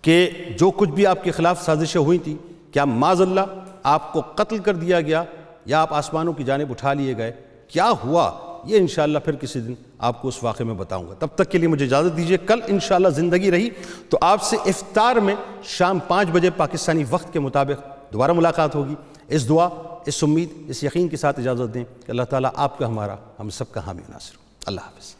کہ جو کچھ بھی آپ کے خلاف سازشیں ہوئی تھیں، کیا معاذ اللہ آپ کو قتل کر دیا گیا یا آپ آسمانوں کی جانب اٹھا لیے گئے، کیا ہوا، یہ انشاءاللہ پھر کسی دن آپ کو اس واقعے میں بتاؤں گا۔ تب تک کے لیے مجھے اجازت دیجیے، کل انشاءاللہ زندگی رہی تو آپ سے افطار میں شام 5 بجے پاکستانی وقت کے مطابق دوبارہ ملاقات ہوگی۔ اس دعا، اس امید، اس یقین کے ساتھ اجازت دیں کہ اللہ تعالیٰ آپ کا، ہمارا، ہم سب کا حامی و ناصر ہو۔ اللہ حافظ۔